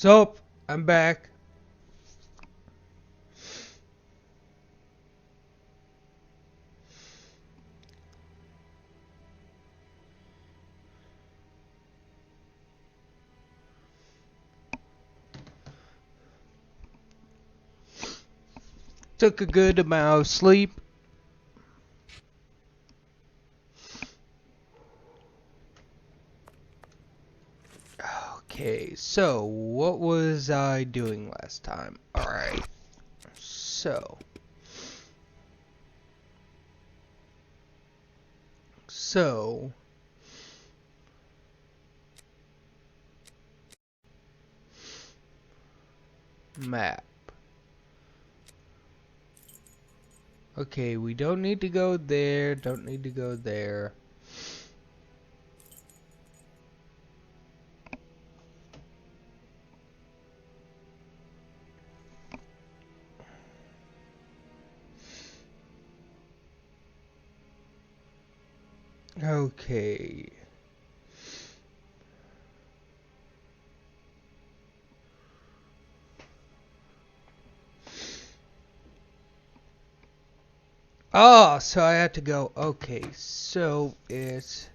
Sup? I'm back. Took a good amount of sleep. Okay, so what was I doing last time? Alright, so. Map. Okay, we don't need to go there, don't need to go there. Okay. Oh, so I had to go. Okay, so it's.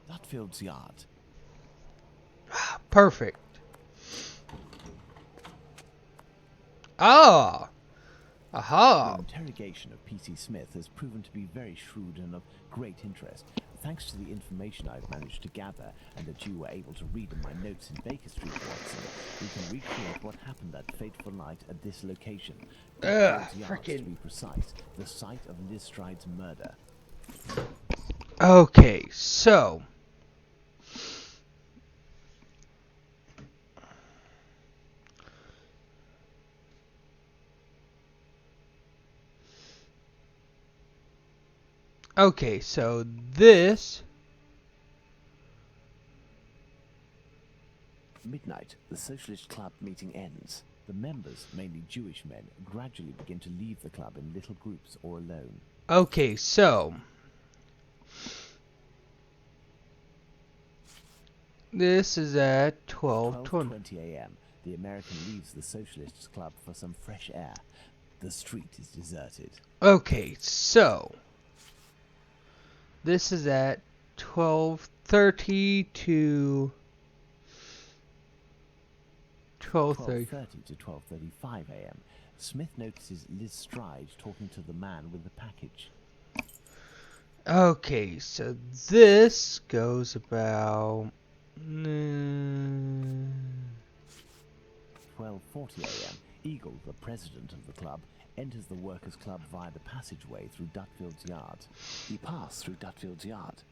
Dutfield's yard. Perfect. Ah! Your Aha! interrogation of P.C. Smith has proven to be very shrewd and of great interest. Thanks to the information I've managed to gather and that you were able to read in my notes in Baker Street, Watson, we can recreate what happened that fateful night at this location. Dutfield's yard, to Frickin'. be precise, the site of Liz Stride's murder. Okay, so. Okay, so this. Midnight, the Socialist Club meeting ends. The members, mainly Jewish men, gradually begin to leave the club in little groups or alone. Okay, so. This is at 12:20. 12:20 a.m. The American leaves the Socialists Club for some fresh air. The street is deserted. Okay, so. This is at 12:30 to 12:30. 12:30 to 12:35 a.m. Smith notices Liz Stride talking to the man with the package. Okay, so this goes about 12:40 a.m. Eagle, the president of the club, enters the workers' club via the passageway through Dutfield's yard. He passed through Dutfield's yard.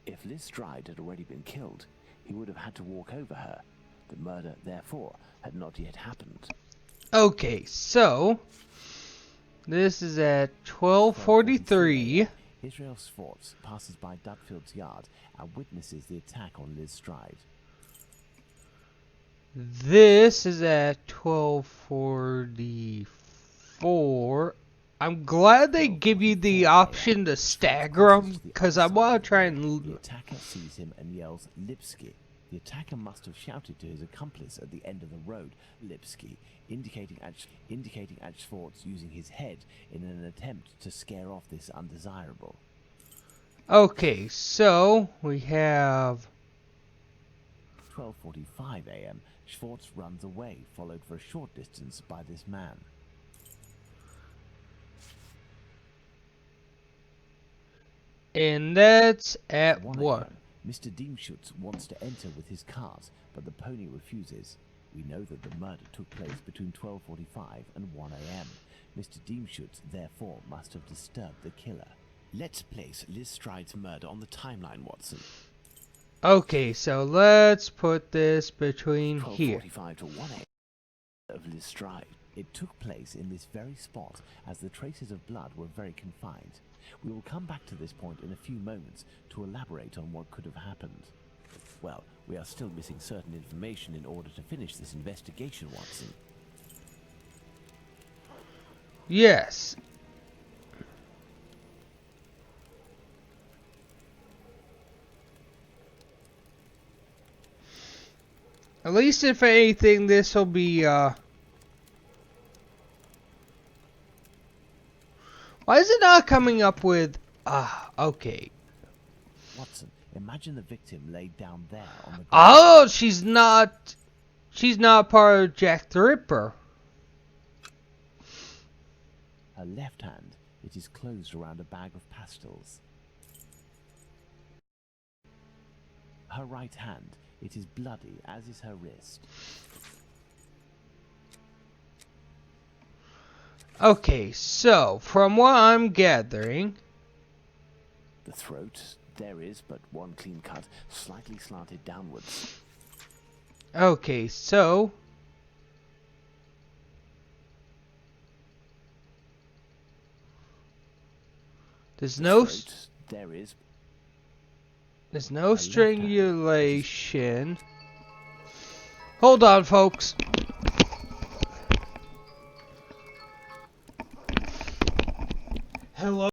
If Liz Stride had already been killed, he would have had to walk over her. The murder, therefore, had not yet happened. Okay, so this is at 12:43. Israel Swartz passes by Dutfield's yard and witnesses the attack on Liz Stride. This is at 12:44. I'm glad they give you the option to stagger them, because I want to try The and... attacker sees him and yells, Lipsky. The attacker must have shouted to his accomplice at the end of the road, Lipsky, indicating at Swartz using his head in an attempt to scare off this undesirable. Okay, so we have... 12:45 a.m. Schwartz runs away, followed for a short distance by this man. And that's at 1 what? a.m. Mr. Diemschutz wants to enter with his cars, but the pony refuses. We know that the murder took place between 12:45 and 1 a.m. Mr. Diemschutz, therefore, must have disturbed the killer. Let's place Liz Stride's murder on the timeline, Watson. Okay, so let's put this between here. 12:45 to 1 a.m. of Liz Stride. It took place in this very spot, as the traces of blood were very confined. We will come back to this point in a few moments to elaborate on what could have happened. Well, we are still missing certain information in order to finish this investigation, Watson. Yes. At least if anything, this will be, why is it not coming up with, okay. Watson, imagine the victim laid down there on the ground. Oh, she's not part of Jack the Ripper. Her left hand, it is closed around a bag of pastils. Her right hand, it is bloody, as is her wrist. Okay, so, from what I'm gathering... The throat, there is but one clean cut, slightly slanted downwards. Okay, so... There's no strangulation. Hold on, folks. Hello.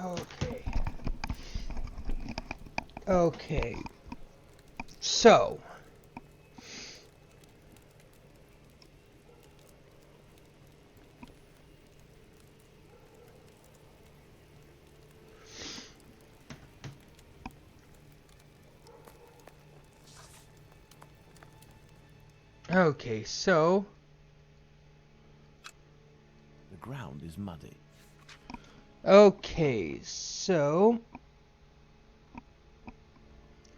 Okay. Okay. So. Okay, so. The ground is muddy. Okay, so.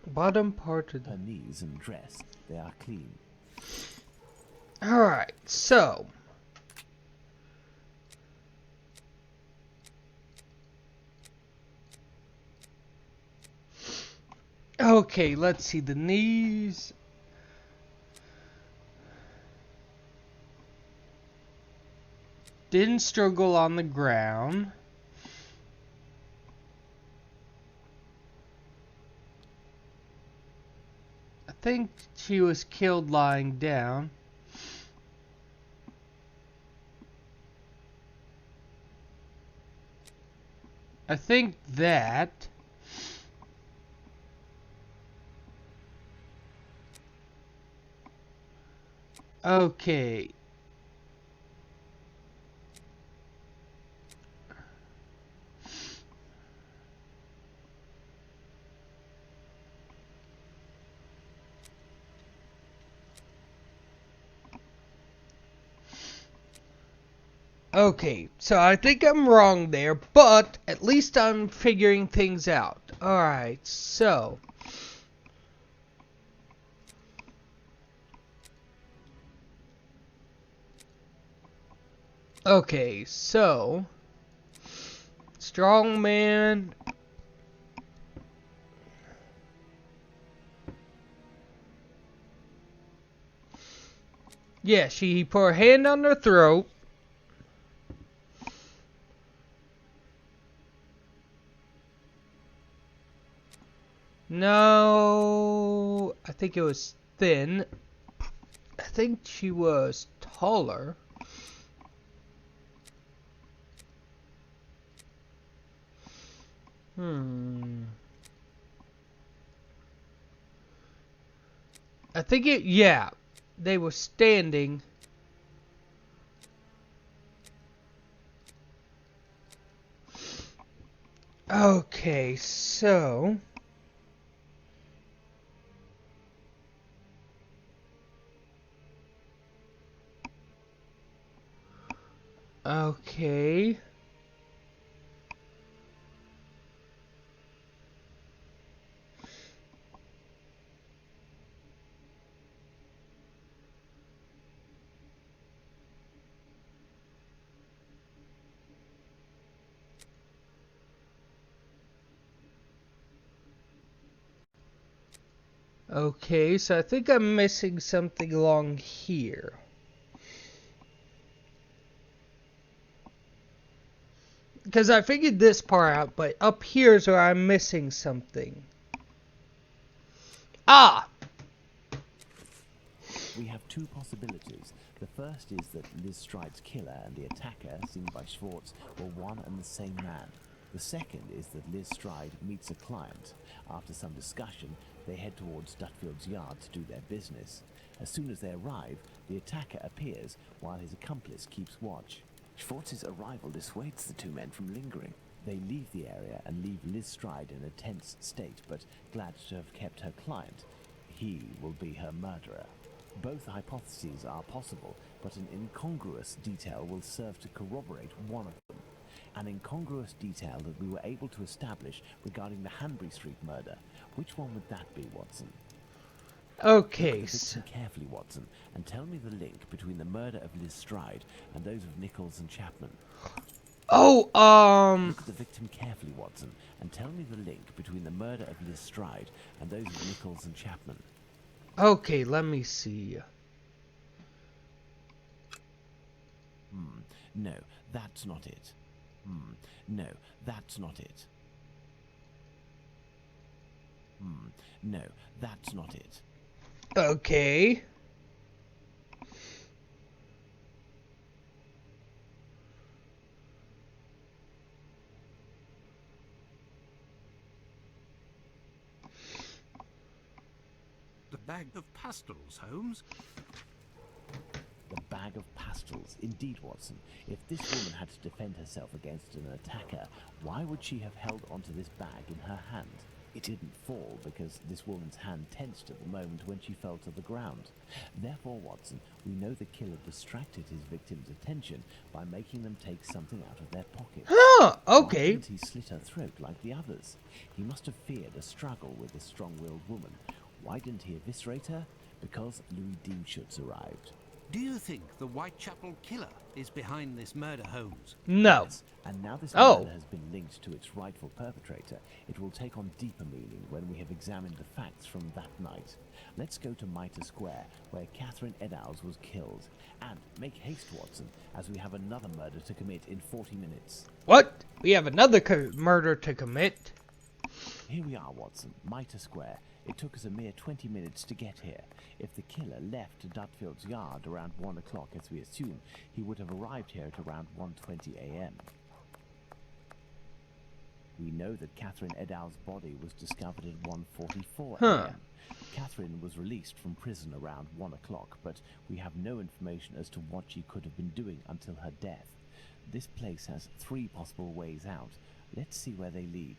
Bottom part of the... Her knees and dress, they are clean. Alright, so. Okay, let's see the knees. Didn't struggle on the ground. I think she was killed lying down. I think that. Okay. Okay, so I think I'm wrong there, but at least I'm figuring things out. Alright, so. Okay, so. Strong man. Yeah, she put her hand on her throat. No, I think it was thin. I think she was taller. I think it, yeah, they were standing. Okay, so. Okay. Okay, so I think I'm missing something along here. Because I figured this part out, but up here's where I'm missing something. Ah! We have two possibilities. The first is that Liz Stride's killer and the attacker, seen by Schwartz, were one and the same man. The second is that Liz Stride meets a client. After some discussion, they head towards Dutfield's yard to do their business. As soon as they arrive, the attacker appears while his accomplice keeps watch. Schwartz's arrival dissuades the two men from lingering. They leave the area and leave Liz Stride in a tense state, but glad to have kept her client. He will be her murderer. Both hypotheses are possible, but an incongruous detail will serve to corroborate one of them. An incongruous detail that we were able to establish regarding the Hanbury Street murder. Which one would that be, Watson? Okay. Look at the victim carefully, Watson, and tell me the link between the murder of Liz Stride and those of Nichols and Chapman. Oh, Look at the victim carefully, Watson, and tell me the link between the murder of Liz Stride and those of Nichols and Chapman. Okay, let me see. No, that's not it. No, that's not it. No, that's not it. Okay. The bag of pastels, Holmes. The bag of pastels. Indeed, Watson. If this woman had to defend herself against an attacker, why would she have held onto this bag in her hand? It didn't fall because this woman's hand tensed at the moment when she fell to the ground. Therefore, Watson, we know the killer distracted his victim's attention by making them take something out of their pocket. Huh, Why okay. didn't he slit her throat like the others? He must have feared a struggle with this strong-willed woman. Why didn't he eviscerate her? Because Louis Diemschutz arrived. Do you think the Whitechapel killer is behind this murder, Holmes? No. Yes, and now this Oh. murder has been linked to its rightful perpetrator, it will take on deeper meaning when we have examined the facts from that night. Let's go to Mitre Square, where Catherine Eddowes was killed. And make haste, Watson, as we have another murder to commit in 40 minutes. What? We have another murder to commit? Here we are, Watson, Mitre Square. It took us a mere 20 minutes to get here. If the killer left Dutfield's yard around 1 o'clock, as we assume, he would have arrived here at around 1:20 a.m. We know that Catherine Eddowes' body was discovered at 1:44 a.m. Catherine was released from prison around 1 o'clock, but we have no information as to what she could have been doing until her death. This place has 3 possible ways out. Let's see where they lead.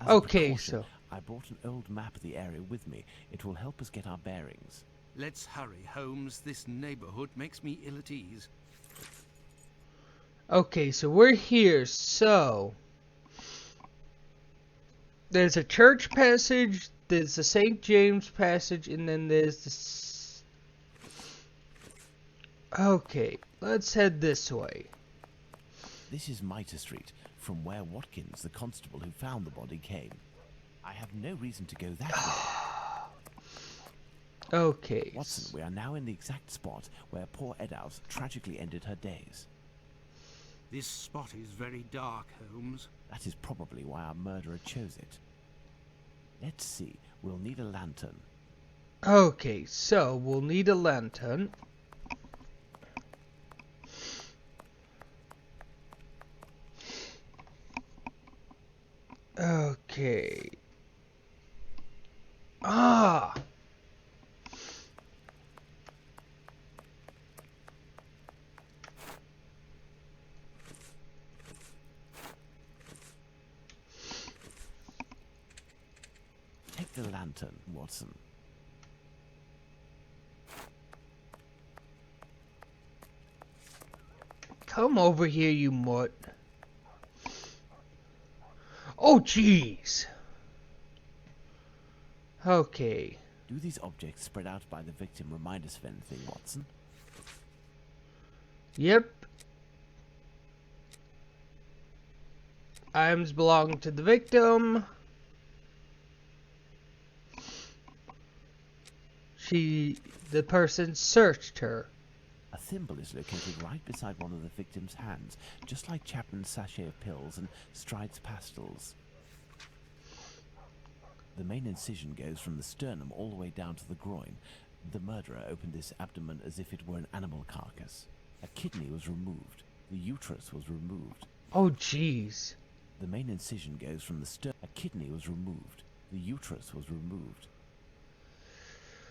As a Okay, precaution, so I brought an old map of the area with me. It will help us get our bearings. Let's hurry, Holmes. This neighborhood makes me ill at ease. okay, so we're here. So there's a church passage, there's the St. James passage, and then there's this. Okay, let's head this way. This is Mitre Street, from where Watkins, the constable who found the body, came. I have no reason to go that way. Okay. Watson, we are now in the exact spot where poor Eddowes tragically ended her days. This spot is very dark, Holmes. That is probably why our murderer chose it. Let's see, we'll need a lantern. Okay, so we'll need a lantern. Okay. Ah! Take the lantern, Watson. Come over here, you mutt. Oh, jeez. Okay. Do these objects spread out by the victim remind us of anything, Watson? Yep. Items belong to the victim. the person searched her. A thimble is located right beside one of the victim's hands, just like Chapman's sachet of pills and Stride's pastils. The main incision goes from the sternum all the way down to the groin. The murderer opened this abdomen as if it were an animal carcass. A kidney was removed. The uterus was removed. Oh, jeez. The main incision goes from the sternum. A kidney was removed. The uterus was removed.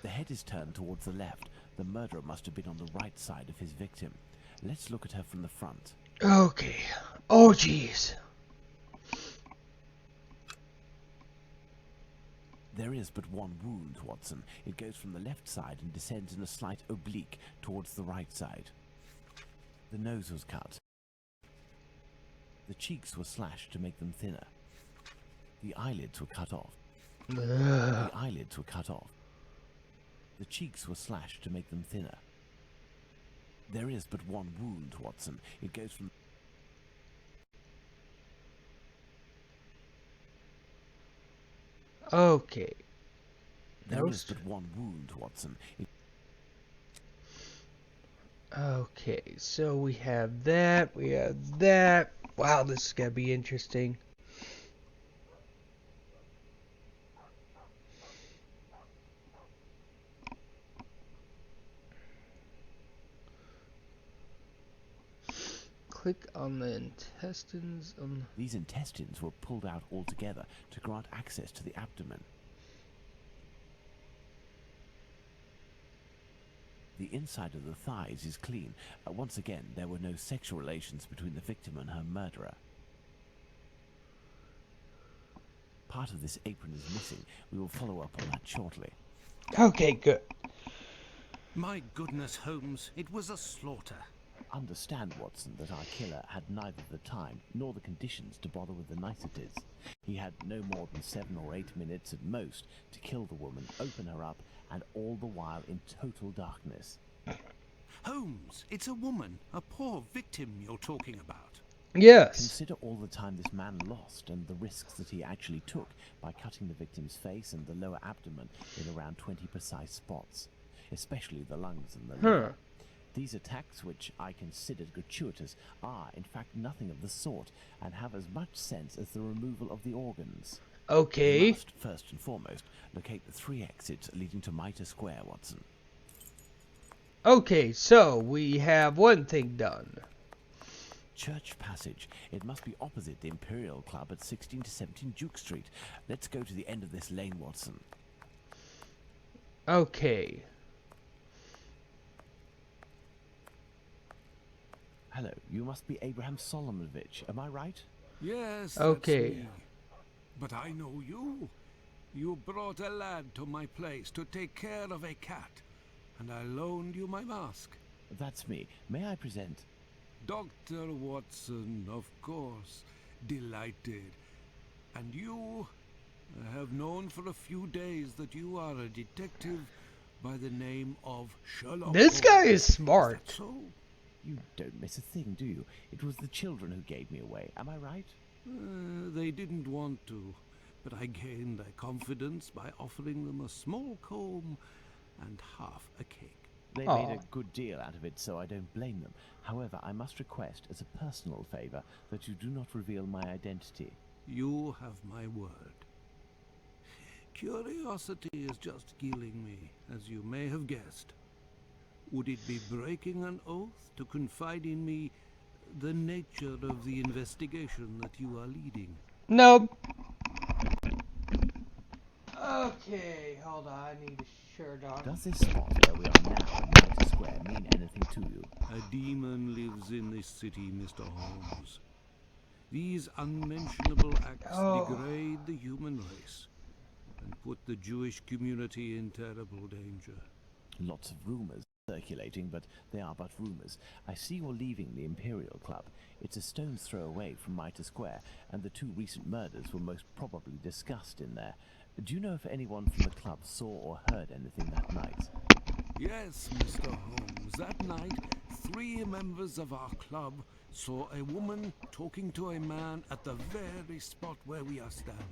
The head is turned towards the left. The murderer must have been on the right side of his victim. Let's look at her from the front. Okay. Oh, jeez. There is but one wound, Watson. It goes from the left side and descends in a slight oblique towards the right side. The nose was cut. The cheeks were slashed to make them thinner. The eyelids were cut off. The eyelids were cut off. The cheeks were slashed to make them thinner. There is but one wound, Watson. It goes from... Okay. There is but one wound, Watson. Okay, so we have that, we have that. Wow, this is gonna be interesting. Click on the intestines. These intestines were pulled out altogether to grant access to the abdomen. The inside of the thighs is clean. Once again, there were no sexual relations between the victim and her murderer. Part of this apron is missing. We will follow up on that shortly. Okay, good. My goodness, Holmes, it was a slaughter. Understand, Watson, that our killer had neither the time nor the conditions to bother with the niceties. He had no more than 7 or 8 minutes at most to kill the woman, open her up, and all the while in total darkness. Holmes, it's a woman, a poor victim you're talking about. Yes. Consider all the time this man lost and the risks that he actually took by cutting the victim's face and the lower abdomen in around 20 precise spots, especially the lungs and the liver. These attacks, which I considered gratuitous, are in fact nothing of the sort, and have as much sense as the removal of the organs. Okay. You must, first and foremost, locate the 3 exits leading to Mitre Square, Watson. Okay, so we have one thing done. Church Passage. It must be opposite the Imperial Club at 16 to 17 Duke Street. Let's go to the end of this lane, Watson. Okay. Hello, you must be Abraham Solomonovich, am I right? Yes, Okay. that's me. But I know you. You brought a lad to my place to take care of a cat, and I loaned you my mask. That's me. May I present? Dr. Watson, of course. Delighted. And you? I have known for a few days that you are a detective by the name of Sherlock. This guy is smart. Is that so? You don't miss a thing, do you? It was the children who gave me away, am I right? They didn't want to, but I gained their confidence by offering them a small comb and half a cake. They made a good deal out of it, so I don't blame them. However, I must request, as a personal favor, that you do not reveal my identity. You have my word. Curiosity is just killing me, as you may have guessed. Would it be breaking an oath to confide in me the nature of the investigation that you are leading? Nope. Okay, hold on. I need a shirt on. Does this spot where we are now at Mitre Square mean anything to you? A demon lives in this city, Mr. Holmes. These unmentionable acts degrade the human race and put the Jewish community in terrible danger. Lots of rumors circulating, but they are but rumors. I see you're leaving the Imperial Club. It's a stone's throw away from Mitre Square, and the 2 recent murders were most probably discussed in there. Do you know if anyone from the club saw or heard anything that night? Yes, Mr. Holmes. That night, 3 members of our club saw a woman talking to a man at the very spot where we are standing.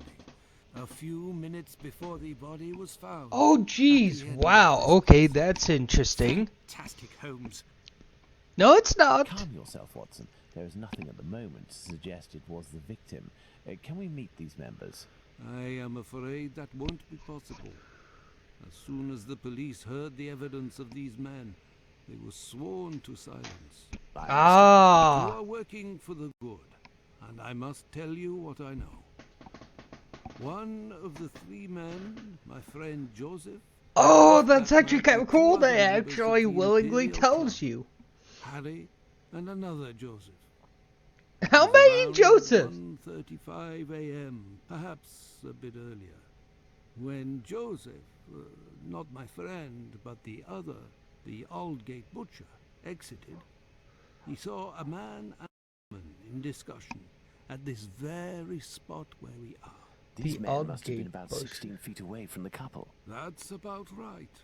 a few minutes before the body was found. Oh, At jeez. the end Wow. of this Okay, passage. that's interesting. Fantastic, Holmes. No, it's not. Calm yourself, Watson. There is nothing at the moment to suggest it was the victim. Can we meet these members? I am afraid that won't be possible. As soon as the police heard the evidence of these men, they were sworn to silence. I You Ah. are working for the good, and I must tell you what I know. One of the three men, my friend Joseph, Oh, that's actually night kind of with two cool. other They members of actually the willingly Imperial tells Club, you. Harry, and another Joseph. How It was many around Josephs? 1:35 a.m., perhaps a bit earlier, when Joseph, not my friend, but the other, the Aldgate butcher, exited. He saw a man and a woman in discussion at this very spot where we are. These The men must have been Aldgate about butcher. 16 feet away from the couple. That's about right.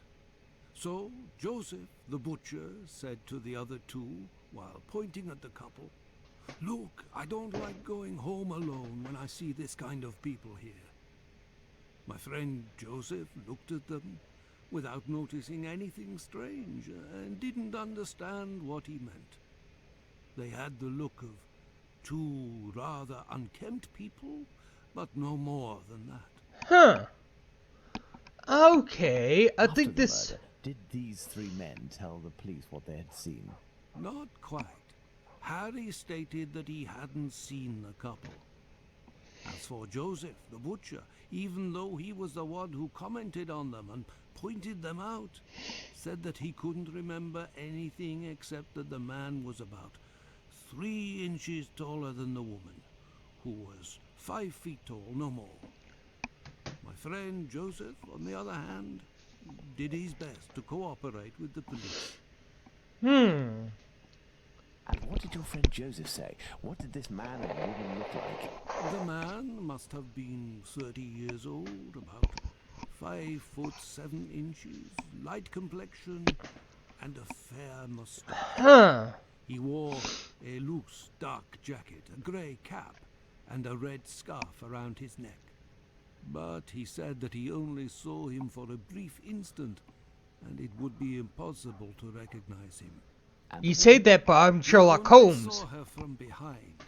So Joseph, the butcher, said to the other two, while pointing at the couple, "Look, I don't like going home alone when I see this kind of people here." My friend Joseph looked at them without noticing anything strange and didn't understand what he meant. They had the look of two rather unkempt people, but no more than that. Huh. Okay, I After think the this... murder, did these three men tell the police what they had seen? Not quite. Harry stated that he hadn't seen the couple. As for Joseph, the butcher, even though he was the one who commented on them and pointed them out, said that he couldn't remember anything except that the man was about 3 inches taller than the woman, who was 5 feet tall, no more. My friend Joseph, on the other hand, did his best to cooperate with the police. And what did your friend Joseph say? What did this man and woman look like? The man must have been 30 years old, about 5'7", light complexion, and a fair moustache. Huh. He wore a loose, dark jacket, a grey cap, and a red scarf around his neck. But he said that he only saw him for a brief instant, and it would be impossible to recognize him. And You the say that, but I'm Sherlock He only Holmes. saw her from behind.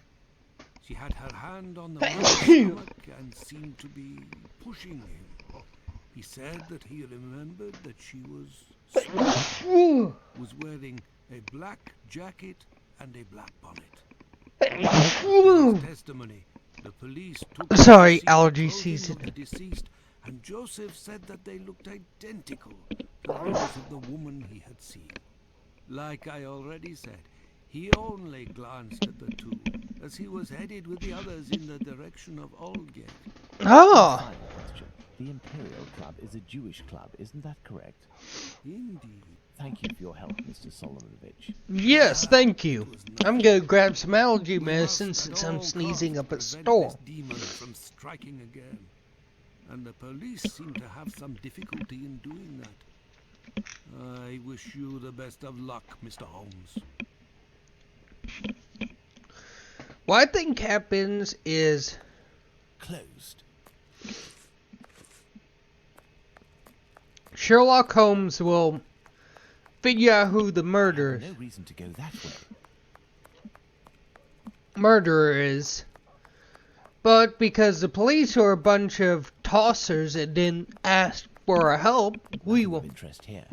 She had her hand on the man's stomach and seemed to be pushing him. He said that he remembered that she was wearing a black jacket and a black bonnet. After his testimony, the police took Sorry, the allergy clothing season. of the deceased, and Joseph said that they looked identical to those of the woman he had seen. Like I already said, he only glanced at the two as he was headed with the others in the direction of Aldgate. Oh. final question. The Imperial Club is a Jewish club, isn't that correct? Indeed. Thank you for your help, Mr. Solomonovich. Yes, thank you. I'm gonna grab some allergy We medicine must since at I'm all sneezing up a costs prevent storm. this demon from striking again. And the police seem to have some difficulty in doing that. I wish you the best of luck, Mr. Holmes. What I think happens is Closed. Sherlock Holmes will figure out who the No reason to go that way. murderer is. But because the police are a bunch of tossers and didn't ask for our help, we Nothing will. of interest here.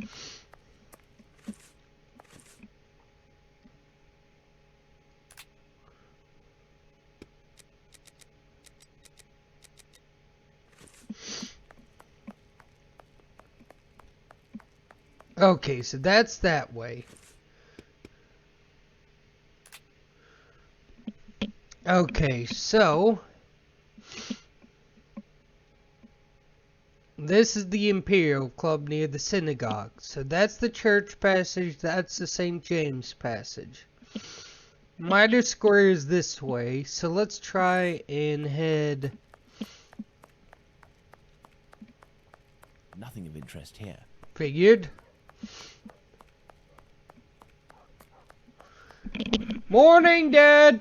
Okay, so that's that way. Okay, so this is the Imperial Club near the synagogue. So that's the church passage, that's the St. James passage. Mitre Square is this way, so let's try and head. Nothing of interest here. Figured. Morning, Dad!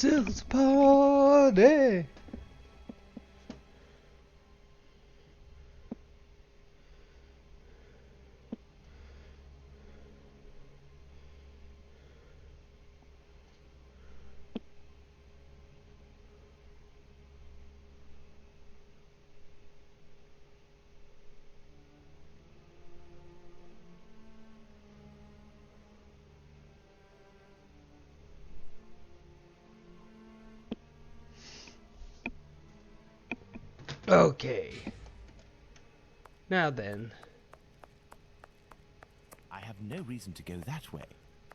ourselves a party. Okay. Now then. I have no reason to go that way.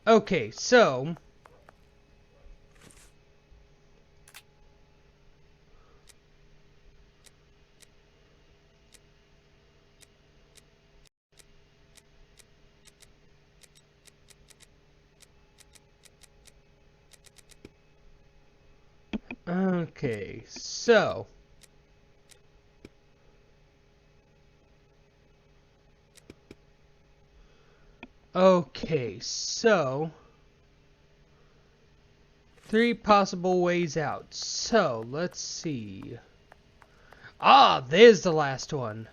Okay, so... Okay, so... Okay, so... 3 possible ways out. So, let's see. Ah, there's the last one.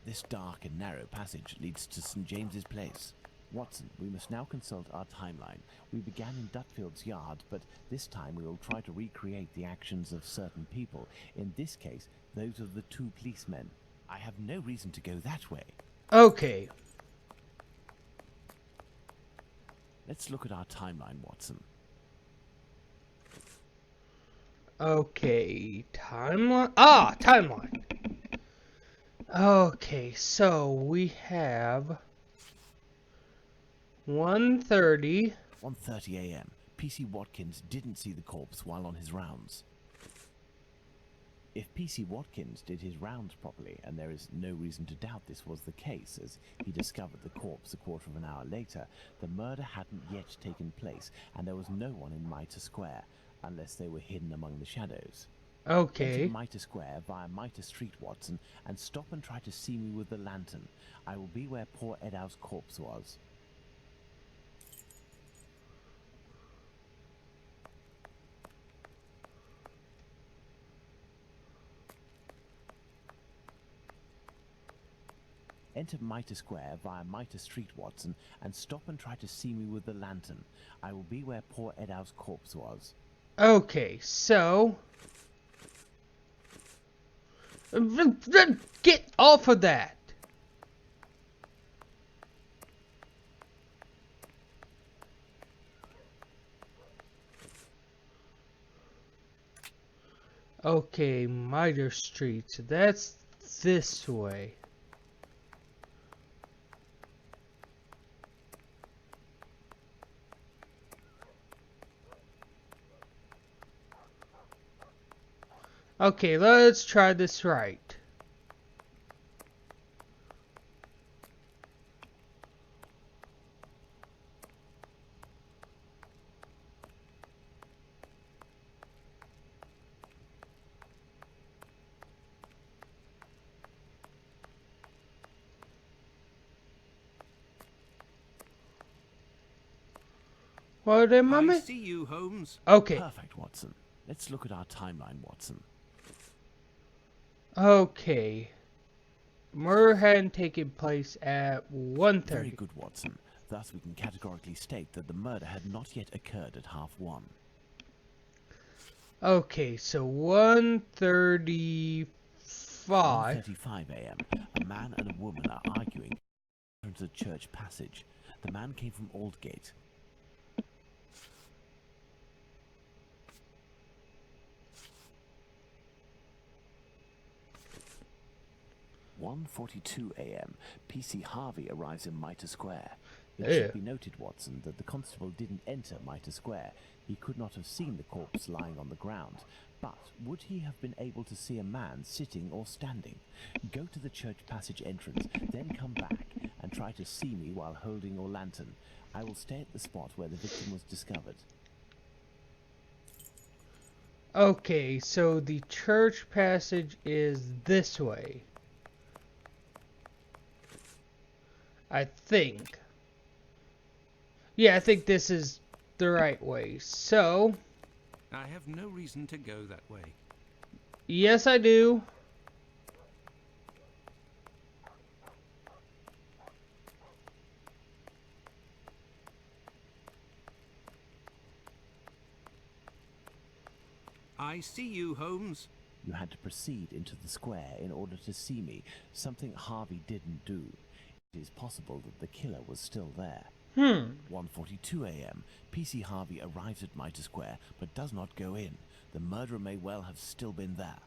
This dark and narrow passage leads to St. James's Place. Watson, we must now consult our timeline. We began in Dutfield's yard, but this time we will try to recreate the actions of certain people. In this case, those of the 2 policemen. I have no reason to go that way. Okay. Let's look at our timeline, Watson. Okay, timeline. Ah, timeline. Okay, so we have 1:30. 1:30 a.m. P.C. Watkins didn't see the corpse while on his rounds. If P.C. Watkins did his rounds properly, and there is no reason to doubt this was the case, as he discovered the corpse a quarter of an hour later, the murder hadn't yet taken place, and there was no one in Mitre Square, unless they were hidden among the shadows. Okay. Enter Mitre Square via Mitre Street, Watson, and stop and try to see me with the lantern. I will be where poor Edow's corpse was. Enter Mitre Square via Mitre Street, Watson, and stop and try to see me with the lantern. I will be where poor Edow's corpse was. Okay, so... Get off of that! Okay, Mitre Street. So that's this way. Okay, let's try this right. What am I I missing? see you, Holmes. Okay. Perfect, Watson. Let's look at our timeline, Watson. Okay. Murder hadn't taken place at 1:30. Very good, Watson. Thus we can categorically state that the murder had not yet occurred at 1:30. Okay, so 1:35. 1:35 a.m. A man and a woman are arguing into the church passage. The man came from Aldgate. 1:42 a.m. P.C. Harvey arrives in Mitre Square. It should be noted, Watson, that the constable didn't enter Mitre Square. He could not have seen the corpse lying on the ground. But would he have been able to see a man sitting or standing? Go to the church passage entrance, then come back and try to see me while holding your lantern. I will stay at the spot where the victim was discovered. Okay, so the church passage is this way. I think. Yeah, I think this is the right way. So, I have no reason to go that way. Yes, I do. I see you, Holmes. You had to proceed into the square in order to see me, something Harvey didn't do. It is possible that the killer was still there. 1:42 a.m. PC Harvey arrives at Mitre Square, but does not go in. The murderer may well have still been there.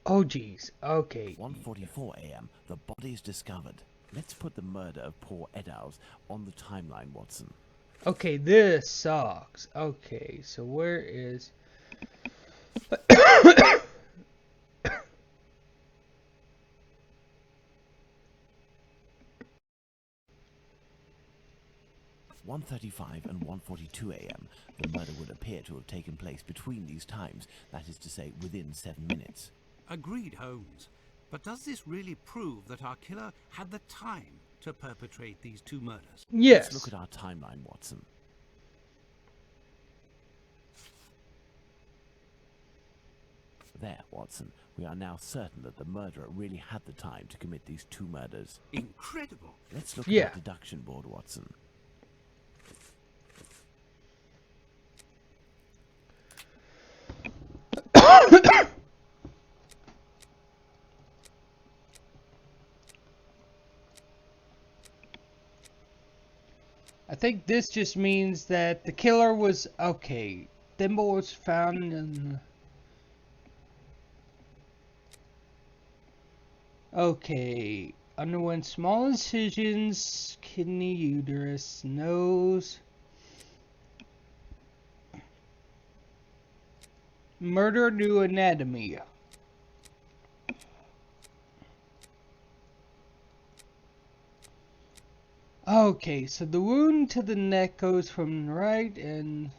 Oh, jeez. Okay. 1:44 a.m. The body is discovered. Let's put the murder of poor Eddowes on the timeline, Watson. Okay, this sucks. Okay, so where is... 1:35 and 1:42 a.m. The murder would appear to have taken place between these times, that is to say, within 7 minutes. Agreed, Holmes. But does this really prove that our killer had the time to perpetrate these two murders? Yes. Let's look at our timeline, Watson. There, Watson. We are now certain that the murderer really had the time to commit these two murders. Incredible. Let's look Yeah. at the deduction board, Watson. I think this just means that the killer was... Okay, thimble was found in... Okay, underwent small incisions, kidney, uterus, nose. Murder new anatomy. Okay, so the wound to the neck goes from right and...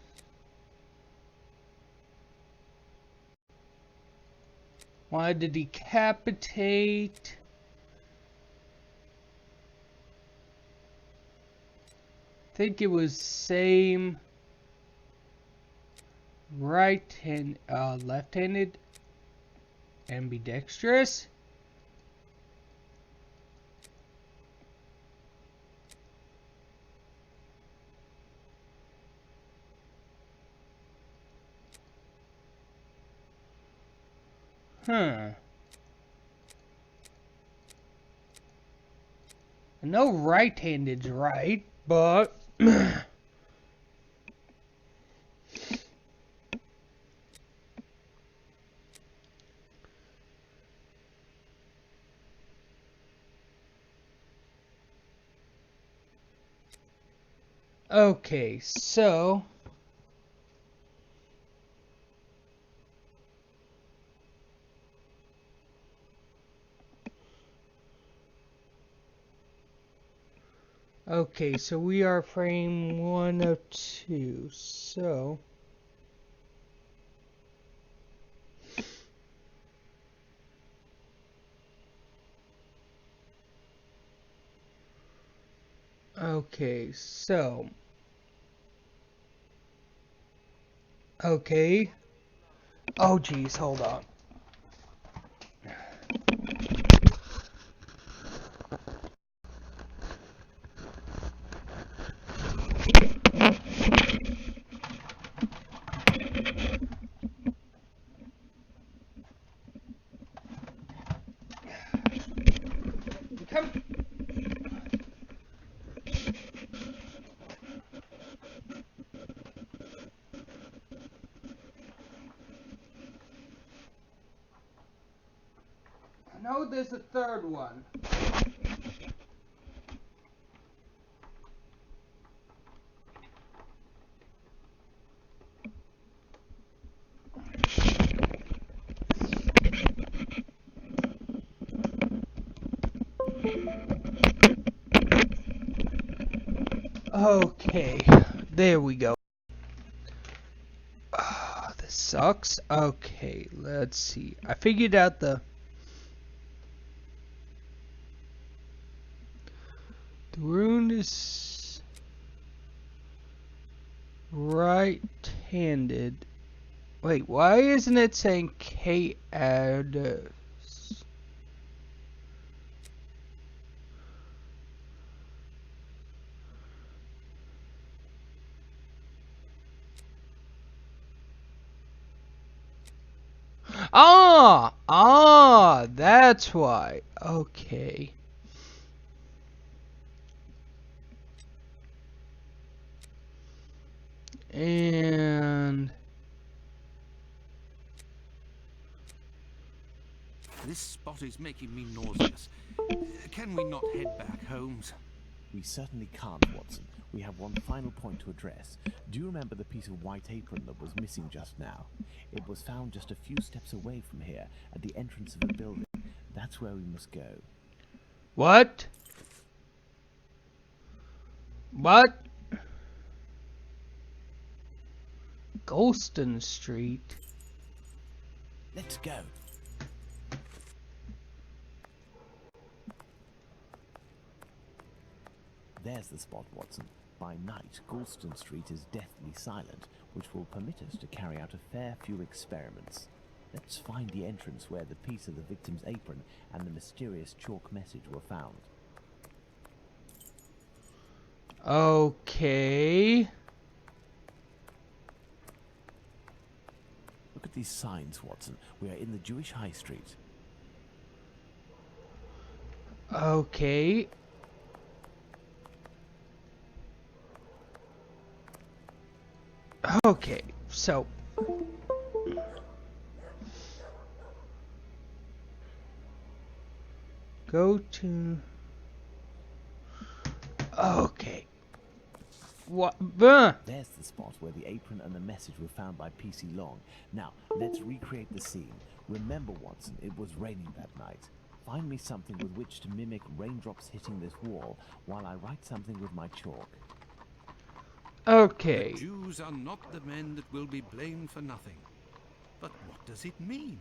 Wanted to decapitate. I think it was same right hand, left-handed, ambidextrous. Huh. I know right-handed's right, but... Okay, so... Okay, so we are frame 102, so... Okay, so... Okay. Oh, geez, hold on. Come. I know there's a third one. Okay, there we go. This sucks. Okay, let's see. I figured out the wound is Right-handed. Wait, why isn't it saying K-add? That's why. Okay. And This spot is making me nauseous. Can we not head back, Holmes? We certainly can't, Watson. We have one final point to address. Do you remember the piece of white apron that was missing just now? It was found just a few steps away from here, at the entrance of a building. That's where we must go. what? What? Golston Street. Let's go. There's the spot, Watson. By night, Galston Street is deathly silent, which will permit us to carry out a fair few experiments. Let's find the entrance where the piece of the victim's apron and the mysterious chalk message were found. Okay. Look at these signs, Watson. We are in the Jewish High Street. Okay. Okay, so go to okay. What? There's the spot where the apron and the message were found by PC Long. Now, let's recreate the scene. Remember, Watson, it was raining that night. Find me something with which to mimic raindrops hitting this wall while I write something with my chalk. Okay. The Jews are not the men that will be blamed for nothing. But what does it mean?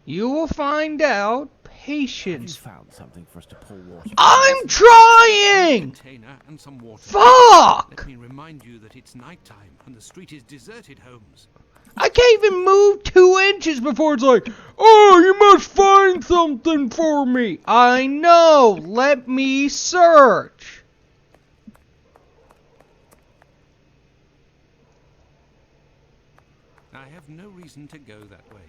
You will find out. Have you Patience. found something for us to pour water? I'm A trying! container and some water. Fuck! Let me remind you that it's nighttime and the street is deserted, Holmes. I can't even move 2 inches before it's like, oh, you must find something for me. I know. Let me search. I have no reason to go that way.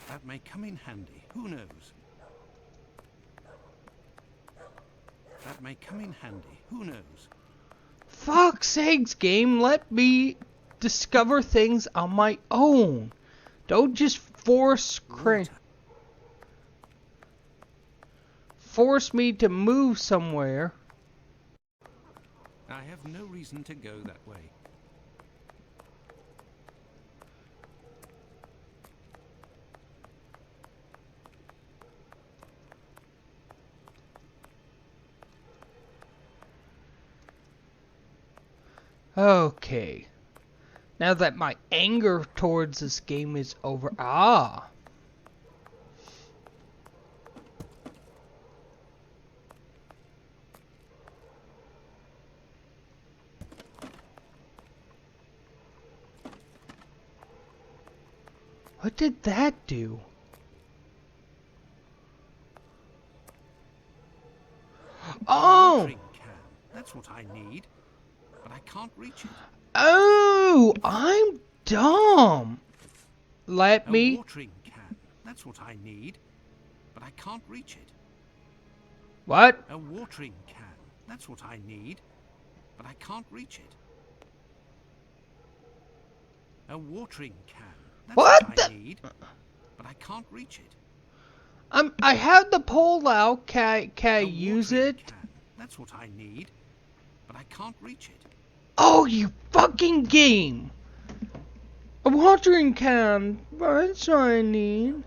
That may come in handy. Who knows? That may come in handy. Who knows? Fuck's sakes, game. Let me discover things on my own. Don't just force me to move somewhere. I have no reason to go that way. Okay. Now that my anger towards this game is over. Ah. What did that do? A Oh! watering can. That's what I need. But I can't reach it. Oh! I'm dumb. Let A me. watering can. That's what I need. But I can't reach it. What? A watering can. That's what I need. But I can't reach it. A watering can. That's What what the- I need. But I can't reach it. I have the pole out. Can I A use watering it? can. That's what I need. But I can't reach it. Oh, you fucking game! A watering can. That's what I need.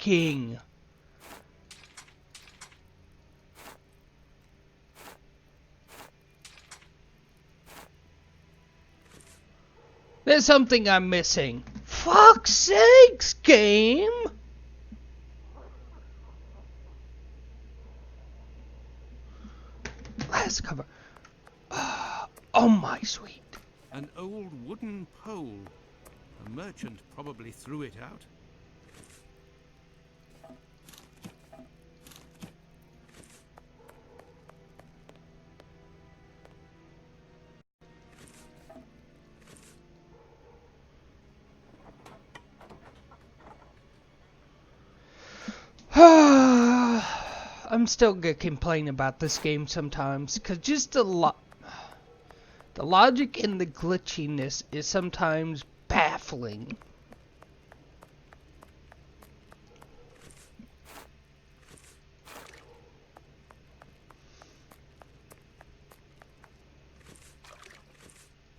working. There's something I'm missing. Fuck's sakes, game! Last cover. Oh my sweet. An old wooden pole. A merchant probably threw it out. I'm still gonna complain about this game sometimes, cause just the logic and the glitchiness is sometimes baffling.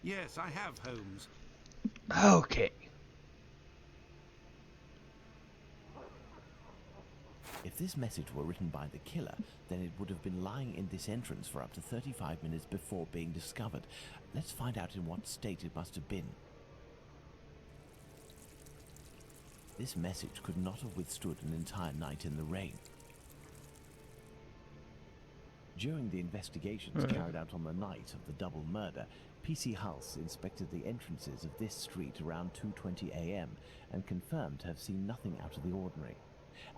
Yes, I have, Holmes. Okay. If this message were written by the killer, then it would have been lying in this entrance for up to 35 minutes before being discovered. Let's find out in what state it must have been. This message could not have withstood an entire night in the rain. During the investigations carried out on the night of the double murder, PC Hulse inspected the entrances of this street around 2:20 a.m. and confirmed to have seen nothing out of the ordinary.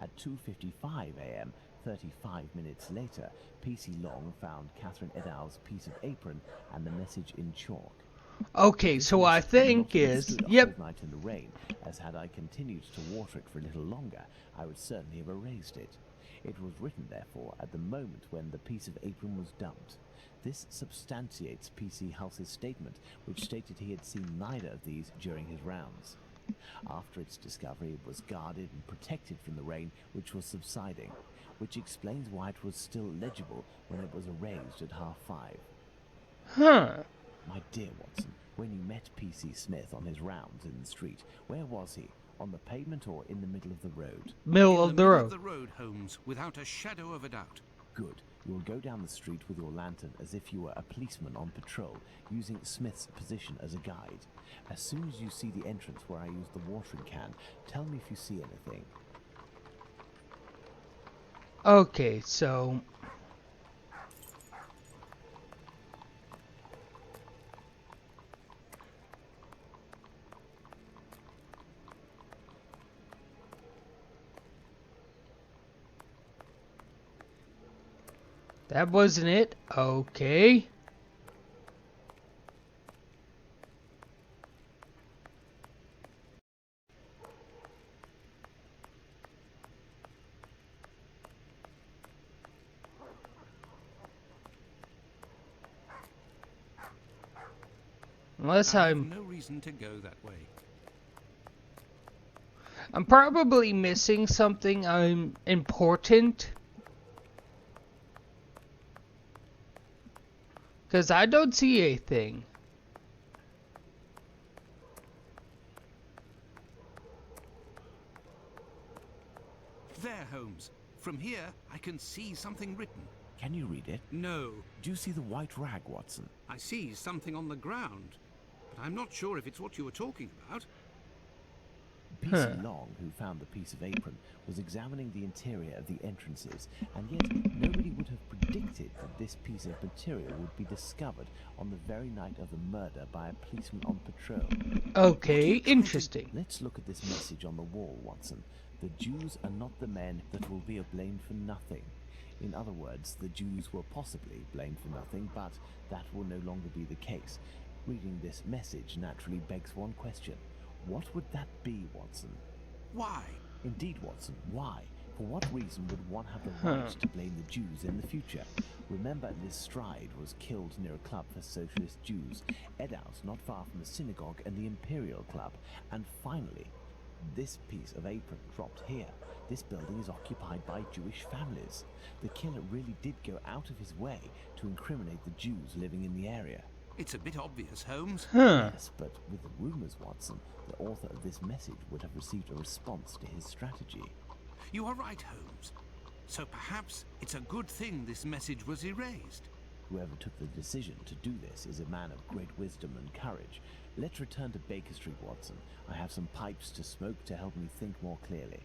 At 2:55 a.m., 35 minutes later, PC Long found Catherine Edow's piece of apron and the message in chalk. Okay, so what I think is, yep. Night in the rain, as had I continued to water it for a little longer, I would certainly have erased it. It was written, therefore, at the moment when the piece of apron was dumped. This substantiates PC Hulse's statement, which stated he had seen neither of these during his rounds. After its discovery, it was guarded and protected from the rain, which was subsiding, which explains why it was still legible when it was erased at 5:30. Huh. My dear Watson, when you met P.C. Smith on his rounds in the street, where was he? On the pavement or in the middle of the road? Middle of the Middle road. of the road, Holmes, without a shadow of a doubt. Good. You will go down the street with your lantern as if you were a policeman on patrol, using Smith's position as a guide. As soon as you see the entrance where I used the watering can, tell me if you see anything. Okay, so... That wasn't it? Okay. Unless I have no reason to go that way. I'm probably missing something important. Because I don't see anything. There, Holmes. From here, I can see something written. Can you read it? No. Do you see the white rag, Watson? I see something on the ground, but I'm not sure if it's what you were talking about. P.C. Long, who found the piece of apron, was examining the interior of the entrances, and yet nobody would have predicted that this piece of material would be discovered on the very night of the murder by a policeman on patrol. Okay, interesting. Let's look at this message on the wall, Watson. The Jews are not the men that will be blamed for nothing. In other words, the Jews were possibly blamed for nothing, but that will no longer be the case. Reading this message naturally begs one question. What would that be, Watson? Why? Indeed, Watson, why? For what reason would one have the right to blame the Jews in the future? Remember, Lestrade was killed near a club for socialist Jews, Edaus not far from the synagogue and the Imperial Club, and finally, this piece of apron dropped here. This building is occupied by Jewish families. The killer really did go out of his way to incriminate the Jews living in the area. It's a bit obvious, Holmes. Yes, but with the rumors, Watson, the author of this message would have received a response to his strategy. You are right, Holmes. So perhaps it's a good thing this message was erased. Whoever took the decision to do this is a man of great wisdom and courage. Let's return to Baker Street, Watson. I have some pipes to smoke to help me think more clearly.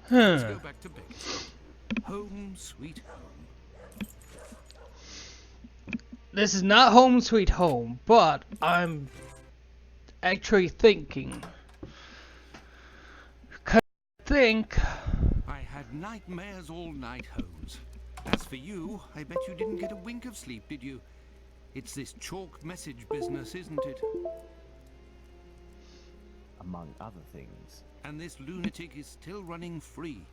Let's go back to Baker Street. Home sweet home. This is not Home Sweet Home, but I'm actually thinking. 'Cause I think I had nightmares all night, Holmes. As for you, I bet you didn't get a wink of sleep, did you? It's this chalk message business, isn't it? Among other things. And this lunatic is still running free.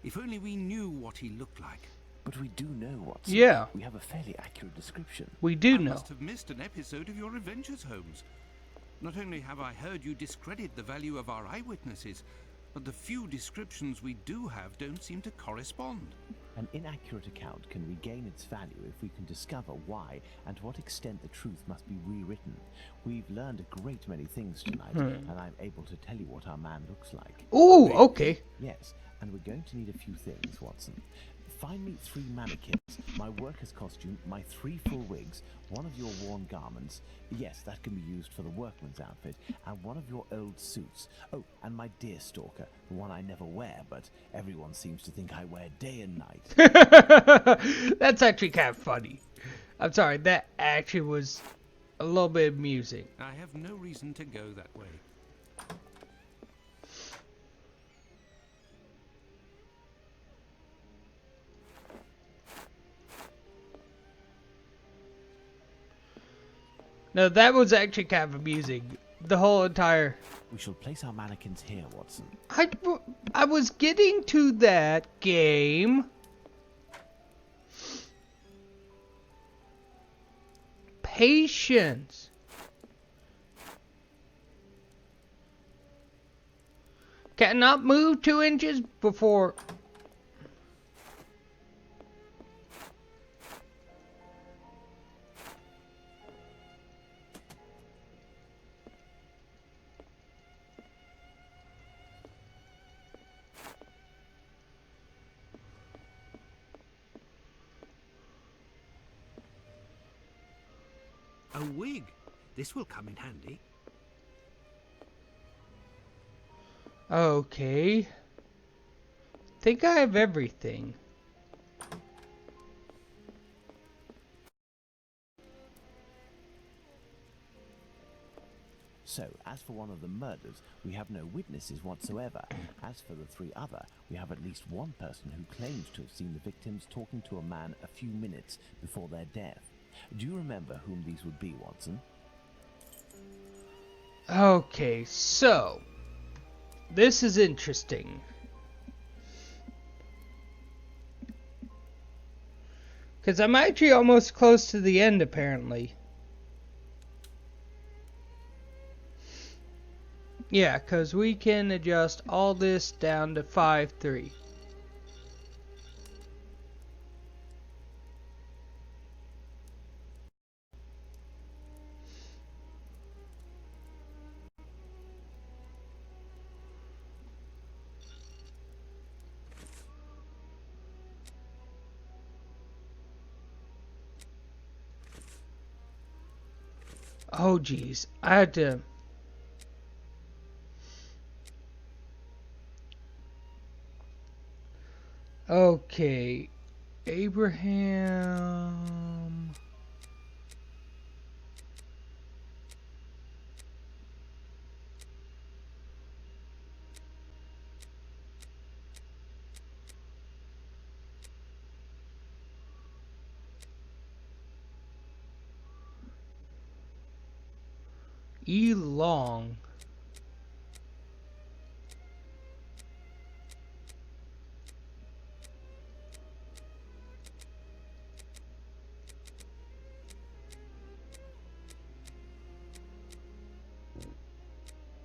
If only we knew what he looked like. But we do know, Watson. Yeah. We have a fairly accurate description. we do I know. must have missed an episode of your adventures, Holmes. Not only have I heard you discredit the value of our eyewitnesses, but the few descriptions we do have don't seem to correspond. An inaccurate account can regain its value if we can discover why and to what extent the truth must be rewritten. We've learned a great many things tonight, and I'm able to tell you what our man looks like. Ooh, okay. Yes, and we're going to need a few things, Watson. Find me 3 mannequins, my worker's costume, my 3 full wigs, one of your worn garments, yes, that can be used for the workman's outfit, and one of your old suits. Oh, and my deer stalker, the one I never wear, but everyone seems to think I wear day and night. That's actually kind of funny. I'm sorry, that actually was a little bit amusing. I have no reason to go that way. No, that was actually kind of amusing. The whole entire... We shall place our mannequins here, Watson. I was getting to that game. Patience. Cannot move 2 inches before... A wig. This will come in handy. Okay. Think I have everything. So, as for one of the murders, we have no witnesses whatsoever. As for the 3 other, we have at least one person who claims to have seen the victims talking to a man a few minutes before their death. Do you remember whom these would be, Watson? Okay, so... This is interesting. Because I'm actually almost close to the end, apparently. Yeah, because we can adjust all this down to 5.3. Oh, geez. I had to... Okay. Abraham... E. Long.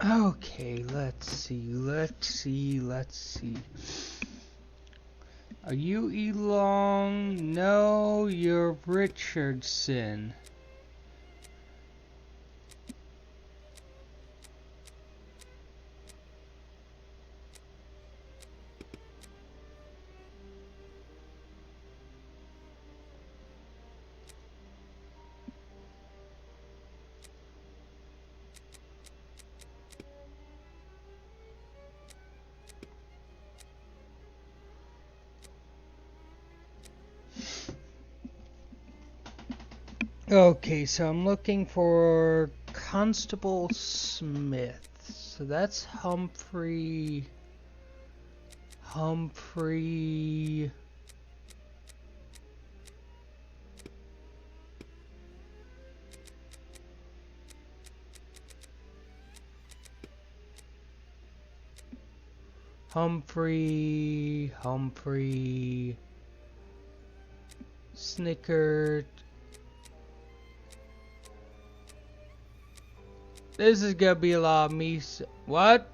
Okay, let's see. Are you E. Long? No, you're Richardson. Okay, so I'm looking for Constable Smith. So that's Humphrey. Humphrey. Snickert. This is gonna be a lot of me. What?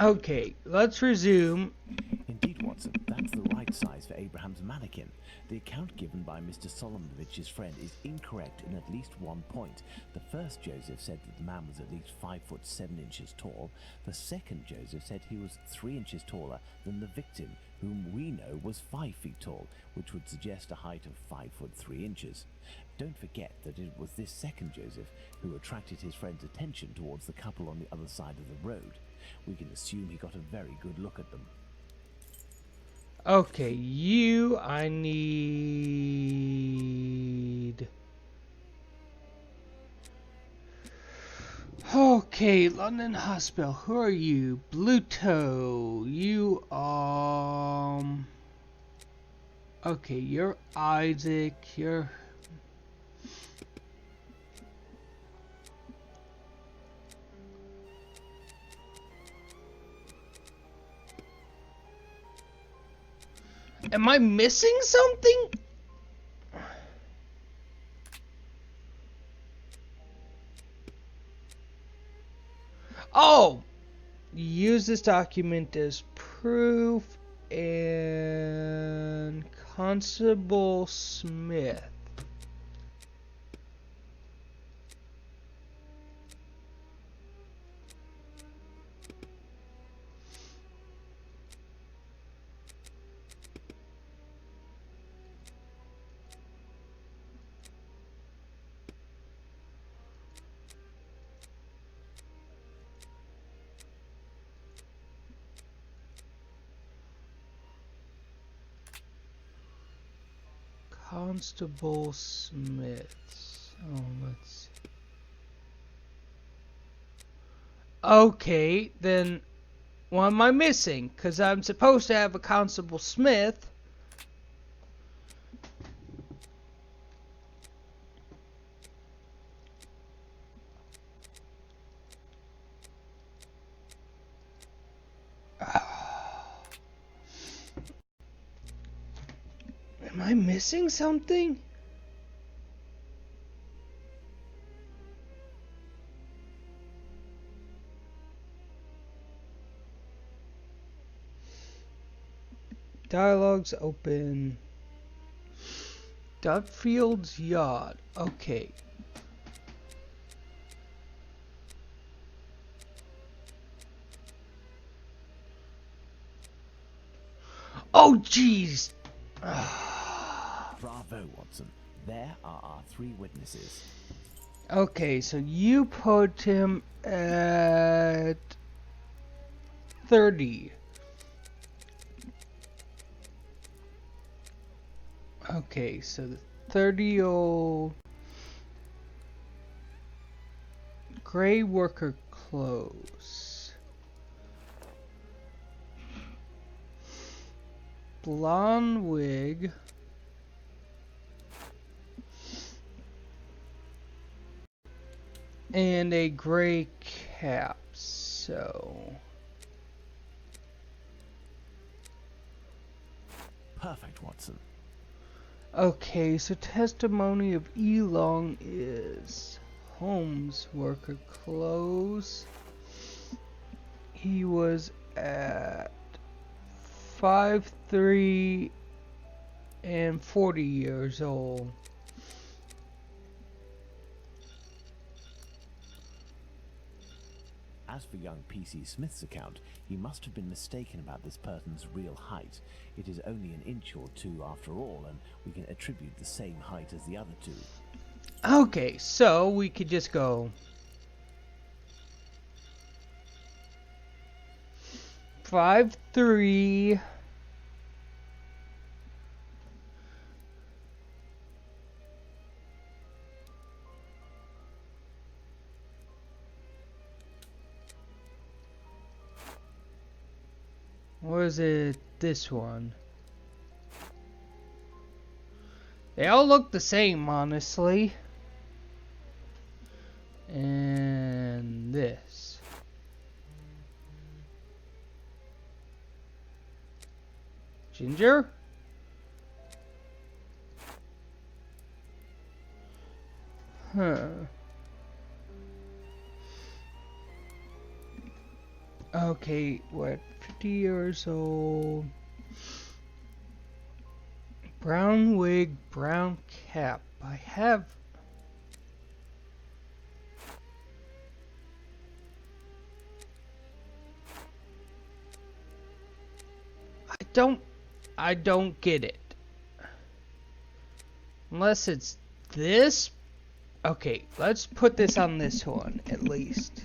Okay, let's resume. Indeed, Watson, that's the right size for Abraham's mannequin. The account given by Mr. Solomonovich's friend is incorrect in at least one point. The first Joseph said that the man was at least 5 foot 7 inches tall. The second Joseph said he was 3 inches taller than the victim, whom we know was 5 feet tall, which would suggest a height of 5 foot 3 inches. Don't forget that it was this second Joseph who attracted his friend's attention towards the couple on the other side of the road. We can assume he got a very good look at them. Okay, I need... Okay, London Hospital, who are you? Bluto, you, okay, you're Isaac, you're... Am I missing something? Oh! Use this document as proof and Constable Smith. Constable Smith. Oh, let's see. Okay, then what am I missing? Because I'm supposed to have a Constable Smith. Am I missing something? Dialogues open. Dutfield's Yacht. Okay. Oh, jeez. Bravo, Watson. There are our 3 witnesses. Okay, so you put him at 30. Okay, so the 30-year-old gray worker clothes. Blonde wig. And a gray cap, so... Perfect, Watson. Okay, so testimony of Elong is Holmes worker clothes. He was at 5'3" and 40 years old. As for young P.C. Smith's account, he must have been mistaken about this person's real height. It is only an inch or 2 after all, and we can attribute the same height as the other 2. Okay, so we could just go 5-3. Or is it this one? They all look the same, honestly. And this. Ginger? Huh. Okay, what? 50 years old. Brown wig, brown cap. I don't get it. Unless it's this. Okay, let's put this on this one at least.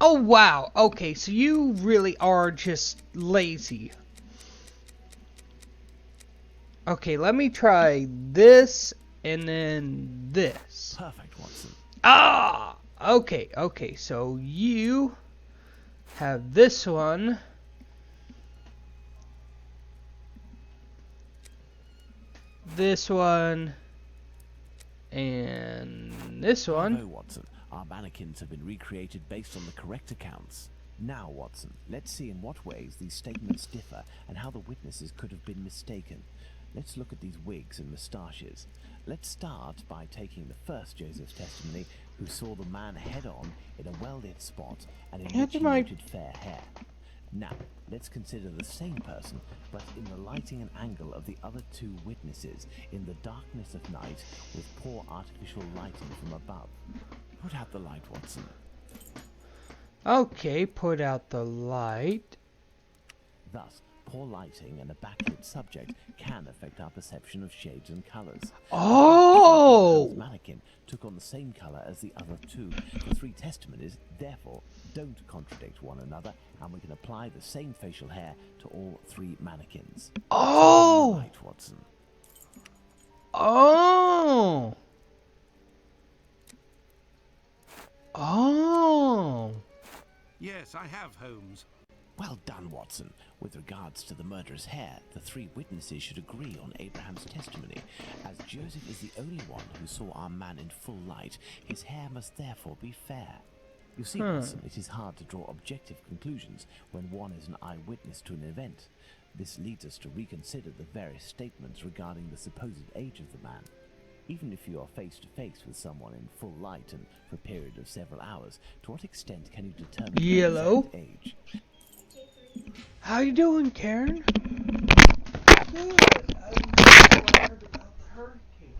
Oh wow. Okay, so you really are just lazy. Okay, let me try this and then this. Perfect, Watson. Ah! Okay, so you have this one. This one. And this one. Bravo, Watson. Our mannequins have been recreated based on the correct accounts. Now, Watson, let's see in what ways these statements differ and how the witnesses could have been mistaken. Let's look at these wigs and moustaches. Let's start by taking the first Joseph's testimony, who saw the man head-on in a well-lit spot and in which he noted fair hair. Now, let's consider the same person, but in the lighting and angle of the other two witnesses, in the darkness of night, with poor artificial lighting from above. Put out the light, Watson. Okay, put out the light. Thus, poor lighting and a backlit subject can affect our perception of shades and colors. Oh! The mannequin took on the same color as the other two. The three testimonies, therefore, don't contradict one another, and we can apply the same facial hair to all three mannequins. Oh! Right, Watson. Oh! Oh! Yes, I have, Holmes. Well done, Watson. With regards to the murderer's hair, the three witnesses should agree on Abraham's testimony. As Joseph is the only one who saw our man in full light, his hair must therefore be fair. You see, Watson, it is hard to draw objective conclusions when one is an eyewitness to an event. This leads us to reconsider the various statements regarding the supposed age of the man. Even if you are face to face with someone in full light and for a period of several hours, to what extent can you determine Yellow. their exact age? How you doing, Karen? Good. I heard about the hurricane.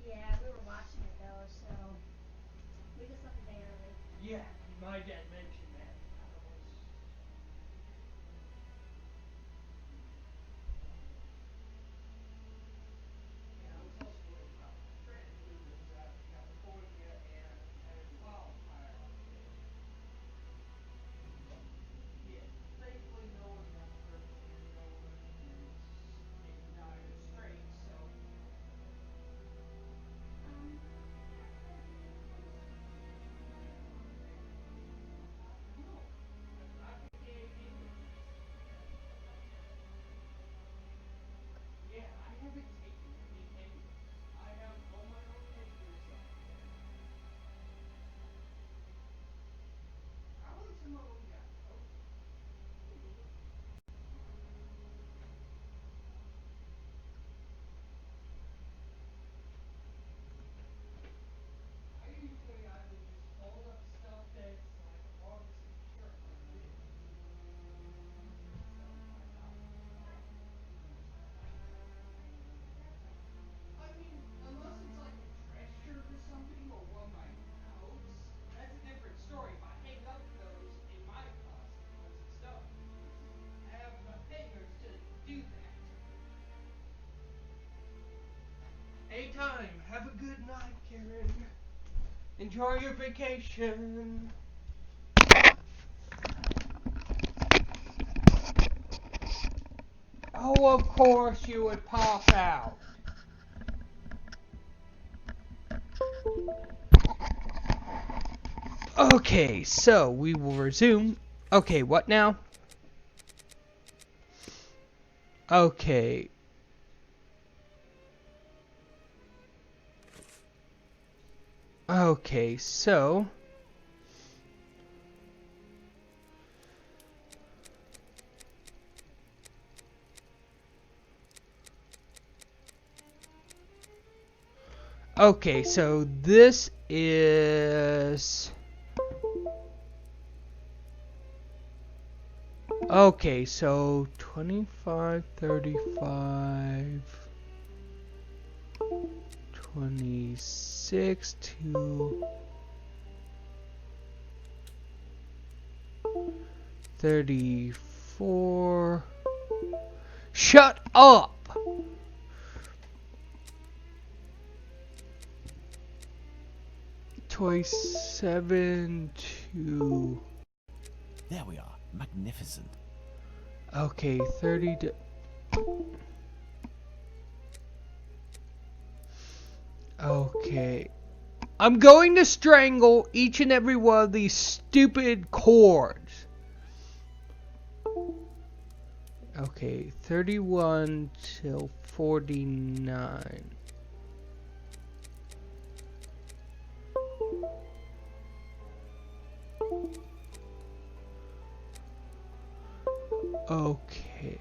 Yeah, we were watching it though, so we just left the day early. Yeah, my dad mentioned that. I was also with my friend who lives out in California and had a wildfire on there. Yeah, thankfully no one got hurt and no one is in dire straits, so. No, not the Canadian. Yeah, I haven't taken any anywhere. I have all my own papers up there. Probably some of them got COVID. I usually either just fold up stuff that's like a long sleeve shirt like this. I mean, unless it's like a dress shirt or something, or one of my coats, that's a different story. If I hang up those in my closet once it's done, I have hangers to do that. Anytime. Have a good night, Karen. Enjoy your vacation. So of course you would pop out. Okay, so we will resume. Okay, what now? Okay. Okay, so this is okay, so 25, 35, 26 to 34. Shut up! Twenty-seven to. There we are. Magnificent. Okay, 30 to. Okay. I'm going to strangle each and every one of these stupid chords. Okay, 31 till 49. Okay.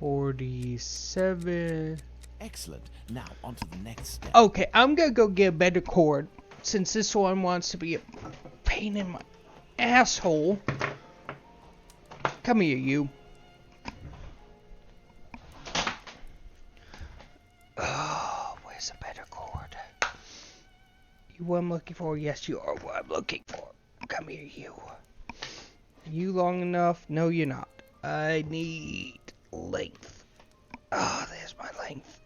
$47. Excellent. Now, on to the next step. Okay, I'm gonna go get a better chord, since this one wants to be a pain in my asshole. Come here, you. Oh, where's a better chord? You what I'm looking for? Yes, you are what I'm looking for. Come here, you. You long enough? No, you're not. I need length. Ah, oh, there's my length.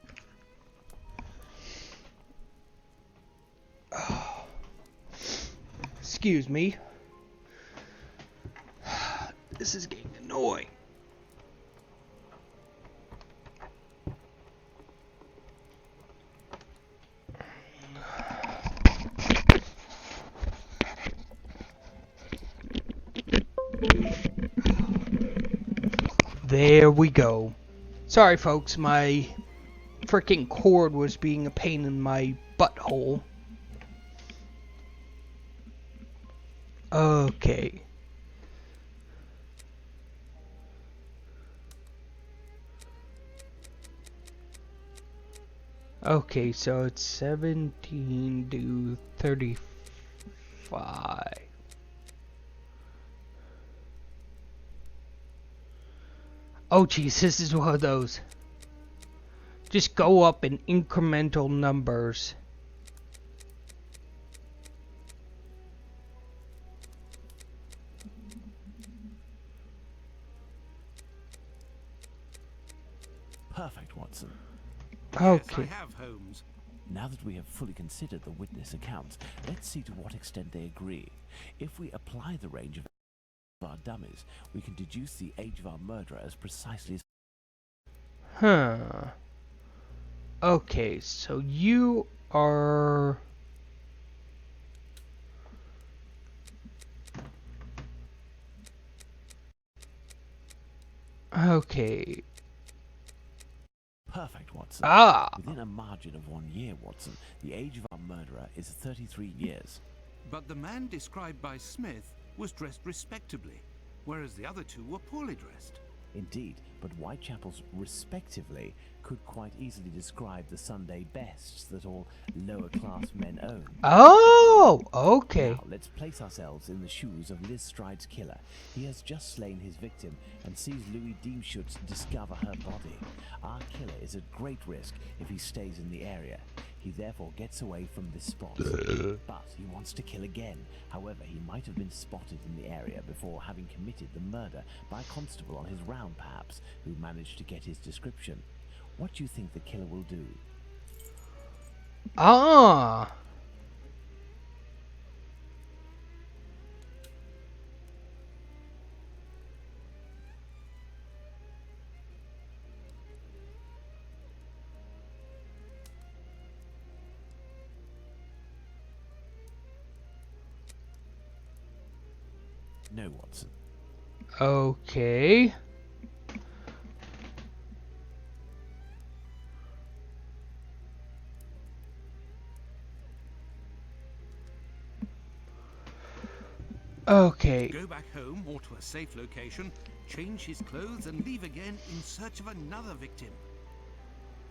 Oh. Excuse me. This is getting annoying. There we go. Sorry, folks, my freaking cord was being a pain in my butthole. Okay. Okay, so it's 17 to 35. Oh geez, this is one of those. Just go up in incremental numbers. Perfect, Watson. Okay. Yes, I have, Holmes. Now that we have fully considered the witness accounts, let's see to what extent they agree. If we apply the range of our dummies, we can deduce the age of our murderer as precisely as... Huh. Okay, so you are... Okay. Perfect, Watson. Ah! Within a margin of 1 year, Watson, the age of our murderer is 33 years. But the man described by Smith was dressed respectably, whereas the other two were poorly dressed. Indeed, but Whitechapel's respectively could quite easily describe the Sunday bests that all lower-class men own. Oh! Okay. Now, let's place ourselves in the shoes of Liz Stride's killer. He has just slain his victim and sees Louis Diemschutz discover her body. Our killer is at great risk if he stays in the area. He therefore gets away from this spot. But he wants to kill again. However, he might have been spotted in the area before having committed the murder by a constable on his round, perhaps, who managed to get his description. What do you think the killer will do? Ah! No, Watson. Okay. Okay. Go back home or to a safe location, change his clothes, and leave again in search of another victim.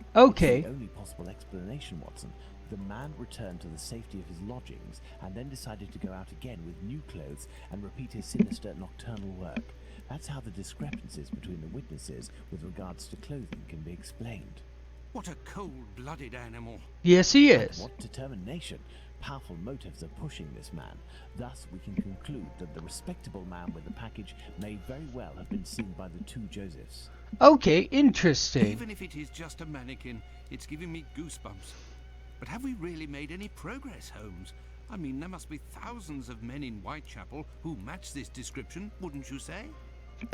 It's Okay. the only possible explanation, Watson. The man returned to the safety of his lodgings and then decided to go out again with new clothes and repeat his sinister nocturnal work. That's how the discrepancies between the witnesses with regards to clothing can be explained. What a cold-blooded animal. Yes, he And is. what determination! Powerful motives are pushing this man. Thus, we can conclude that the respectable man with the package may very well have been seen by the two Josephs. Okay, interesting. Even if it is just a mannequin, it's giving me goosebumps. But have we really made any progress, Holmes? I mean, there must be thousands of men in Whitechapel who match this description, wouldn't you say?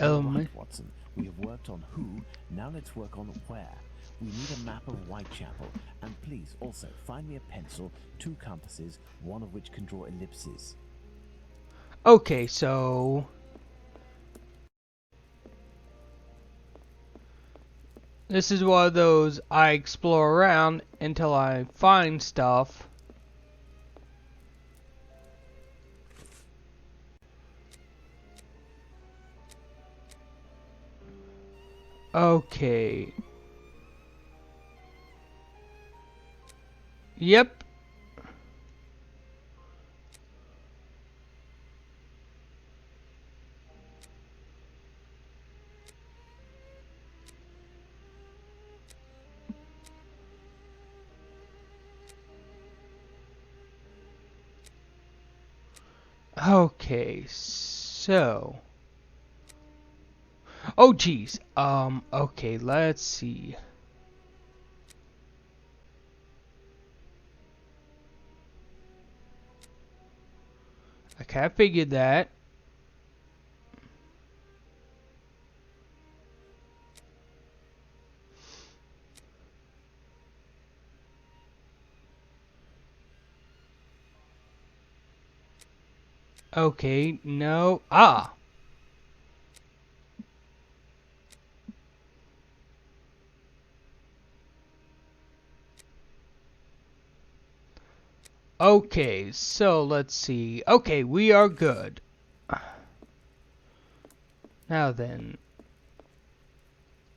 Right, Watson. We have worked on who, now let's work on where. We need a map of Whitechapel, and please also find me a pencil, 2 compasses, one of which can draw ellipses. Okay, so this is one of those I explore around until I find stuff. Okay. Yep. Okay, so oh geez. Okay, let's see. Okay, I figured that. Okay, no. Ah. Okay, so let's see. Okay, we are good. Now then,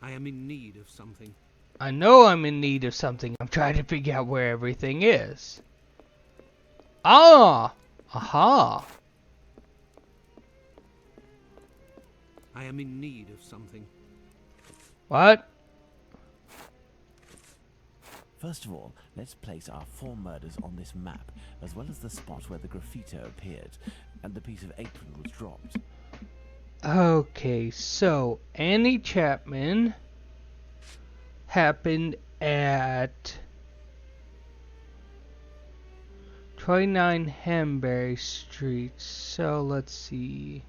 I am in need of something. I know I'm in need of something. I'm trying to figure out where everything is. Ah! Aha! I am in need of something. What? First of all, let's place our 4 murders on this map, as well as the spot where the graffito appeared, and the piece of apron was dropped. Okay, so Annie Chapman happened at 29 Hanbury Street. So let's see.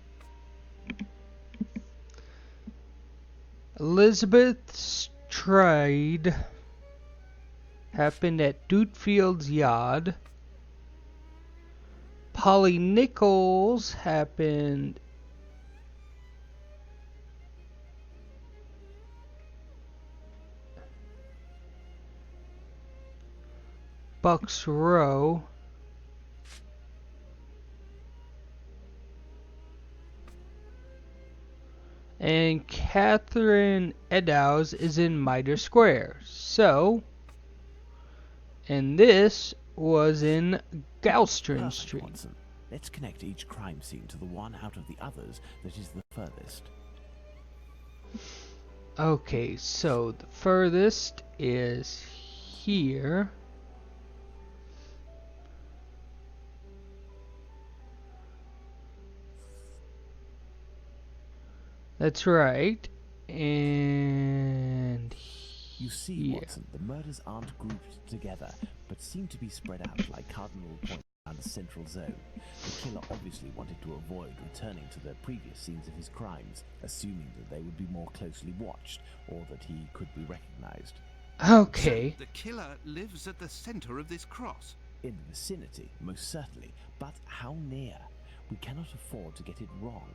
Elizabeth Stride happened at Dutefield's Yard. Polly Nichols happened Bucks Row. And Catherine Eddowes is in Mitre Square. So, and this was in Galston Perfect, Street. Watson. Let's connect each crime scene to the one out of the others that is the furthest. Okay, so the furthest is here. That's right. And You see, here. Watson, the murders aren't grouped together, but seem to be spread out like cardinal points around the central zone. The killer obviously wanted to avoid returning to the previous scenes of his crimes, assuming that they would be more closely watched, or that he could be recognized. Okay. So the killer lives at the center of this cross. In the vicinity, most certainly, but how near? We cannot afford to get it wrong.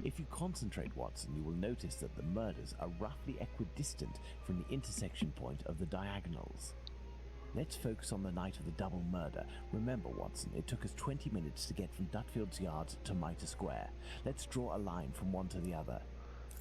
If you concentrate, Watson, you will notice that the murders are roughly equidistant from the intersection point of the diagonals. Let's focus on the night of the double murder. Remember, Watson, it took us 20 minutes to get from Dutfield's Yard to Mitre Square. Let's draw a line from one to the other.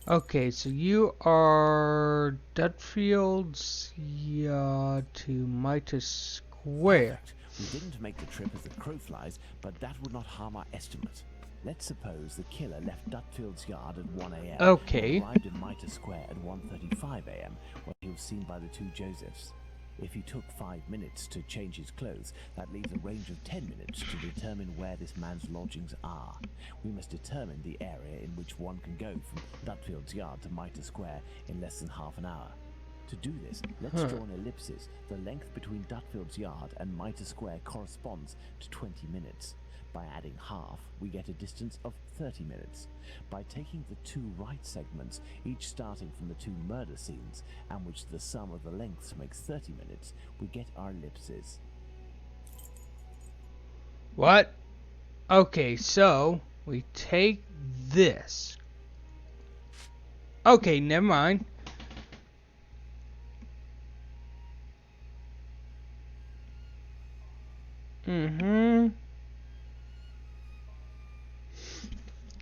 Okay, so you are Dutfield's Yard to Mitre Square. Perfect. We didn't make the trip as the crow flies, but that would not harm our estimate. Let's suppose the killer left Dutfield's Yard at 1 a.m. Okay. and arrived in Mitre Square at 1:35 a.m. when he was seen by the two Josephs. If he took 5 minutes to change his clothes, that leaves a range of 10 minutes to determine where this man's lodgings are. We must determine the area in which one can go from Dutfield's Yard to Mitre Square in less than half an hour. To do this, let's draw an ellipsis. The length between Dutfield's Yard and Mitre Square corresponds to 20 minutes. By adding half, we get a distance of 30 minutes. By taking the two right segments, each starting from the two murder scenes, and which the sum of the lengths makes 30 minutes, we get our ellipses. What? Okay, so we take this. Okay, never mind.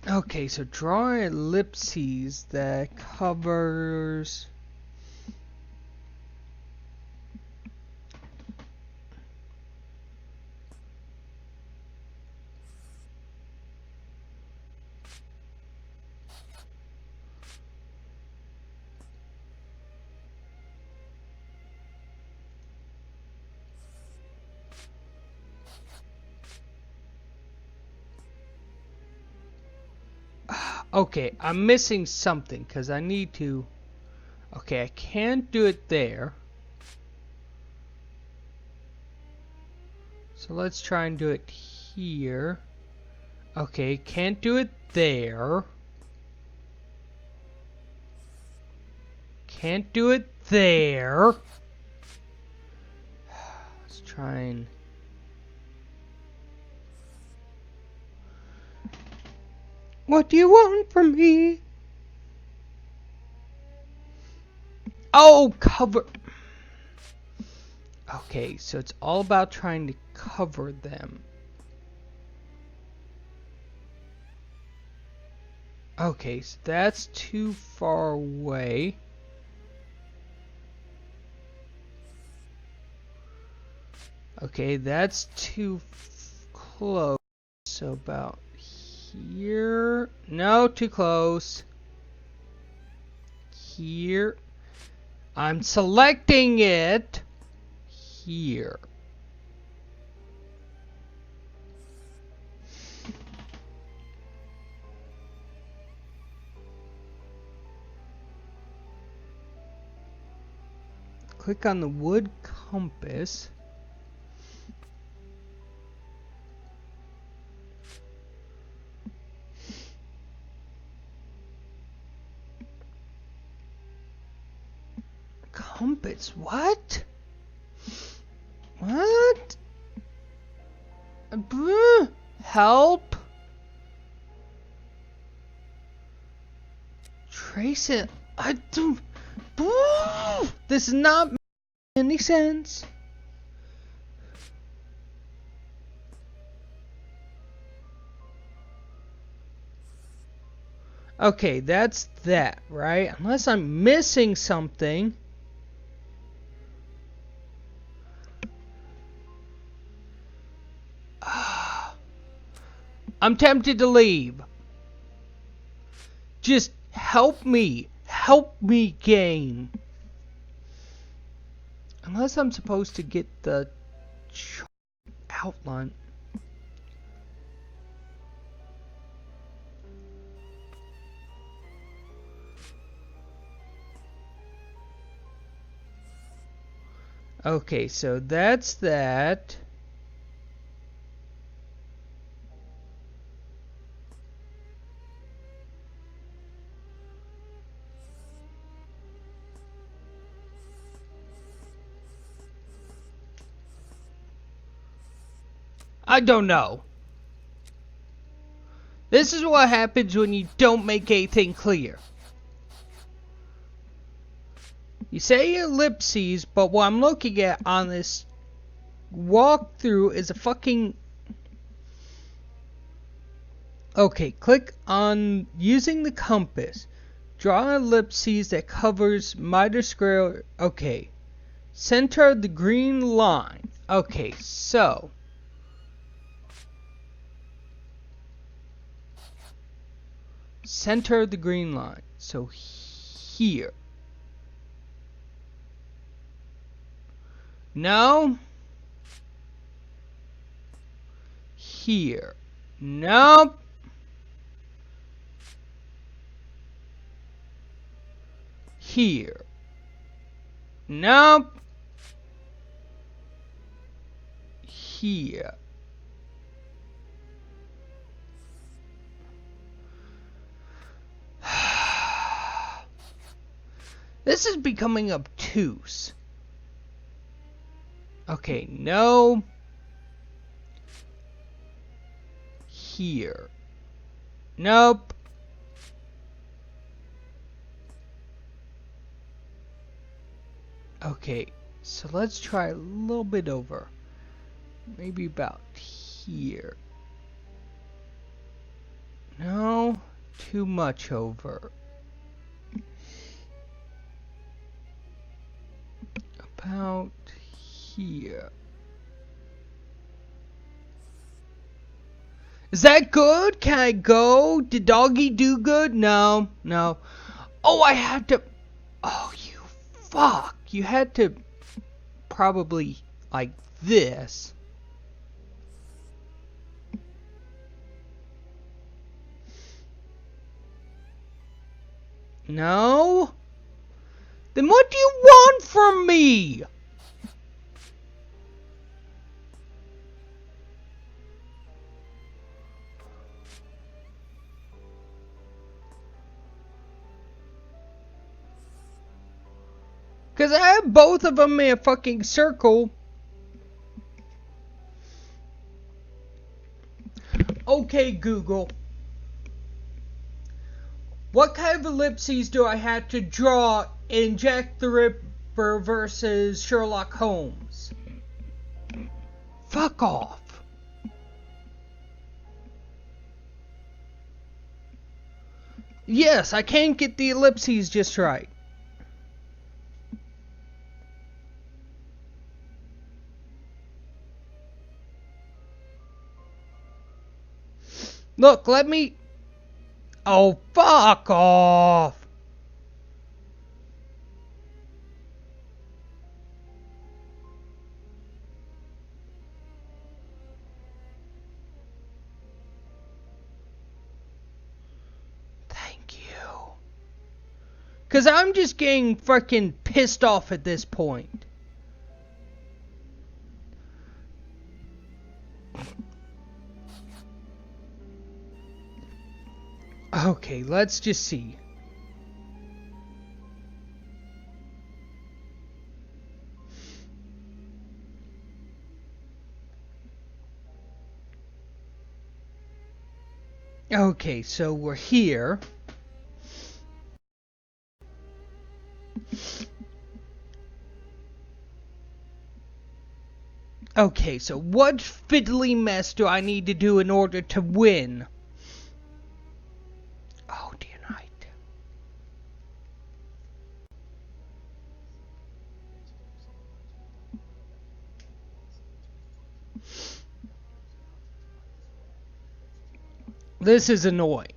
Okay, so draw ellipses that covers... Okay, I'm missing something because I need to... Okay, I can't do it there. So let's try and do it here. Okay, can't do it there. Can't do it there. Let's try and... What do you want from me? Oh, cover. Okay, so it's all about trying to cover them. Okay, so that's too far away. Okay, that's too close. So about here. No, too close. Here. I'm selecting it. Here. Click on the wood compass. Compass, what? What? Help? Trace it. I don't. This is not making any sense. Okay, that's that, right? Unless I'm missing something. I'm tempted to leave. Just help me. Help me, game. Unless I'm supposed to get the outline. Okay, so that's that. I don't know. This is what happens when you don't make anything clear. You say ellipses, but what I'm looking at on this walkthrough is a fucking... Okay, click on using the compass. Draw an ellipses that covers miter square. Okay. Center of the green line. Okay, so... Center of the green line. So here. No. Here. Nope. Here. Nope. Here. This is becoming obtuse. Okay, no. Here. Nope. Okay, so let's try a little bit over. Maybe about here. No, too much over. About here. Is that good? Can I go? Did doggy do good? No, no. Oh, I had to... Oh, you fuck. You had to probably like this. No? Then what do you want from me? Because I have both of them in a fucking circle. Okay, Google. What kind of ellipses do I have to draw in Jack the Ripper versus Sherlock Holmes? Fuck off. Yes, I can't get the ellipses just right. Look, let me... Oh, fuck off! Thank you. Because I'm just getting fucking pissed off at this point. Okay, let's just see. Okay, so we're here. Okay, so what fiddly mess do I need to do in order to win? Oh, dear night. This is annoying.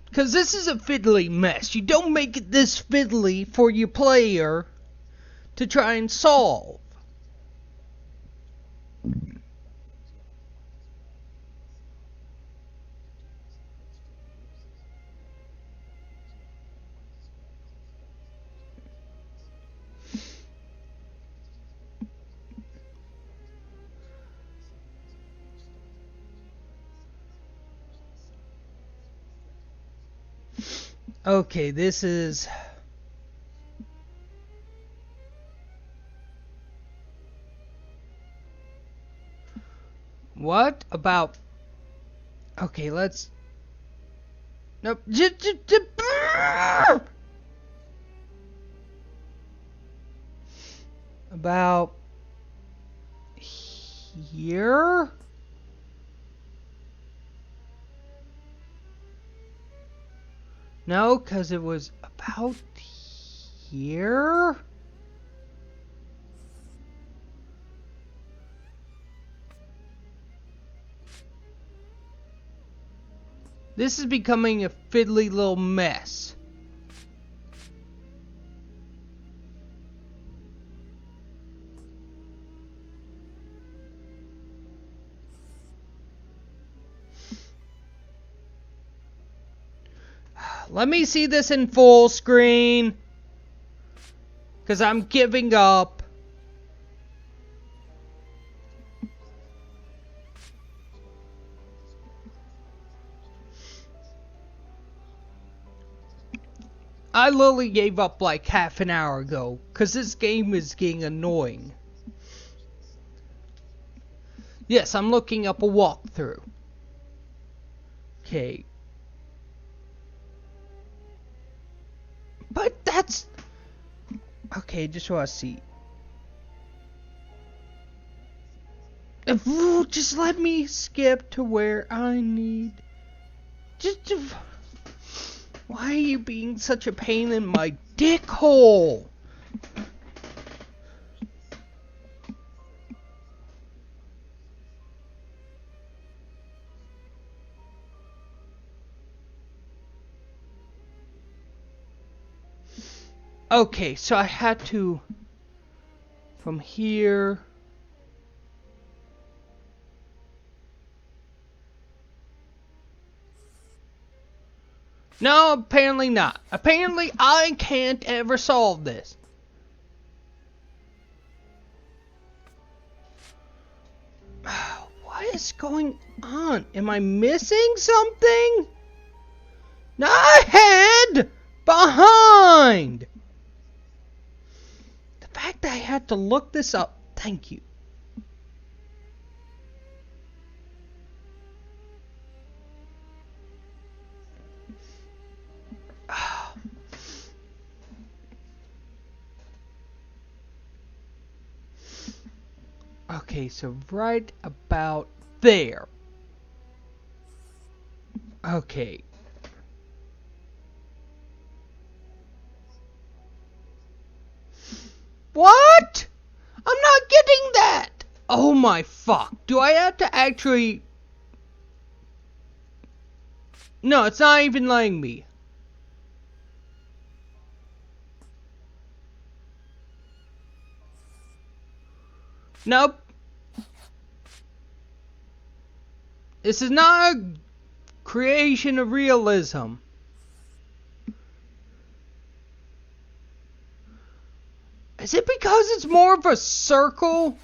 Because this is a fiddly mess. You don't make it this fiddly for your player to try and solve. Okay, this is... What about... Okay, let's... Nope. About... Here? No, because it was about here? This is becoming a fiddly little mess. Let me see this in full screen. Because I'm giving up. I literally gave up like half an hour ago. Because this game is getting annoying. Yes, I'm looking up a walkthrough. Okay. But that's... Okay, just want to see. Just let me skip to where I need... Just... Why are you being such a pain in my dick hole? Okay, so I had to... From here... No, apparently not. Apparently I can't ever solve this. What is going on? Am I missing something? Not ahead! Behind! The fact that I had to look this up. Thank you. Okay, so right about there. Okay. What? I'm not getting that! Oh my fuck. Do I have to actually... No, it's not even letting me. Nope. This is not a creation of realism. Is it because it's more of a circle?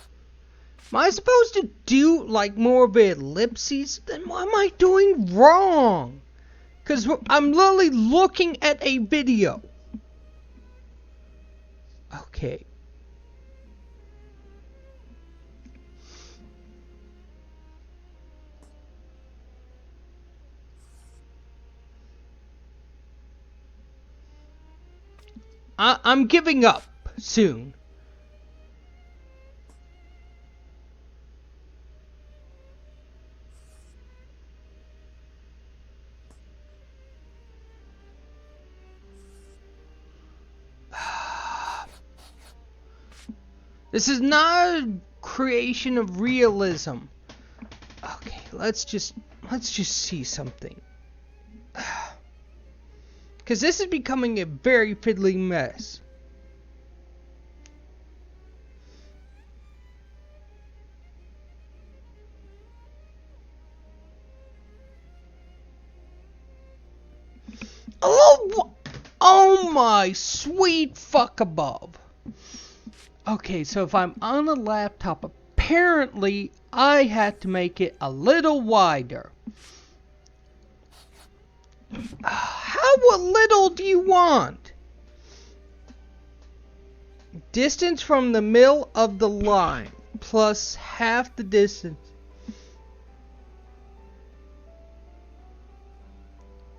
Am I supposed to do like more of an ellipses? Then what am I doing wrong? Because I'm literally looking at a video. Okay. I'm giving up soon. This is not a creation of realism. Okay, let's just see something. Because this is becoming a very fiddly mess. Oh my sweet fuck above. Okay, so if I'm on a laptop, apparently I had to make it a little wider. How little do you want? Distance from the middle of the line plus half the distance.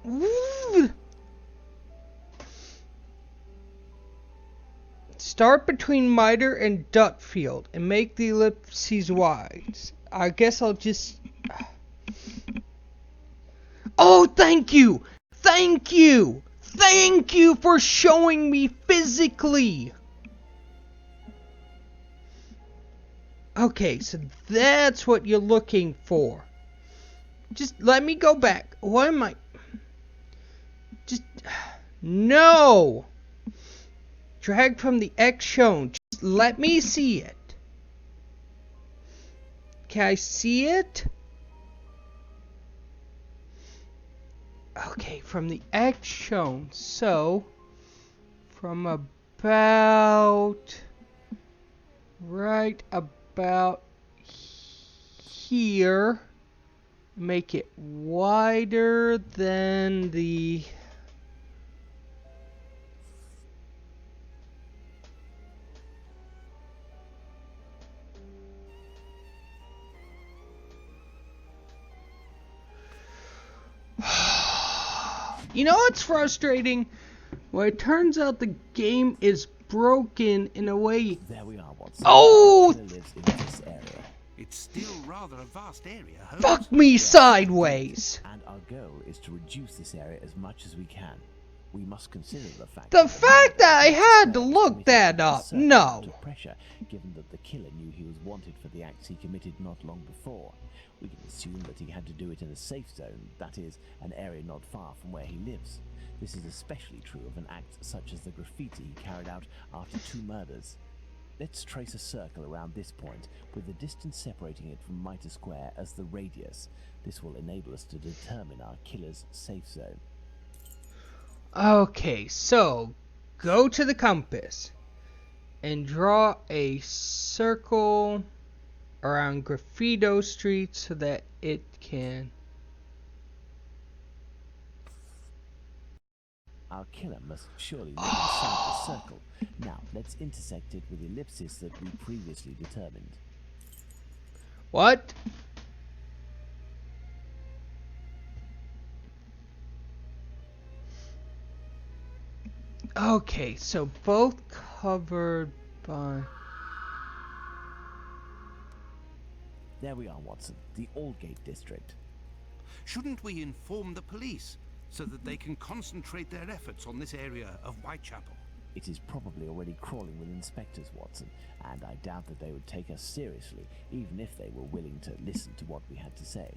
Ooh. Start between miter and Dutfield and make the ellipses wide. I guess I'll just... Oh, thank you! Thank you! Thank you for showing me physically! Okay, so that's what you're looking for. Just let me go back. What am I... Just... No! Drag from the X shown. Just let me see it. Can I see it? Okay, from the X shown. So, from about... Right about here. Make it wider than the... You know what's frustrating? Well, it turns out the game is broken in a way. There we are, Watson. Oh! The killer lives in this area. It's still rather a vast area, Holmes. Fuck me sideways! And our goal is to reduce this area as much as we can. We must consider the fact that I had to look that up. No. To pressure, given that the killer knew he was wanted for the acts he committed not long before. We can assume that he had to do it in a safe zone, that is, an area not far from where he lives. This is especially true of an act such as the graffiti he carried out after 2 murders. Let's trace a circle around this point, with the distance separating it from Mitre Square as the radius. This will enable us to determine our killer's safe zone. Okay, so go to the compass and draw a circle around Graffito Street so that it can... Our killer must surely live inside the circle. Now, let's intersect it with ellipses that we previously determined. What? Okay, so both covered by... There we are, Watson, the Aldgate district. Shouldn't we inform the police so that they can concentrate their efforts on this area of Whitechapel? It is probably already crawling with inspectors, Watson, and I doubt that they would take us seriously, even if they were willing to listen to what we had to say.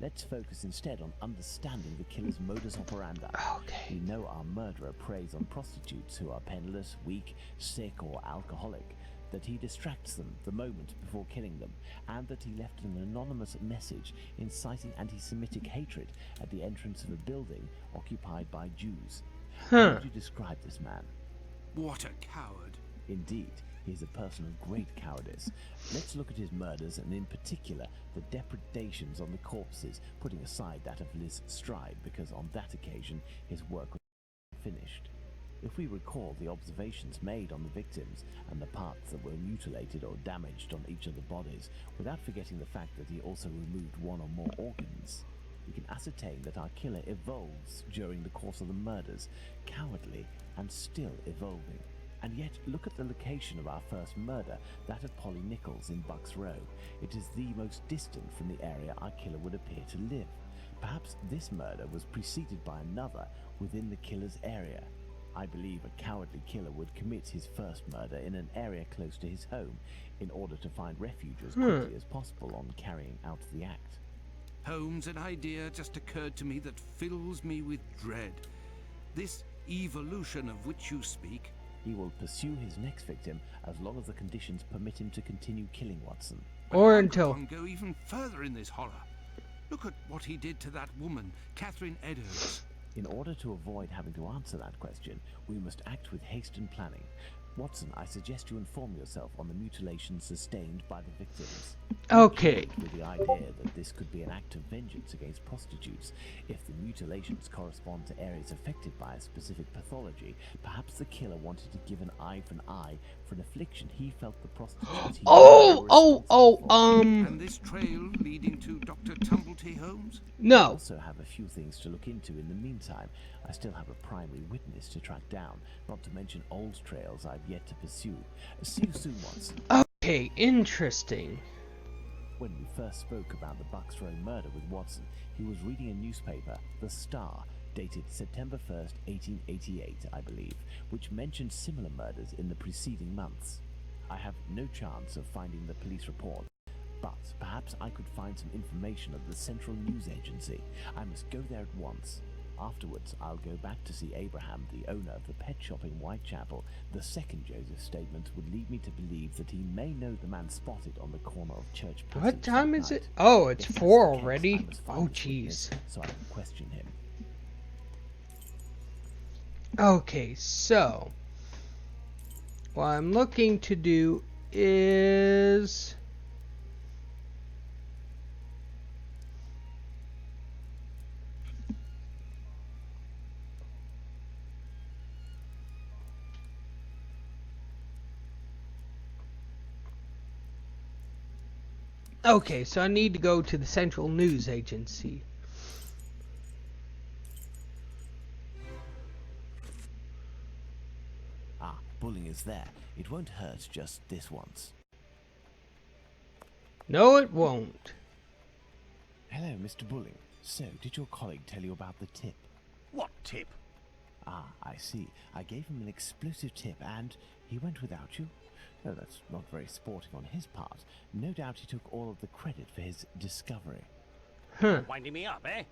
Let's focus instead on understanding the killer's modus operandi. Okay. We know our murderer preys on prostitutes who are penniless, weak, sick, or alcoholic, that he distracts them the moment before killing them, and that he left an anonymous message inciting anti-Semitic hatred at the entrance of a building occupied by Jews. How would you describe this man? What a coward. Indeed, he is a person of great cowardice. Let's look at his murders, and in particular, the depredations on the corpses, putting aside that of Liz Stride, because on that occasion, his work was finished. If we recall the observations made on the victims and the parts that were mutilated or damaged on each of the bodies, without forgetting the fact that he also removed 1 or more organs, we can ascertain that our killer evolves during the course of the murders, cowardly and still evolving. And yet, look at the location of our first murder, that of Polly Nichols in Bucks Row. It is the most distant from the area our killer would appear to live. Perhaps this murder was preceded by another within the killer's area. I believe a cowardly killer would commit his first murder in an area close to his home in order to find refuge as quickly as possible on carrying out the act. Holmes, an idea just occurred to me that fills me with dread. This evolution of which you speak. He will pursue his next victim as long as the conditions permit him to continue killing Watson. Or until... One go even further in this horror. Look at what he did to that woman, Catherine Eddowes. In order to avoid having to answer that question, we must act with haste and planning. Watson, I suggest you inform yourself on the mutilations sustained by the victims. Okay. With the idea that this could be an act of vengeance against prostitutes. If the mutilations correspond to areas affected by a specific pathology, perhaps the killer wanted to give an eye for an eye for an affliction he felt the prostitutes he were responsible for. And this trail leading to Dr. Tumblety Holmes? I No. also have a few things to look into in the meantime. I still have a primary witness to track down, not to mention old trails I've yet to pursue. See you soon, Watson. Okay, interesting. When we first spoke about the Bucks Row murder with Watson, he was reading a newspaper, The Star, dated September 1st, 1888, I believe, which mentioned similar murders in the preceding months. I have no chance of finding the police report, but perhaps I could find some information at the Central News Agency. I must go there at once. Afterwards, I'll go back to see Abraham, the owner of the pet shop in Whitechapel. The second Joseph's statement would lead me to believe that he may know the man spotted on the corner of Church Passage. What time that is night. it? Oh, it's If that's 4 the case, already. I must find Oh, this witness jeez. so I can question him. Okay, so what I'm looking to do is okay, so I need to go to the Central News Agency. Ah, Bulling is there. It won't hurt just this once. No, it won't. Hello, Mr. Bulling. So, did your colleague tell you about the tip? What tip? Ah, I see. I gave him an explosive tip and he went without you? Oh, that's not very sporting on his part. No doubt he took all of the credit for his discovery. Huh. Winding me up, eh?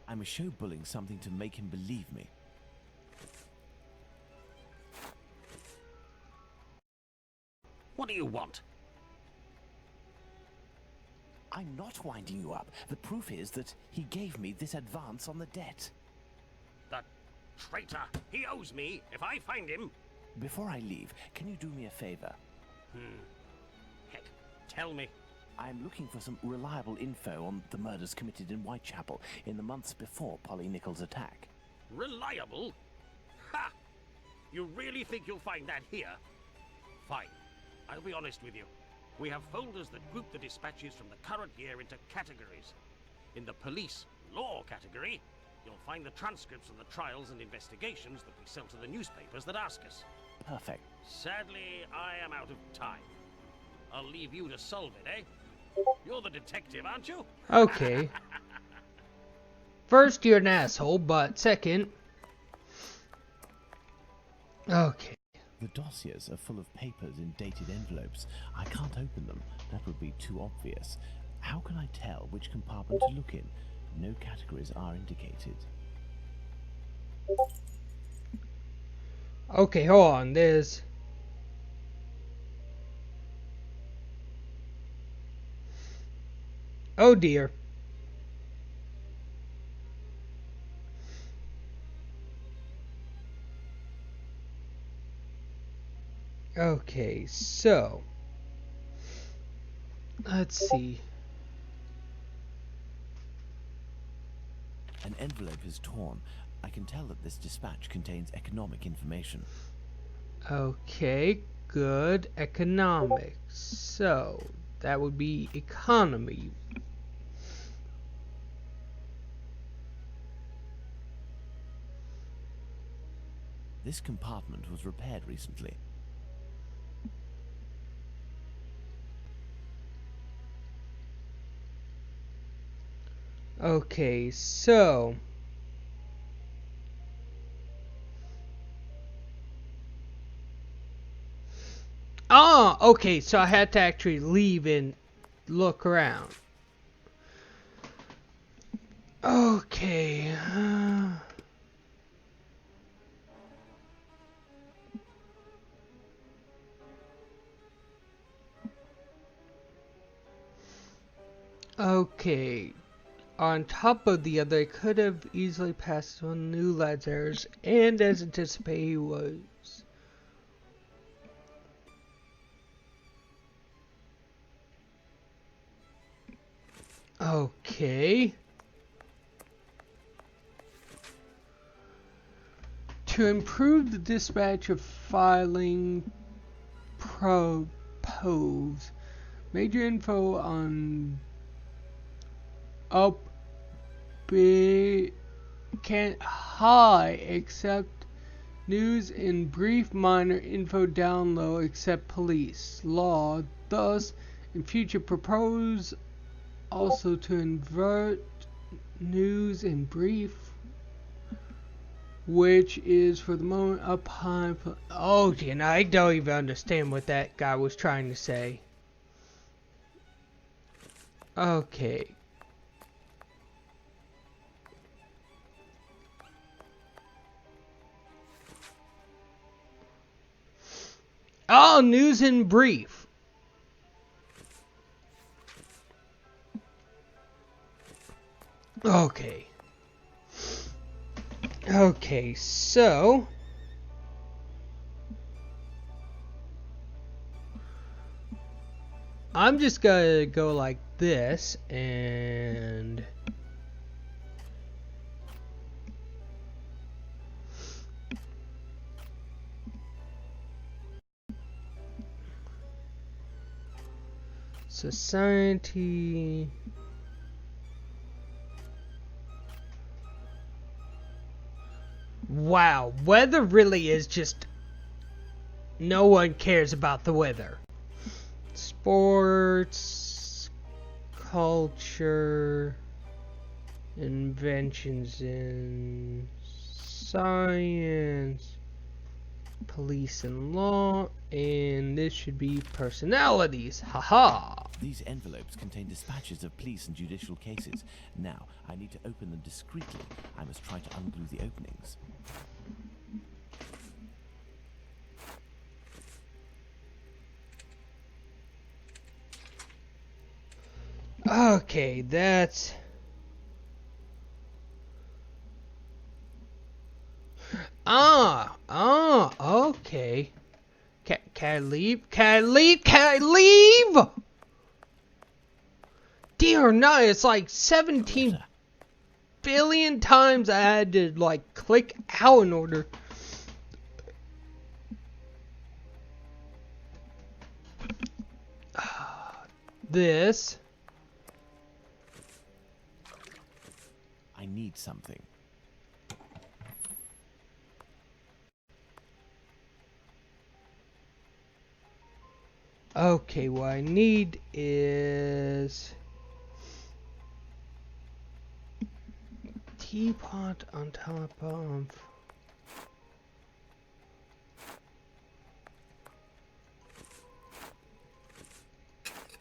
I must show Bulling something to make him believe me. What do you want? I'm not winding you up. The proof is that he gave me this advance on the debt. The traitor! He owes me if I find him. Before I leave, can you do me a favor? Heck, tell me. I'm looking for some reliable info on the murders committed in Whitechapel in the months before Polly Nichols' attack. Reliable? Ha! You really think you'll find that here? Fine. I'll be honest with you. We have folders that group the dispatches from the current year into categories. In the police law category, you'll find the transcripts of the trials and investigations that we sell to the newspapers that ask us. Perfect. Sadly, I am out of time. I'll leave you to solve it, eh? You're the detective, aren't you? Okay. First, you're an asshole, but second... Okay. The dossiers are full of papers in dated envelopes. I can't open them. That would be too obvious. How can I tell which compartment to look in? No categories are indicated. Okay, hold on. There's... Oh dear. Okay, so... Let's see. An envelope is torn. I can tell that this dispatch contains economic information. Okay, good. Economics. So, that would be economy. This compartment was repaired recently. Okay, so... Ah, okay, so I had to actually leave and look around. Okay. Okay. On top of the other, it could have easily passed on new lad's errors, and as anticipated, he was Okay. To improve the dispatch of filing propose major info on up can't high except news in brief minor info down low except police law. Thus in future propose also to invert news in brief, which is for the moment up high. Oh, I don't even understand what that guy was trying to say. Okay. Oh, news in brief. Okay. Okay, so I'm just gonna go like this and society. Wow, weather really is just no one cares about the weather. Sports, culture, inventions in science, police and law, and this should be personalities. Haha. These envelopes contain dispatches of police and judicial cases. Now, I need to open them discreetly. I must try to unglue the openings. Okay, that's... okay. Can I leave? Can I leave? Can I leave? Dear or not, it's like 17 billion times I had to like click out in order. This. I need something. Okay, what I need is teapot on top of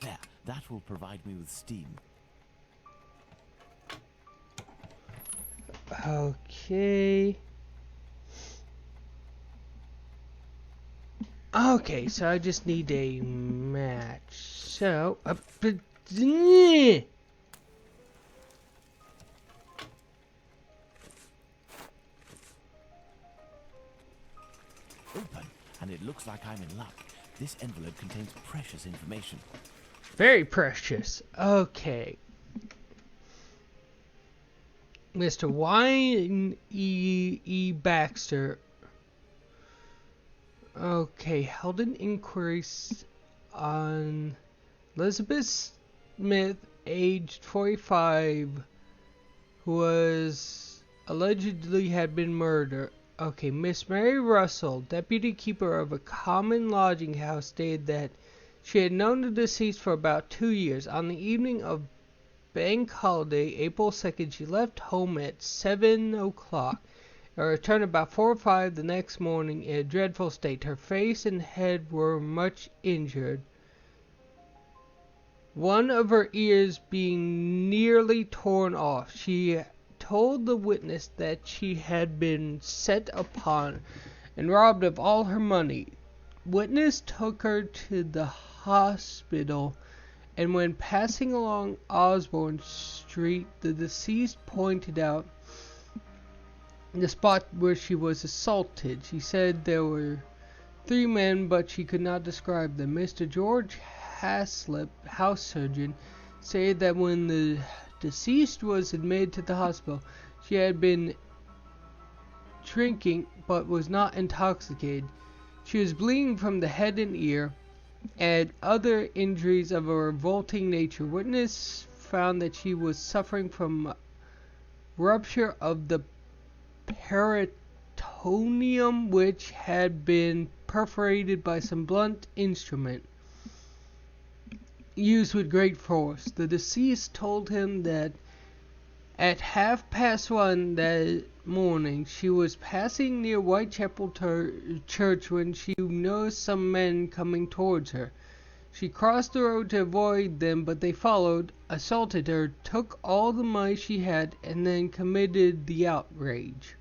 There, that will provide me with steam. okay. Okay, so I just need a match. So, open, and it looks like I'm in luck. This envelope contains precious information. very precious. Okay. Mr. Wayne E. Baxter. Okay, held an inquiry on Elizabeth Smith, aged 45, who was allegedly had been murdered. Okay, Miss Mary Russell, deputy keeper of a common lodging house, stated that she had known the deceased for about 2 years. On the evening of Bank Holiday, April 2nd, she left home at 7 o'clock. I returned about 4 or 5 the next morning in a dreadful state. Her face and head were much injured, one of her ears being nearly torn off. She told the witness that she had been set upon and robbed of all her money. Witness took her to the hospital, and when passing along Osborne Street, the deceased pointed out the spot where she was assaulted. She said there were 3 men, but she could not describe them. Mr. George Haslip, house surgeon, say that when the deceased was admitted to the hospital, she had been drinking but was not intoxicated. She was bleeding from the head and ear and other injuries of a revolting nature. Witness found that she was suffering from rupture of the peritoneum, which had been perforated by some blunt instrument used with great force. The deceased told him that at 1:30 that morning she was passing near Whitechapel Church when she noticed some men coming towards her. She crossed the road to avoid them, but they followed, assaulted her, took all the money she had, and then committed the outrage.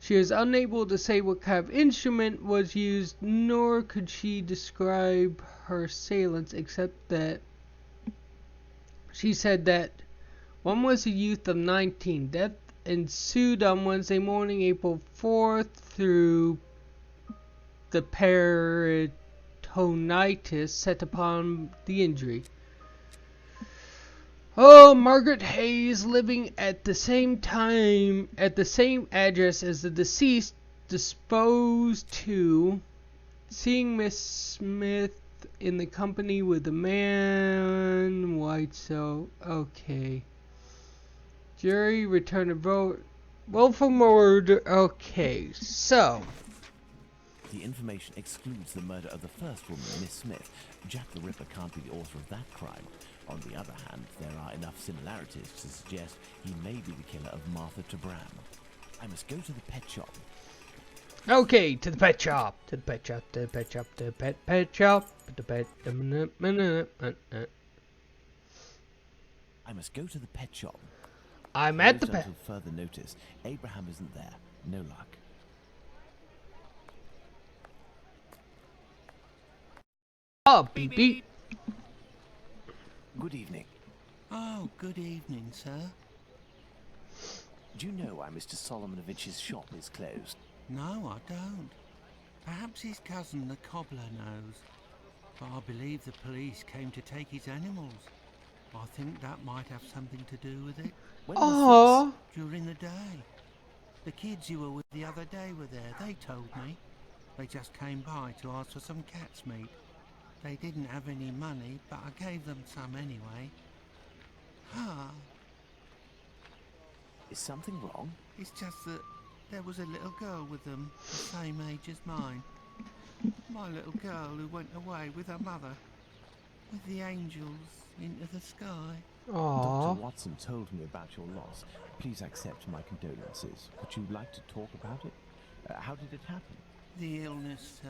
She is unable to say what kind of instrument was used, nor could she describe her assailants, except that she said that one was a youth of 19. Death ensued on Wednesday morning, April 4th, through the peritonitis set upon the injury. Oh, Margaret Hayes, living at the same address as the deceased, disposed to seeing Miss Smith in the company with a man white. So okay. Jury returned a vote. Willful murder. Okay, so The information excludes the murder of the first woman, Miss Smith. Jack the Ripper can't be the author of that crime. On the other hand, there are enough similarities to suggest he may be the killer of Martha Tabram. I must go to the pet shop. okay, to the pet shop. To the pet shop. To the pet shop. To the pet shop. To the pet. I must go to the pet shop. I'm at the Closed pet. until further notice. Abraham isn't there. No luck. Oh, beep beep. Good evening. Oh, good evening, sir. Do you know why Mr. Solomonovich's shop is closed? No, I don't. Perhaps his cousin, the cobbler, knows. But I believe the police came to take his animals. I think that might have something to do with it. When was Oh, During the day. The kids you were with the other day were there, they told me. They just came by to ask for some cat's meat. They didn't have any money, but I gave them some anyway. Ah, this? Is something wrong? it's just that there was a little girl with them, the same age as mine. My little girl who went away with her mother, with the angels into the sky. aw. Dr. Watson told me about your loss. Please accept my condolences. Would you like to talk about it? How did it happen? The illness, sir.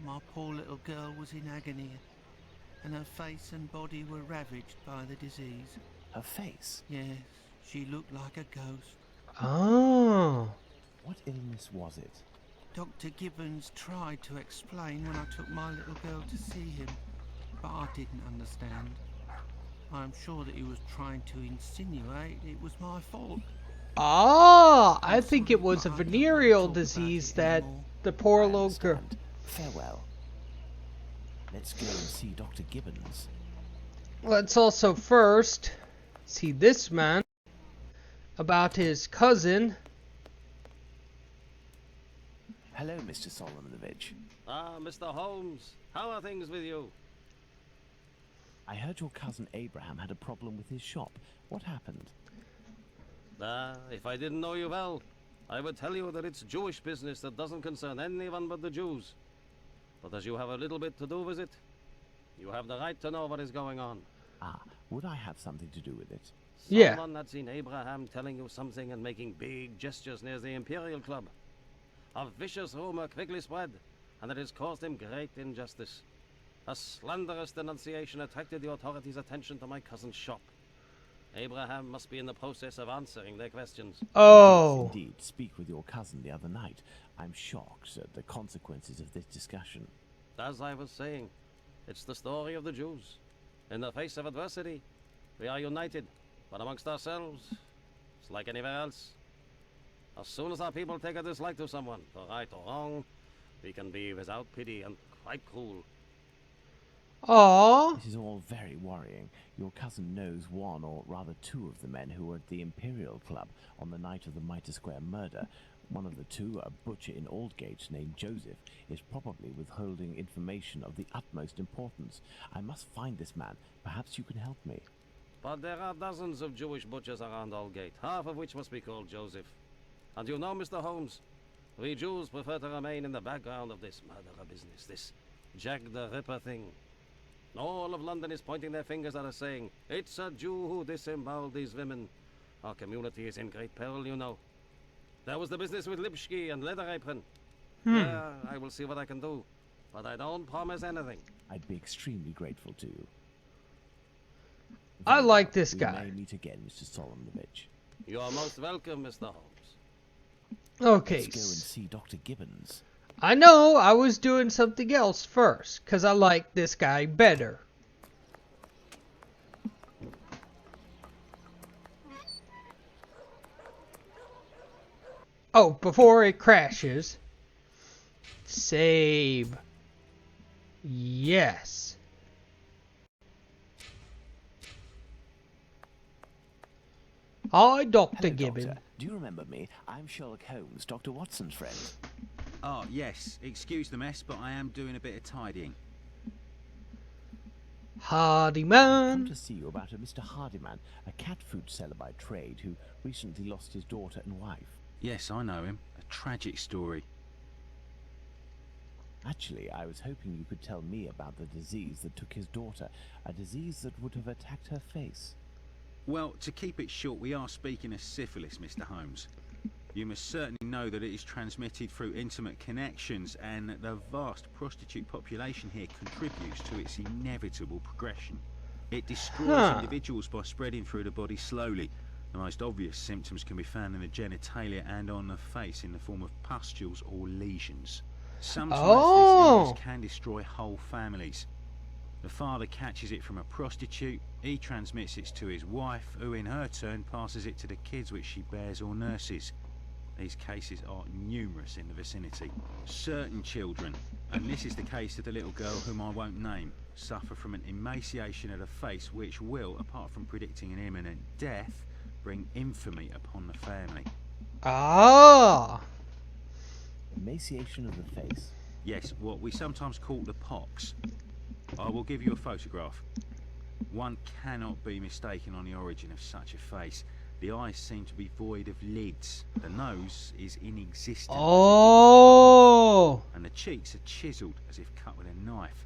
My poor little girl was in agony, and her face and body were ravaged by the disease. Her face? Yes, she looked like a ghost. Oh. What illness was it? Dr. Gibbons tried to explain when I took my little girl to see him, but I didn't understand. I'm sure that he was trying to insinuate it was my fault. Ah, I think it was a venereal disease that the poor I little girl. understand. Farewell. Let's go and see Dr. Gibbons. Let's also first see this man about his cousin. Hello, Mr. Solomonovich. Ah, Mr. Holmes, how are things with you? I heard your cousin Abraham had a problem with his shop. What happened? If I didn't know you well, I would tell you that it's Jewish business that doesn't concern anyone but the Jews. But as you have a little bit to do with it, you have the right to know what is going on. Ah, would I have something to do with it? Yeah. Someone had seen Abraham telling you something and making big gestures near the Imperial Club. A vicious rumor quickly spread, and it has caused him great injustice. A slanderous denunciation attracted the authorities' attention to my cousin's shop. Abraham must be in the process of answering their questions. Oh. Indeed, speak with your cousin the other night. I'm shocked at the consequences of this discussion. As I was saying, it's the story of the Jews. In the face of adversity, we are united, but amongst ourselves, it's like anywhere else. As soon as our people take a dislike to someone, for right or wrong, we can be without pity and quite cruel. Aw. This is all very worrying. Your cousin knows one, or rather two, of the men who were at the Imperial Club on the night of the Mitre Square murder. One of the two, a butcher in Aldgate named Joseph, is probably withholding information of the utmost importance. I must find this man. Perhaps you can help me. But there are dozens of Jewish butchers around Aldgate, half of which must be called Joseph. And you know, Mr. Holmes, we Jews prefer to remain in the background of this murderer business, this Jack the Ripper thing. All of London is pointing their fingers at us saying, it's a Jew who disemboweled these women. Our community is in great peril, you know. There was the business with Lipsky and Leather Apron. Yeah, I will see what I can do, but I don't promise anything. I'd be extremely grateful to you. I Very like well. this We guy. may meet again, Mr. Solomonovich. You are most welcome, Mr. Holmes. Okay. Let's go and see Dr. Gibbons. I know I was doing something else first, because I like this guy better. Oh, before it crashes. Save. Yes. Hi, Dr. Hello, Gibbon. Doctor. Do you remember me? I'm Sherlock Holmes, Dr. Watson's friend. Oh, yes. Excuse the mess, but I am doing a bit of tidying. Hardy I've come man. to see you about a Mr. Hardyman, a cat food seller by trade who recently lost his daughter and wife. Yes, I know him. A tragic story. Actually, I was hoping you could tell me about the disease that took his daughter, a disease that would have attacked her face. Well, to keep it short, we are speaking of syphilis, Mr. Holmes. You must certainly know that it is transmitted through intimate connections and that the vast prostitute population here contributes to its inevitable progression. It destroys individuals by spreading through the body slowly. The most obvious symptoms can be found in the genitalia and on the face in the form of pustules or lesions. Sometimes this illness can destroy whole families. The father catches it from a prostitute, he transmits it to his wife, who in her turn passes it to the kids which she bears or nurses. These cases are numerous in the vicinity. Certain children, and this is the case of the little girl whom I won't name, suffer from an emaciation of the face which will, apart from predicting an imminent death, bring infamy upon the family. Ah. Emaciation of the face. Yes, what we sometimes call the pox. I will give you a photograph. One cannot be mistaken on the origin of such a face. The eyes seem to be void of lids. The nose is inexistent, Oh. and the cheeks are chiselled as if cut with a knife.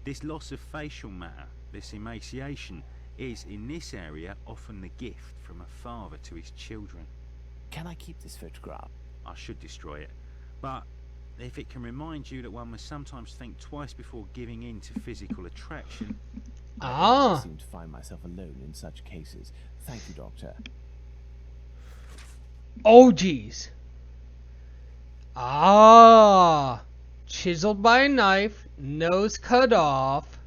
This loss of facial matter, this emaciation, is in this area often the gift from a father to his children. Can I keep this photograph? I should destroy it, but if it can remind you that one must sometimes think twice before giving in to physical attraction. I Ah. seem to find myself alone in such cases. Thank you, Doctor. Oh, geez. Ah. Chiseled by a knife, nose cut off.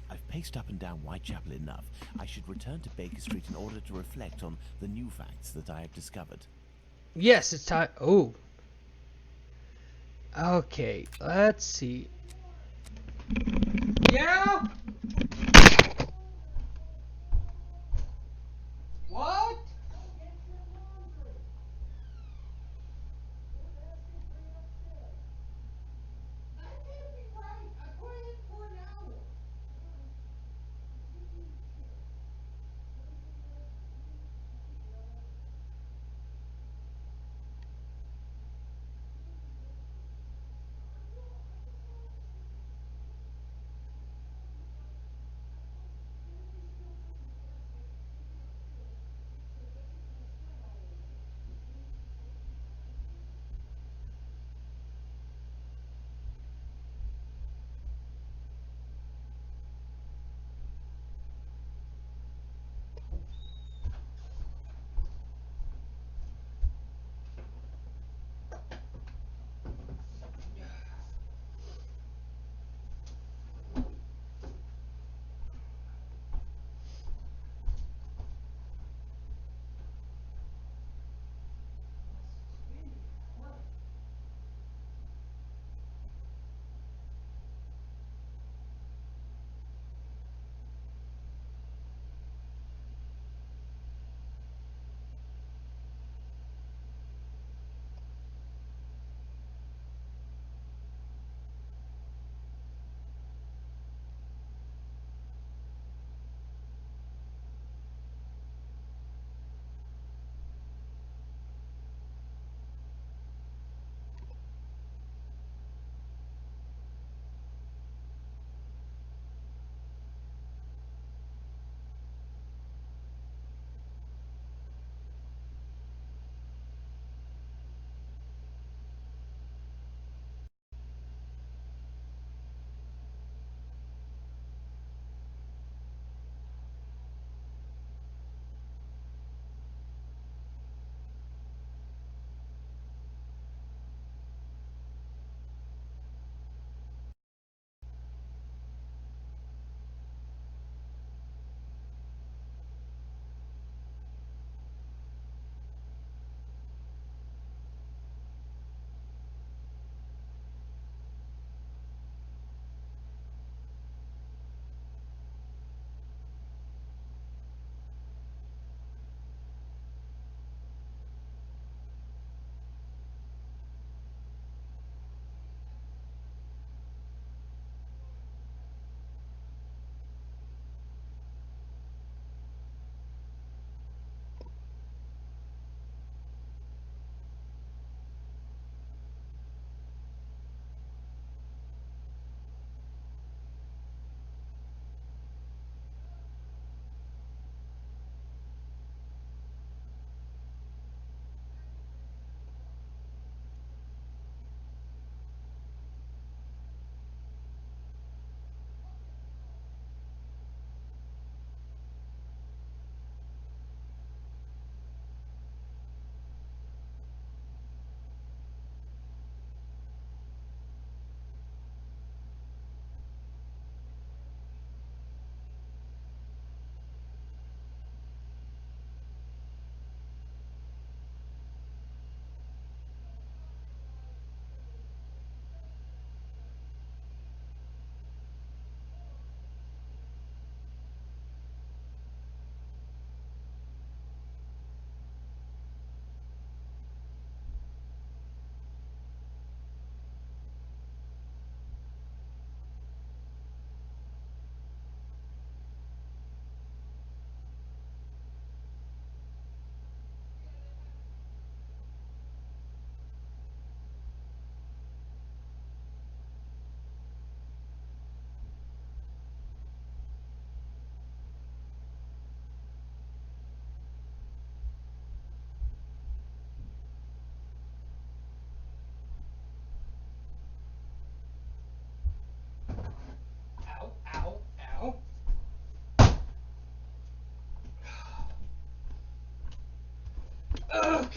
I've paced up and down Whitechapel enough. I should return to Baker Street in order to reflect on the new facts that I have discovered. Yes, it's time. Oh. Okay, let's see. Yeah? What?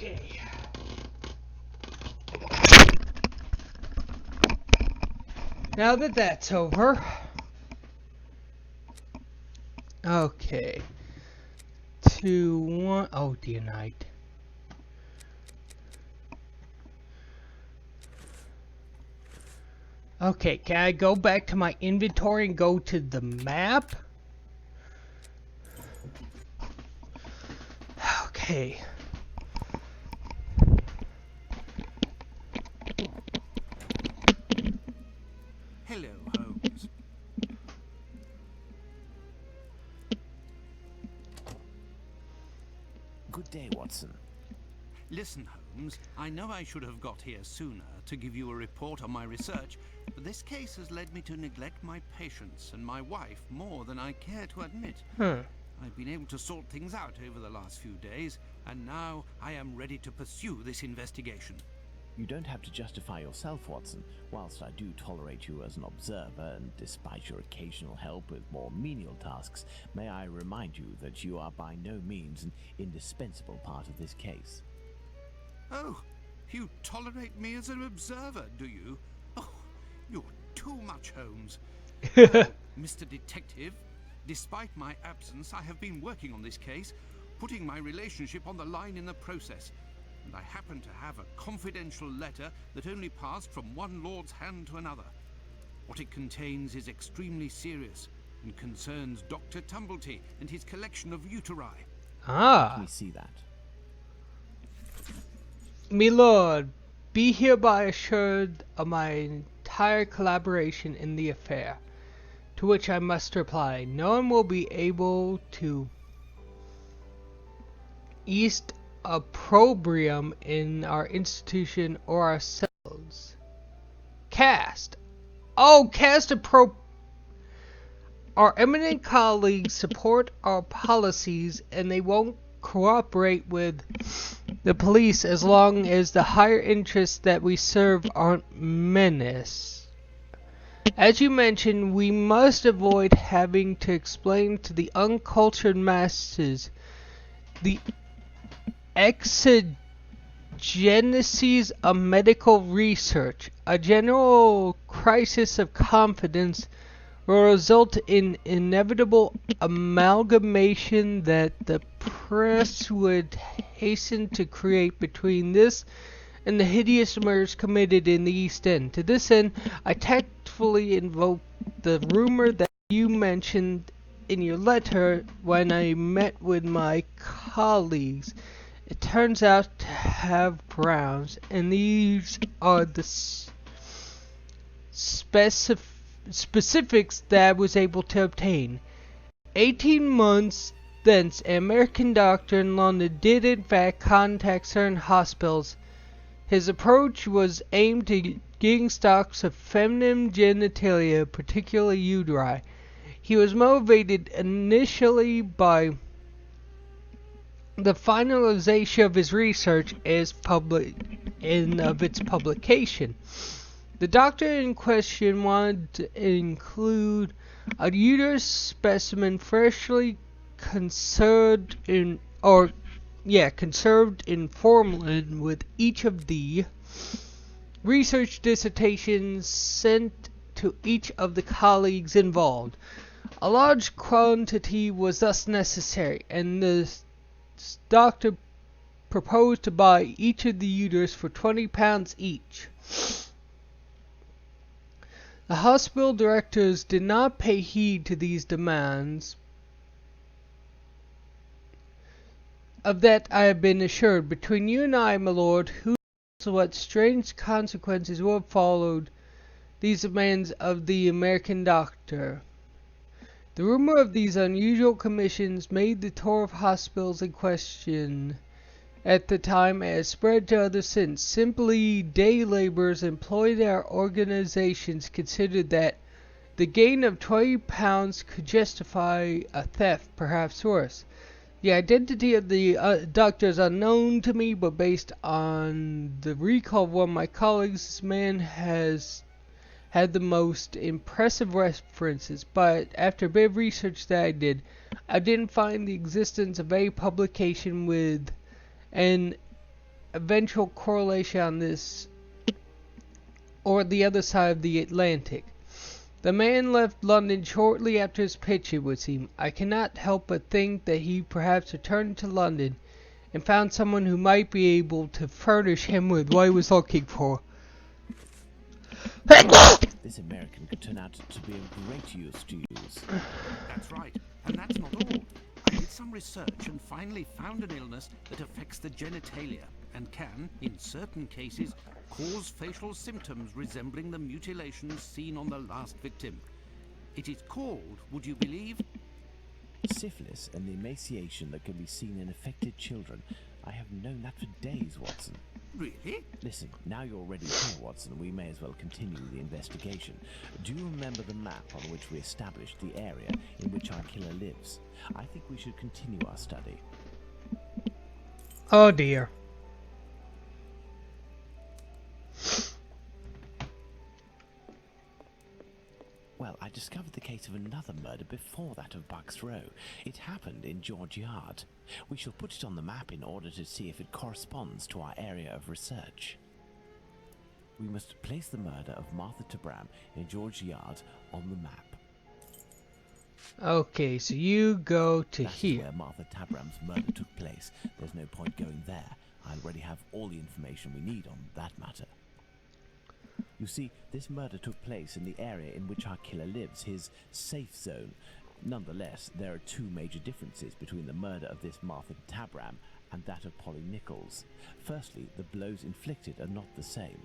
Okay. Now that that's over. Okay. 2, 1. Oh, dear night. Okay, can I go back to my inventory and go to the map? Okay. Hello, Holmes. Good day, Watson. Listen, Holmes, I know I should have got here sooner to give you a report on my research, but this case has led me to neglect my patients and my wife more than I care to admit. I've been able to sort things out over the last few days, and now I am ready to pursue this investigation. You don't have to justify yourself, Watson. Whilst I do tolerate you as an observer, and despite your occasional help with more menial tasks, may I remind you that you are by no means an indispensable part of this case. Oh, you tolerate me as an observer, do you? Oh, you're too much, Holmes. Well, Mr. Detective, despite my absence, I have been working on this case, putting my relationship on the line in the process. And I happen to have a confidential letter that only passed from one lord's hand to another. What it contains is extremely serious and concerns Dr. Tumblety and his collection of uteri. Can we see that? Me lord, be hereby assured of my entire collaboration in the affair. To which I must reply, no one will be able to east opprobrium in our institution or ourselves. Cast. Oh, cast Our eminent colleagues support our policies and they won't cooperate with the police as long as the higher interests that we serve aren't menaced. As you mentioned, we must avoid having to explain to the uncultured masses the exigencies of medical research. A general crisis of confidence will result in inevitable amalgamation that the press would hasten to create between this and the hideous murders committed in the East End. To this end, I tactfully invoke the rumor that you mentioned in your letter when I met with my colleagues. It turns out to have grounds, and these are the specifics that I was able to obtain. 18 months thence, an American doctor in London did in fact contact certain hospitals. His approach was aimed at getting stocks of feminine genitalia, particularly uteri. He was motivated initially by the finalization of his research as of its publication. The doctor in question wanted to include a uterus specimen freshly conserved in formalin with each of the research dissertations sent to each of the colleagues involved. A large quantity was thus necessary, and the doctor proposed to buy each of the uterus for £20 each. The hospital directors did not pay heed to these demands. Of that I have been assured. Between you and I, my lord, who knows what strange consequences would have followed these demands of the American doctor. The rumor of these unusual commissions made the tour of hospitals in question at the time and has spread to others since. Simply day laborers employed in our organizations considered that the gain of £20 could justify a theft, perhaps worse. The identity of the doctor is unknown to me, but based on the recall of one of my colleagues, this man has had the most impressive references, but after a bit of research that I didn't find the existence of any publication with an eventual correlation on this or the other side of the Atlantic. The man left London shortly after his picture was seen. I cannot help but think that he perhaps returned to London and found someone who might be able to furnish him with what he was looking for. This American could turn out to be of great use to use. That's right, and that's not all. I did some research and finally found an illness that affects the genitalia and can, in certain cases, cause facial symptoms resembling the mutilations seen on the last victim. It is called, would you believe? Syphilis and the emaciation that can be seen in affected children. I have known that for days, Watson. Really? Listen, now you're already here, Watson, we may as well continue the investigation. Do you remember the map on which we established the area in which our killer lives? I think we should continue our study. Oh dear. Well, I discovered the case of another murder before that of Bucks Row. It happened in George Yard. We shall put it on the map in order to see if it corresponds to our area of research. We must place the murder of Martha Tabram in George Yard on the map. Okay, so you go to That is here. where Martha Tabram's murder took place. There's no point going there. I already have all the information we need on that matter. You see, this murder took place in the area in which our killer lives, his safe zone. Nonetheless, there are two major differences between the murder of this Martha Tabram and that of Polly Nichols. Firstly, the blows inflicted are not the same.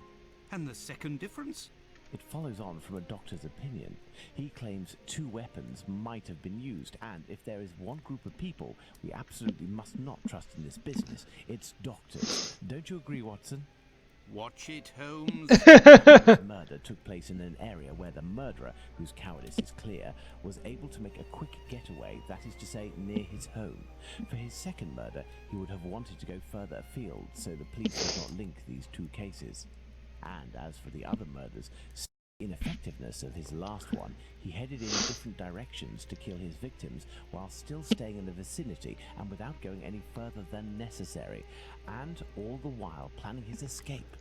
And the second difference? It follows on from a doctor's opinion. He claims two weapons might have been used, and if there is one group of people we absolutely must not trust in this business, it's doctors. Don't you agree, Watson? Watch it, Holmes. This murder took place in an area where the murderer, whose cowardice is clear, was able to make a quick getaway, that is to say, near his home. For his second murder, he would have wanted to go further afield, so the police did not link these two cases. And as for the other murders, ineffectiveness of his last one, he headed in different directions to kill his victims while still staying in the vicinity and without going any further than necessary, and all the while planning his escape.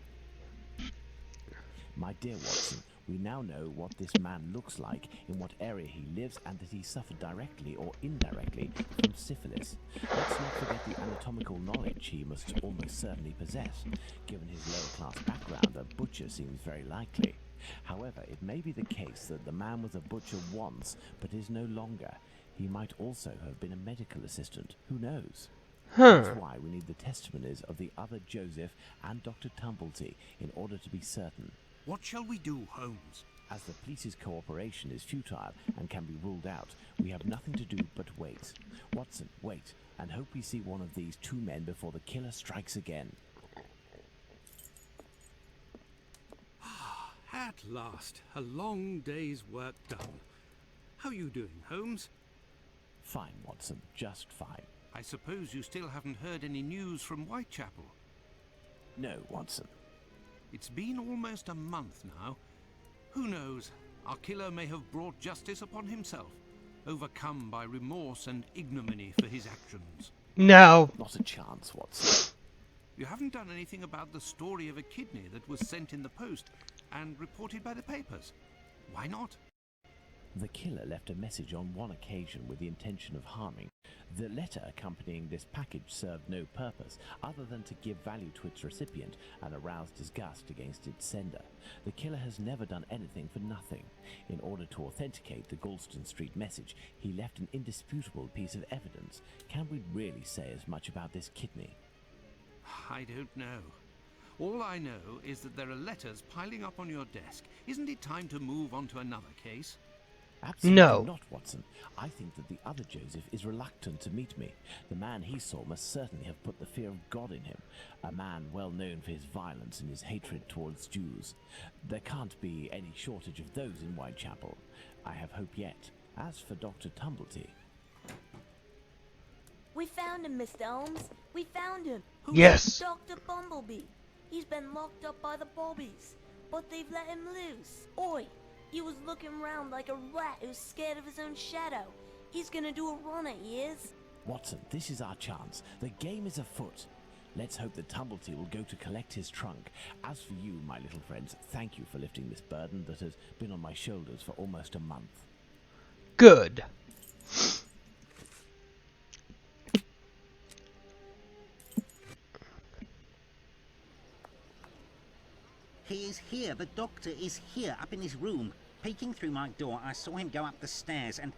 My dear Watson, we now know what this man looks like, in what area he lives, and that he suffered directly or indirectly from syphilis. Let's not forget the anatomical knowledge he must almost certainly possess. Given his lower-class background, a butcher seems very likely. However, it may be the case that the man was a butcher once, but is no longer. He might also have been a medical assistant. Who knows? That's why we need the testimonies of the other Joseph and Dr. Tumblety in order to be certain. What shall we do, Holmes? As the police's cooperation is futile and can be ruled out, we have nothing to do but wait. Watson, wait, and hope we see one of these two men before the killer strikes again. At last, a long day's work done. How you doing, Holmes? Fine, Watson, just fine. I suppose you still haven't heard any news from Whitechapel. No, Watson. It's been almost a month now. Who knows? Our killer may have brought justice upon himself, overcome by remorse and ignominy for his actions. No. Not a chance, Watson. You haven't done anything about the story of a kidney that was sent in the post and reported by the papers. Why not? The killer left a message on one occasion with the intention of harming. The letter accompanying this package served no purpose other than to give value to its recipient and arouse disgust against its sender. The killer has never done anything for nothing. In order to authenticate the Goulston Street message, he left an indisputable piece of evidence. Can we really say as much about this kidney? I don't know. All I know is that there are letters piling up on your desk. Isn't it time to move on to another case? Absolutely No. not, Watson. I think that the other Joseph is reluctant to meet me. The man he saw must certainly have put the fear of God in him, a man well known for his violence and his hatred towards Jews. There can't be any shortage of those in Whitechapel. I have hope yet. As for Dr. Tumblety... We found him, Mr. Holmes. We found him. Yes. Dr. Bumblebee. He's been locked up by the Bobbies, but they've let him loose. Oi, he was looking around like a rat who's scared of his own shadow. He's gonna do a run at years. Watson, this is our chance. The game is afoot. Let's hope that Tumblety will go to collect his trunk. As for you, my little friends, thank you for lifting this burden that has been on my shoulders for almost a month. Good. He is here. The doctor is here, up in his room. Peeking through my door, I saw him go up the stairs, and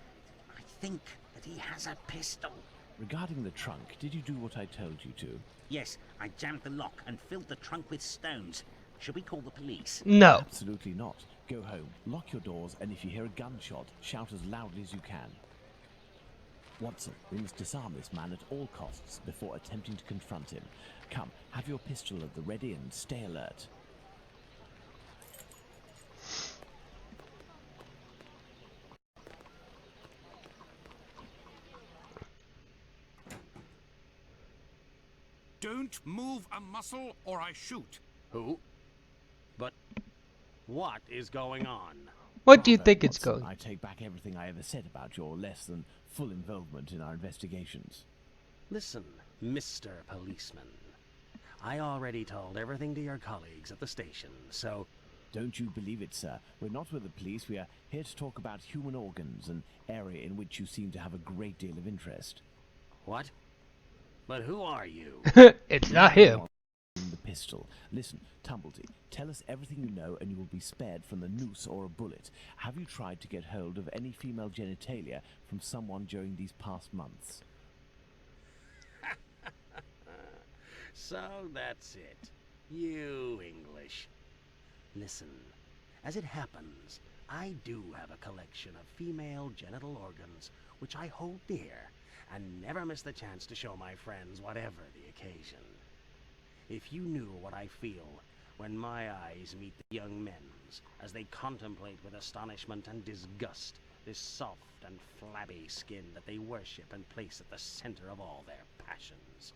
I think that he has a pistol. Regarding the trunk, did you do what I told you to? Yes, I jammed the lock and filled the trunk with stones. Should we call the police? No. Absolutely not. Go home, lock your doors, and if you hear a gunshot, shout as loudly as you can. Watson, we must disarm this man at all costs before attempting to confront him. Come, have your pistol at the ready and stay alert. Don't move a muscle or I shoot. Who? But what is going on? What do you think it's Watson, going? I take back everything I ever said about your less than full involvement in our investigations. Listen, Mr. Policeman. I already told everything to your colleagues at the station, so... Don't you believe it, sir. We're not with the police. We are here to talk about human organs, an area in which you seem to have a great deal of interest. What? But who are you? It's not him. The pistol. Listen, Tumblety, tell us everything you know and you will be spared from a noose or a bullet. Have you tried to get hold of any female genitalia from someone during these past months? So that's it. You English. Listen, as it happens, I do have a collection of female genital organs which I hold dear and never miss the chance to show my friends whatever the occasion. If you knew what I feel when my eyes meet the young men's as they contemplate with astonishment and disgust this soft and flabby skin that they worship and place at the center of all their passions.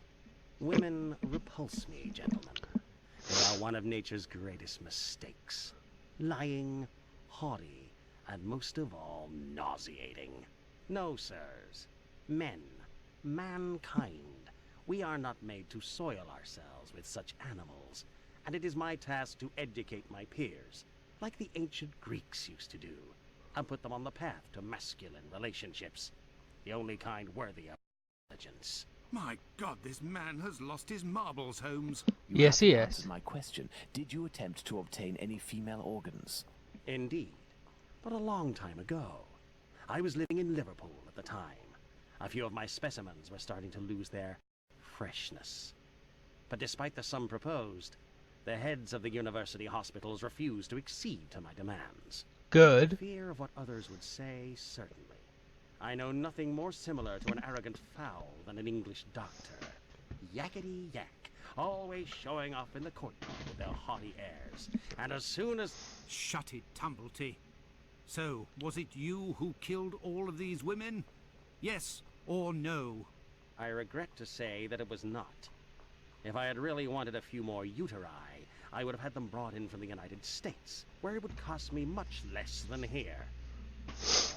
Women repulse me, gentlemen. They are one of nature's greatest mistakes. Lying, haughty, and most of all, nauseating. No, sirs. Men, mankind, we are not made to soil ourselves with such animals, and it is my task to educate my peers, like the ancient Greeks used to do, and put them on the path to masculine relationships, the only kind worthy of intelligence. My God, this man has lost his marbles, Holmes. You Yes, he haven't has. answered my question. Did you attempt to obtain any female organs? Indeed, but a long time ago. I was living in Liverpool at the time. A few of my specimens were starting to lose their freshness. But despite the sum proposed, the heads of the university hospitals refused to accede to my demands. Good. Fear of what others would say, certainly. I know nothing more similar to an arrogant fowl than an English doctor. Yakety yak, always showing off in the courtyard with their haughty airs. And as soon as... Shut it, Tumblety. So, was it you who killed all of these women? Yes or no? I regret to say that it was not. If I had really wanted a few more uteri, I would have had them brought in from the United States, where it would cost me much less than here.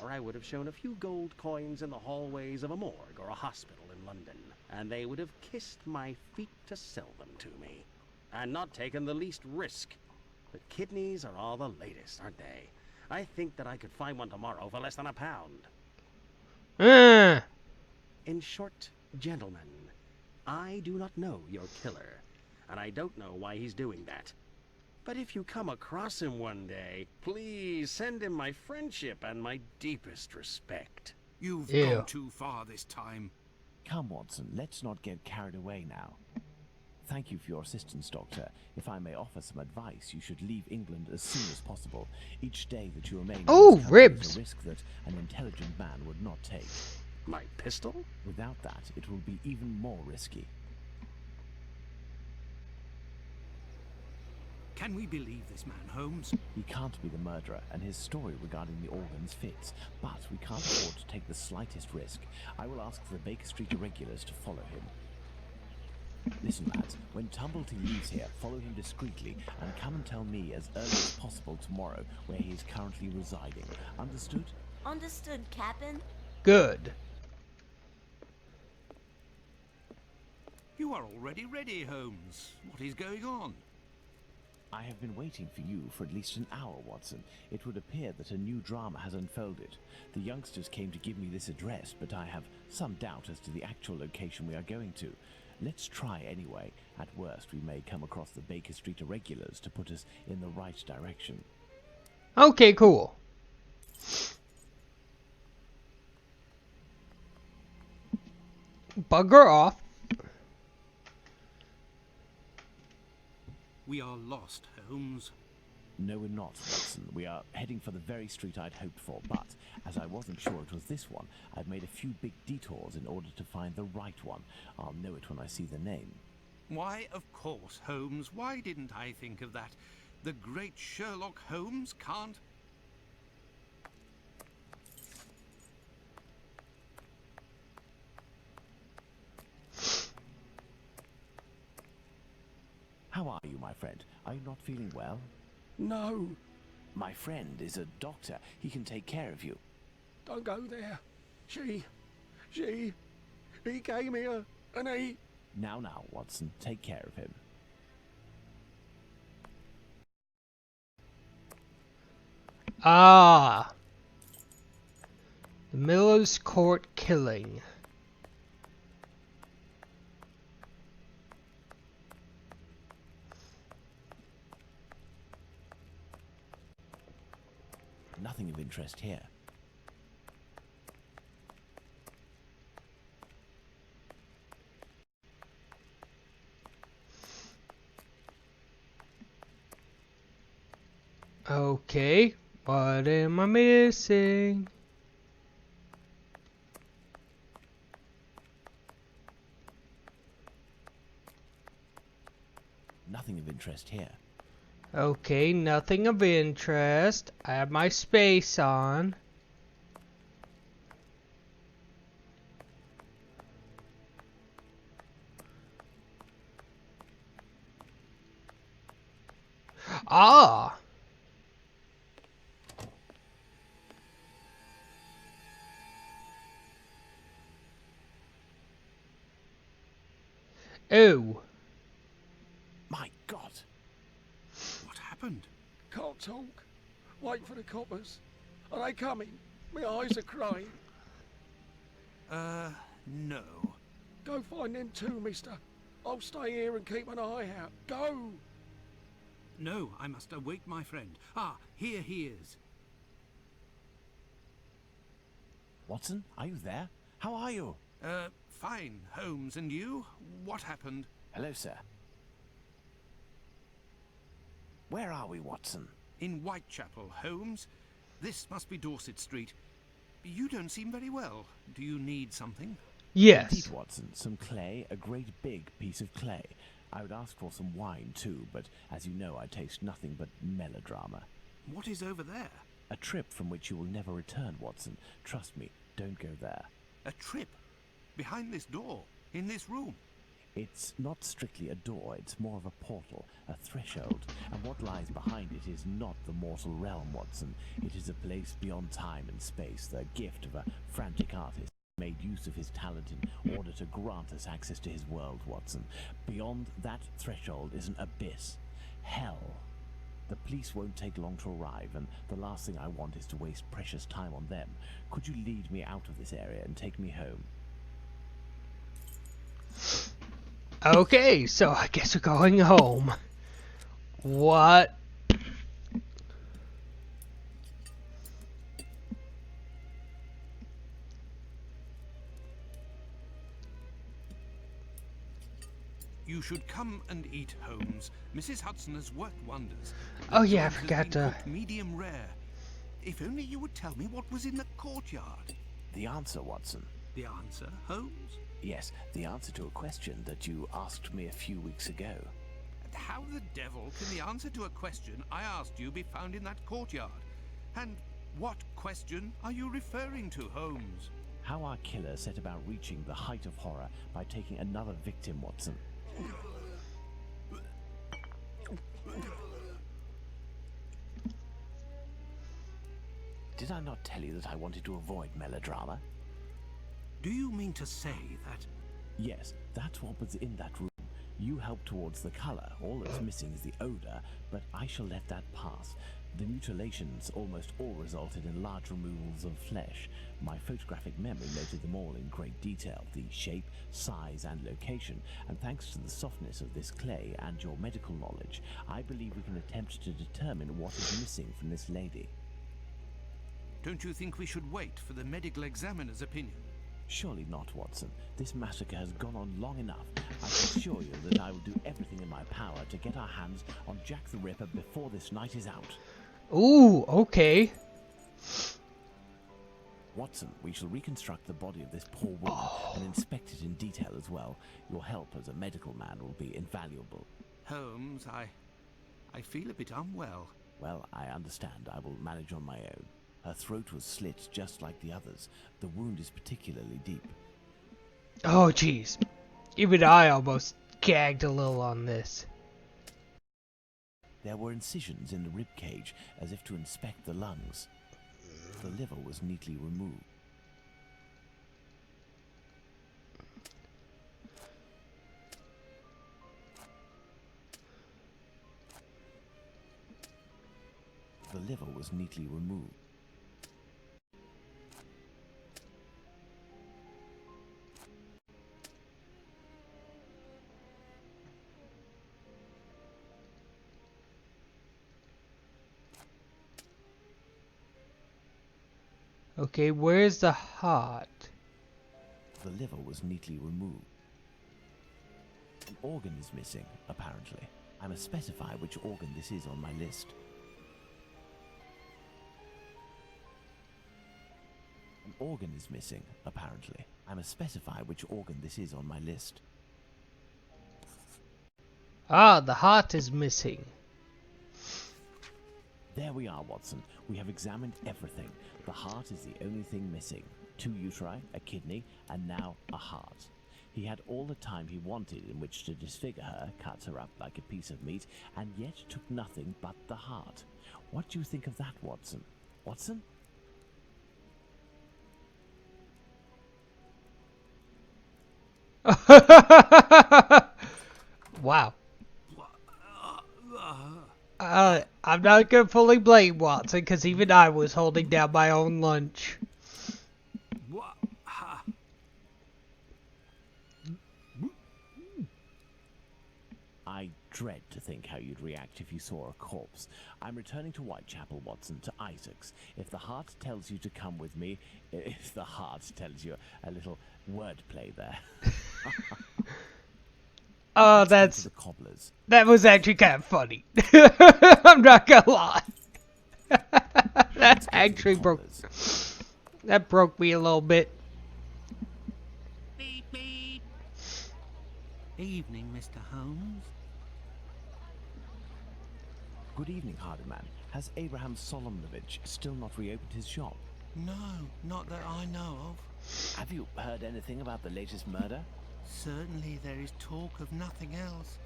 Or I would have shown a few gold coins in the hallways of a morgue or a hospital in London, and they would have kissed my feet to sell them to me, and not taken the least risk. But kidneys are all the latest, aren't they? I think that I could find one tomorrow for less than £1. In short, gentlemen, I do not know your killer, and I don't know why he's doing that. But if you come across him one day, please send him my friendship and my deepest respect. You've Ew. gone too far this time. Come, Watson, let's not get carried away now. Thank you for your assistance, Doctor. If I may offer some advice, you should leave England as soon as possible. Each day that you remain in Oh, this country ribs. is a risk that an intelligent man would not take. My pistol? Without that, it will be even more risky. Can we believe this man, Holmes? He can't be the murderer, and his story regarding the organs fits. But we can't afford to take the slightest risk. I will ask the Baker Street irregulars to follow him. Listen, lads, when Tumblety leaves here, follow him discreetly and come and tell me as early as possible tomorrow where he is currently residing. Understood? Understood, Captain. Good. You are already ready, Holmes. What is going on? I have been waiting for you for at least an hour, Watson. It would appear that a new drama has unfolded. The youngsters came to give me this address, but I have some doubt as to the actual location we are going to. Let's try anyway. At worst, we may come across the Baker Street irregulars to put us in the right direction. Okay, cool. Bugger off. We are lost, Holmes. No, we're not, Watson. We are heading for the very street I'd hoped for, but as I wasn't sure it was this one, I've made a few big detours in order to find the right one. I'll know it when I see the name. Why, of course, Holmes. Why didn't I think of that? The great Sherlock Holmes can't... How are you, my friend? Are you not feeling well? No, My friend is a doctor. He can take care of you. don't go there. He came here and he... Now, Watson, take care of him. Ah. The Miller's Court killing. Nothing of interest here. Okay, what am I missing? Nothing of interest here. Okay, nothing of interest. I have my space on. Ah! Oh. My God! What happened? Can't talk. Wait for the coppers. Are they coming? My eyes are crying. No. Go find them too, mister. I'll stay here and keep an eye out. Go! No, I must await my friend. Ah, here he is. Watson, are you there? How are you? Fine, Holmes, and you? What happened? Hello, sir. Where are we, Watson? In Whitechapel, Holmes. This must be Dorset Street. You don't seem very well. Do you need something? Yes. Indeed, Watson. Some clay, a great big piece of clay. I would ask for some wine, too, but as you know, I taste nothing but melodrama. What is over there? A trip from which you will never return, Watson. Trust me, don't go there. A trip? Behind this door? In this room? It's not strictly a door, it's more of a portal, a threshold, and what lies behind it is not the mortal realm, Watson. It is a place beyond time and space, the gift of a frantic artist who made use of his talent in order to grant us access to his world, Watson. Beyond that threshold is an abyss. Hell. The police won't take long to arrive, and the last thing I want is to waste precious time on them. Could you lead me out of this area and take me home? Okay, so I guess we're going home. What? You should come and eat, Holmes. Mrs. Hudson has worked wonders. Oh yeah, I The joint has forgot been to... cooked medium rare. If only you would tell me what was in the courtyard. The answer, Watson. The answer, Holmes? Yes, the answer to a question that you asked me a few weeks ago. And how the devil can the answer to a question I asked you be found in that courtyard? And what question are you referring to, Holmes? How our killer set about reaching the height of horror by taking another victim, Watson. Did I not tell you that I wanted to avoid melodrama? Do you mean to say that Yes, that's what was in that room. You helped towards the color. All that's missing is the odor, but I shall let that pass. The mutilations almost all resulted in large removals of flesh. My photographic memory noted them all in great detail, the shape, size, and location, and thanks to the softness of this clay and your medical knowledge, I believe we can attempt to determine what is missing from this lady. Don't you think we should wait for the medical examiner's opinion? Surely not, Watson. This massacre has gone on long enough. I assure you that I will do everything in my power to get our hands on Jack the Ripper before this night is out. Ooh, okay. Watson, we shall reconstruct the body of this poor woman and inspect it in detail as well. Your help as a medical man will be invaluable. Holmes, I feel a bit unwell. Well, I understand. I will manage on my own. Her throat was slit just like the others. The wound is particularly deep. Oh, jeez. Even I almost gagged a little on this. There were incisions in the rib cage, as if to inspect the lungs. The liver was neatly removed. The liver was neatly removed. Okay, where's the heart? The liver was neatly removed. An organ is missing, apparently. I must specify which organ this is on my list. An organ is missing, apparently. I must specify which organ this is on my list. Ah, the heart is missing. There we are, Watson. We have examined everything. The heart is the only thing missing. 2 uteri, a kidney, and now a heart. He had all the time he wanted in which to disfigure her, cut her up like a piece of meat, and yet took nothing but the heart. What do you think of that, Watson? Watson? Wow. I'm not gonna fully blame Watson, because even I was holding down my own lunch. I dread to think how you'd react if you saw a corpse. I'm returning to Whitechapel, Watson, to Isaac's. If the heart tells you to come with me, if the heart tells you a little wordplay there. Oh, Let's go to the cobbler's. that was actually kind of funny. I'm not gonna lie. That actually broke me a little bit. Beep, beep. Evening, Mr. Holmes. Good evening, Hardyman. Has Abraham Solomonovich still not reopened his shop? No, not that I know of. Have you heard anything about the latest murder? Certainly there is talk of nothing else.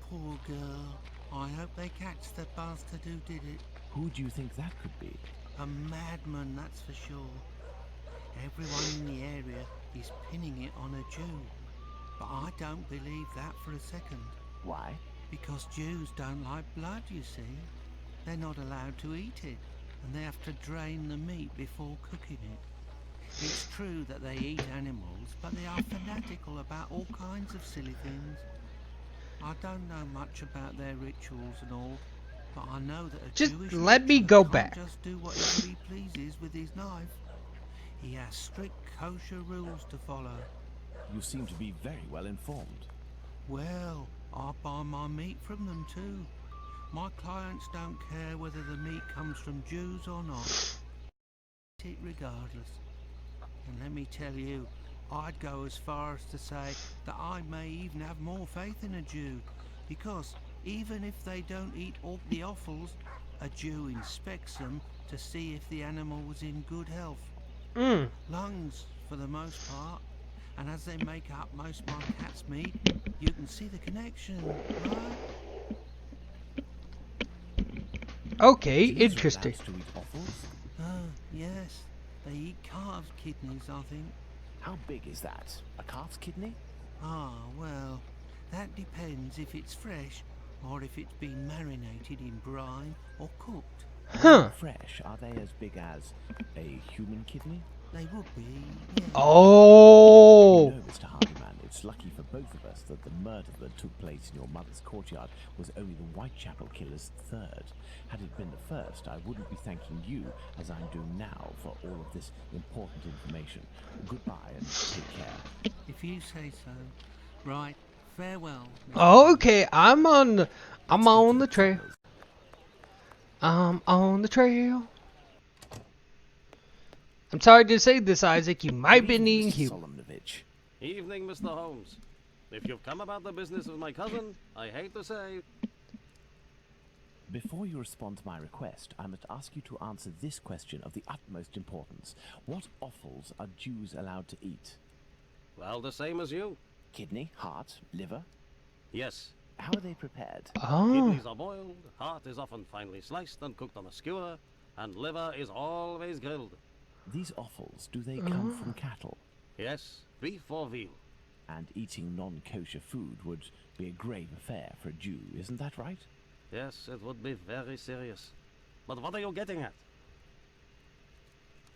Poor girl. I hope they catch the bastard who did it. Who do you think that could be? A madman, that's for sure. Everyone in the area is pinning it on a Jew. But I don't believe that for a second. Why? Because Jews don't like blood, you see. They're not allowed to eat it, and they have to drain the meat before cooking it. It's true that they eat animals, but they are fanatical about all kinds of silly things. I don't know much about their rituals and all, but I know that a Just Jewish let me butcher go can't back. just do whatever he pleases with his knife. He has strict kosher rules to follow. You seem to be very well informed. Well, I buy my meat from them too. My clients don't care whether the meat comes from Jews or not. Eat it regardless. And let me tell you, I'd go as far as to say that I may even have more faith in a Jew, because even if they don't eat all the offals, a Jew inspects them to see if the animal was in good health. Lungs, for the most part. And as they make up most of my cat's meat, you can see the connection, right? Okay, Jews are interesting. allowed to eat offals? Oh, yes. They eat calves' kidneys, I think. How big is that? A calf's kidney? Ah, well, that depends if it's fresh or if it's been marinated in brine or cooked. When Huh. fresh, are they as big as a human kidney? They would be, yes. You Oh. know, Mr. Hardyman, it's lucky for both of us that the murder that took place in your mother's courtyard was only the Whitechapel killer's third. Had it been the first, I wouldn't be thanking you, as I'm doing now, for all of this important information. Goodbye and take care. If you say so. Right, farewell. Mr. Oh, okay, I'm on Let's go to the trail. trailers. I'm on the trail. I'm sorry to say this, Isaac. You might be Good evening, needing Mr. you. Solomonovich. Evening, Mr. Holmes. If you've come about the business of my cousin, I hate to say... Before you respond to my request, I must ask you to answer this question of the utmost importance. What offals are Jews allowed to eat? Well, the same as you. Kidney, heart, liver? Yes. How are they prepared? Oh. Kidneys are boiled, heart is often finely sliced and cooked on a skewer, and liver is always grilled. These offals, do they come from cattle? Yes, beef or veal. And eating non-kosher food would be a grave affair for a Jew, isn't that right? Yes, it would be very serious. But what are you getting at?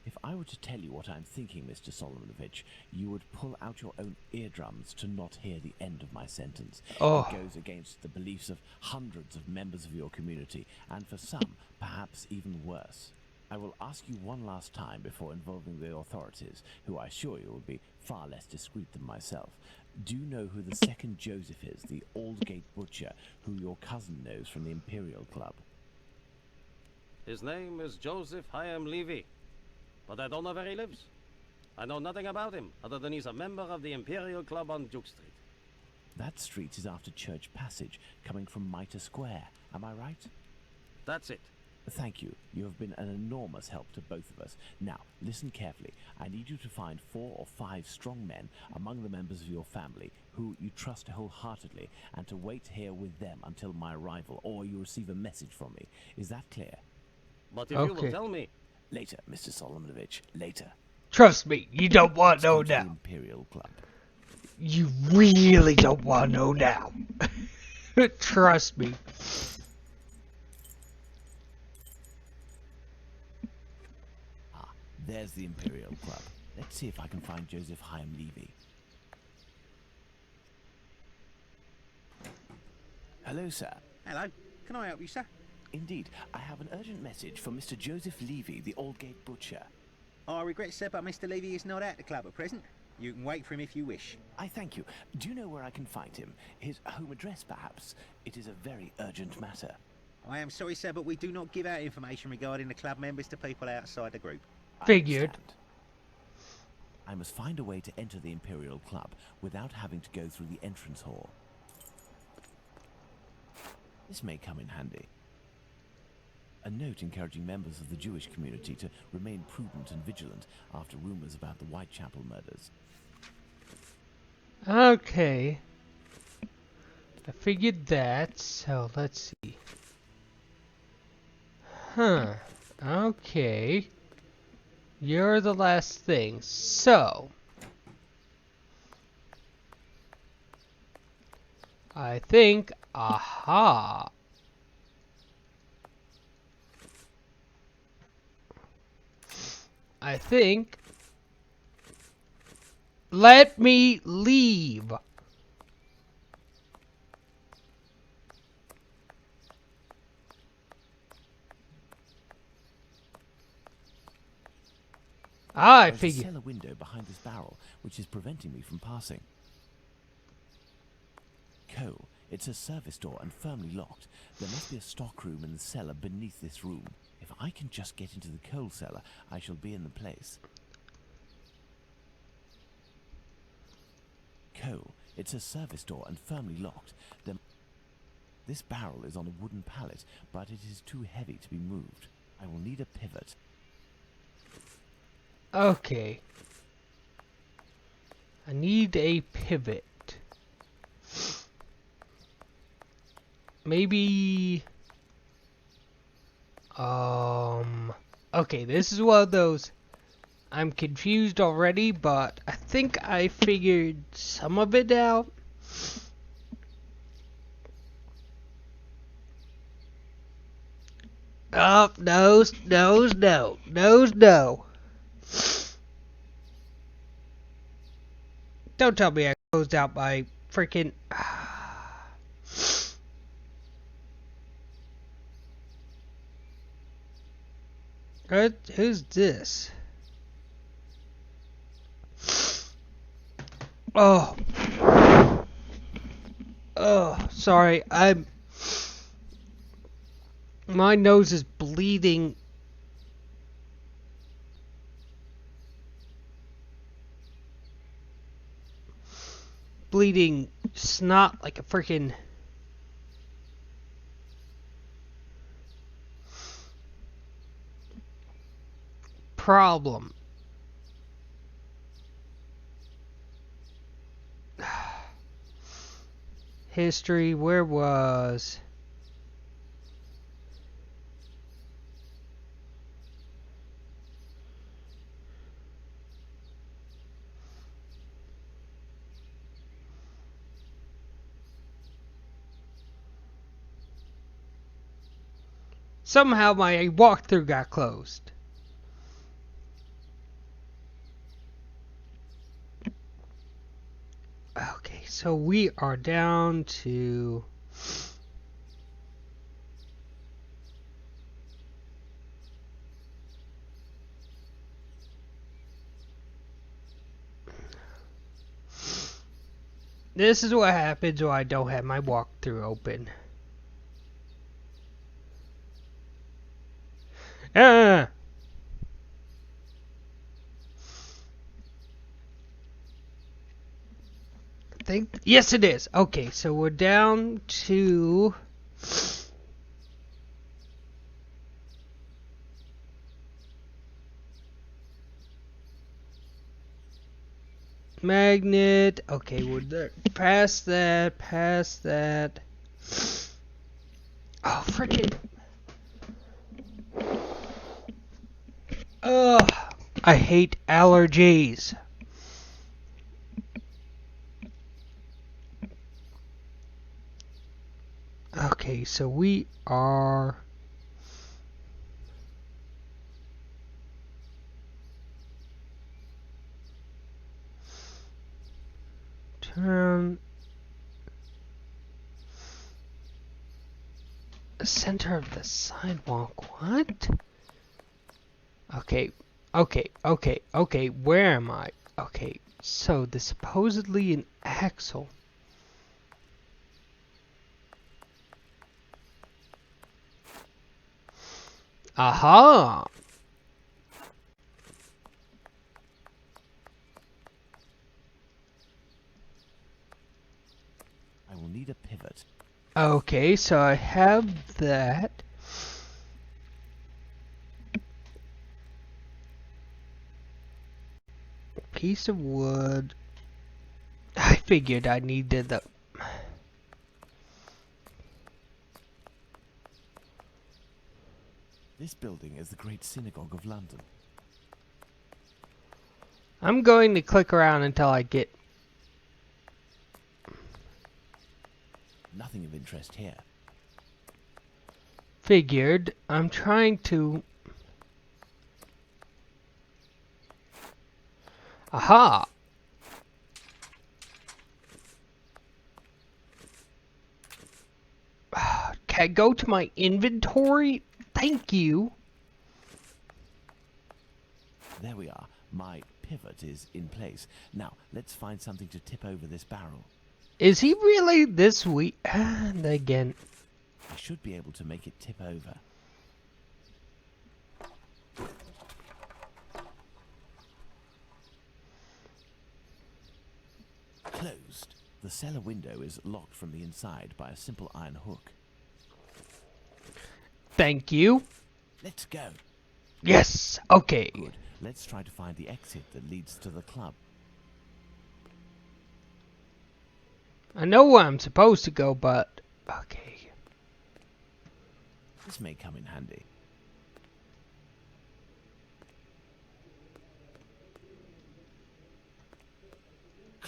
If I were to tell you what I'm thinking, Mr. Solomonovich, you would pull out your own eardrums to not hear the end of my sentence. Oh. It goes against the beliefs of hundreds of members of your community, and for some, perhaps even worse. I will ask you one last time before involving the authorities, who I assure you will be far less discreet than myself. Do you know who the second Joseph is, the Aldgate butcher, who your cousin knows from the Imperial Club? His name is Joseph Hyam Levy, but I don't know where he lives. I know nothing about him, other than he's a member of the Imperial Club on Duke Street. That street is after Church Passage, coming from Mitre Square. Am I right? That's it. Thank you. You have been an enormous help to both of us. Now, listen carefully. I need you to find 4 or 5 strong men among the members of your family who you trust wholeheartedly, and to wait here with them until my arrival, or you receive a message from me. Is that clear? But if you will Okay. tell me... Later, Mr. Solomonovich. Later. Trust me, you don't want to know Let's go to the now. Imperial Club. You really don't want to know now. Trust me. Ah, there's the Imperial Club. Let's see if I can find Joseph Hyam Levy. Hello, sir. Hello. Can I help you, sir? Indeed, I have an urgent message for Mr. Joseph Levy, the Aldgate butcher. I regret, sir, but Mr. Levy is not at the club at present. You can wait for him if you wish. I thank you. Do you know where I can find him? His home address, perhaps? It is a very urgent matter. I am sorry, sir, but we do not give out information regarding the club members to people outside the group. I Figured. understand. I must find a way to enter the Imperial Club without having to go through the entrance hall. This may come in handy. A note encouraging members of the Jewish community to remain prudent and vigilant after rumors about the Whitechapel murders. Okay. I figured that, so let's see. Huh. Okay. You're the last thing. So. I think, aha. I think, let me leave. I There's a figure. cellar window behind this barrel, which is preventing me from passing. Cole, it's a service door and firmly locked. There must be a stock room in the cellar beneath this room. If I can just get into the coal cellar, I shall be in the place. Cole, it's a service door and firmly locked. This barrel is on a wooden pallet, but it is too heavy to be moved. I will need a pivot. Okay. I need a pivot. Maybe. Okay, this is one of those. I'm confused already, but I think I figured some of it out. Oh, no. Don't tell me I closed out my freaking... Who's this? Oh. Oh, sorry. My nose is bleeding. Bleeding snot like a freaking... problem. History, where was... Somehow my walkthrough got closed. Okay, so we are down to... This is what happens when I don't have my walkthrough open. Ah! Yes, it is. Okay, so we're down to... magnet. Okay, we're there. Past that. Oh, freaking... Ugh. I hate allergies. Okay, so we are... turn... the center of the sidewalk. What? Okay, where am I? Okay, so there's supposedly an axle. Aha! I will need a pivot. Okay, so I have that. Piece of wood. I figured I needed the... This building is the Great Synagogue of London. I'm going to click around until I get... Nothing of interest here. Figured. I'm trying to... Aha! Can I go to my inventory? Thank you. There we are. My pivot is in place. Now, let's find something to tip over this barrel. Is he really this weak? And again. I should be able to make it tip over. Closed. The cellar window is locked from the inside by a simple iron hook. Thank you. Let's go. Yes. Okay. Good. Let's try to find the exit that leads to the club. I know where I'm supposed to go, but... okay. This may come in handy.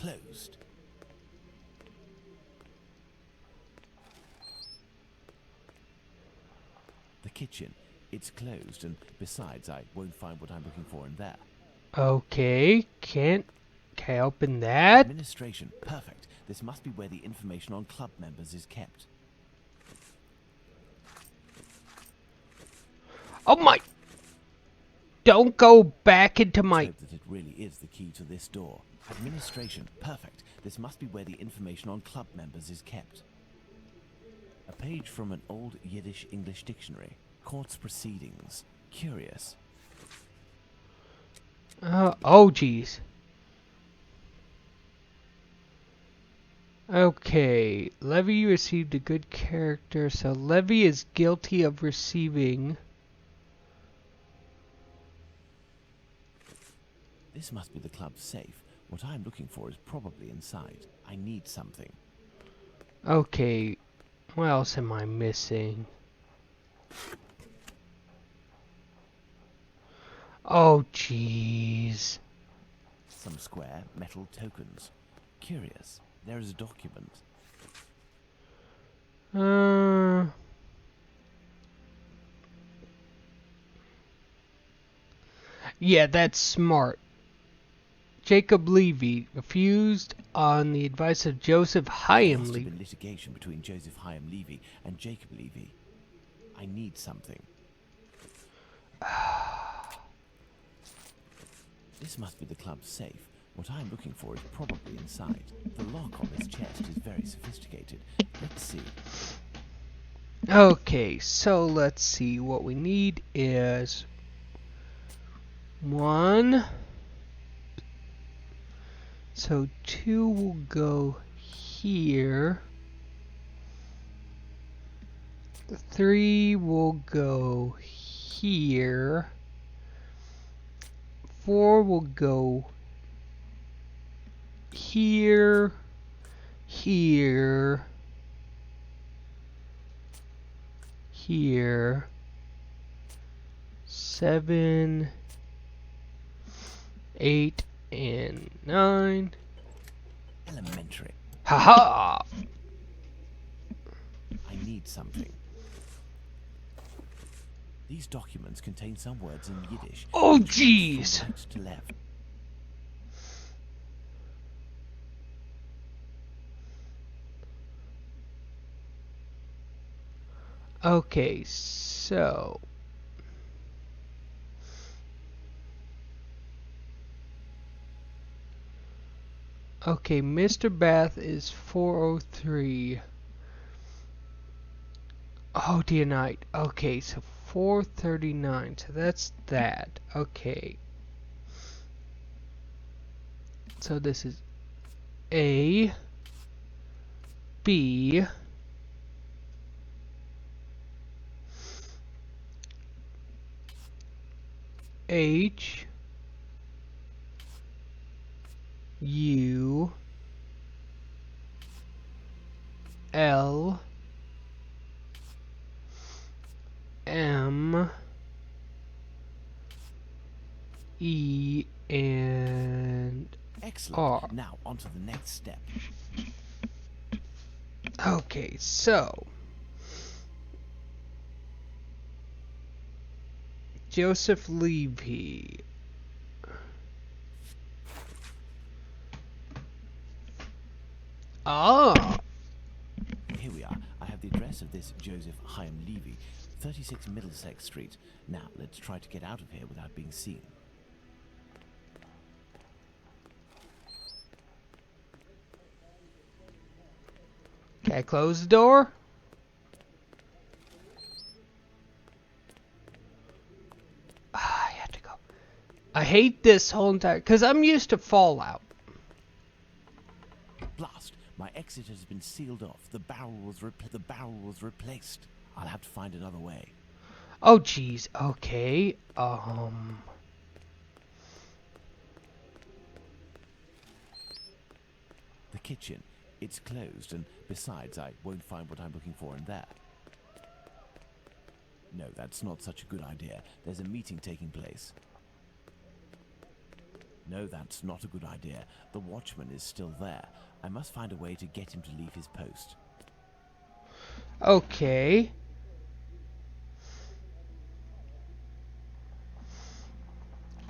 closed. The kitchen, it's closed, and besides, I won't find what I'm looking for in there. Okay, can I open that? Administration, perfect. This must be where the information on club members is kept. Oh my! Don't go back into my... Let's hope that it really is the key to this door. Administration, perfect. This must be where the information on club members is kept. A page from an old Yiddish English dictionary. Court's proceedings. Curious. Oh jeez. Okay, Levy received a good character, so Levy is guilty of receiving... This must be the club's safe. What I'm looking for is probably inside. I need something. Okay, what else am I missing? Oh jeez. Some square metal tokens. Curious. There is a document. Yeah, that's smart. Jacob Levy refused on the advice of Joseph Hyam There must have Levy. been litigation between Joseph Hyam Levy and Jacob Levy. I need something. This must be the club's safe. What I'm looking for is probably inside. The lock on this chest is very sophisticated. Let's see. Okay, so let's see. What we need is 1. So 2 will go here. 3 will go here. 4 will go here, here, here. 7, 8, and 9. Elementary. Haha! I need something. These documents contain some words in Yiddish. Oh, jeez! From right to left. Okay, so... Okay, Mr. Bath is 403. Oh, dear night. Okay, so 439. So that's that. Okay. So this is A, B, H, U, L, M, E, and Excellent. R. Now, on to the next step. Okay, so Joseph Levy. Ah! Here we are. I have the address of this Joseph Hyam Levy, 36 Middlesex Street. Now, let's try to get out of here without being seen. Can I close the door? Ah, I have to go. I hate this whole entire... Because I'm used to Fallout. Blast! My exit has been sealed off. The barrel was replaced. I'll have to find another way. Oh, jeez. Okay. The kitchen. It's closed, and besides, I won't find what I'm looking for in there. No, that's not such a good idea. There's a meeting taking place. No, that's not a good idea. The watchman is still there. I must find a way to get him to leave his post. Okay.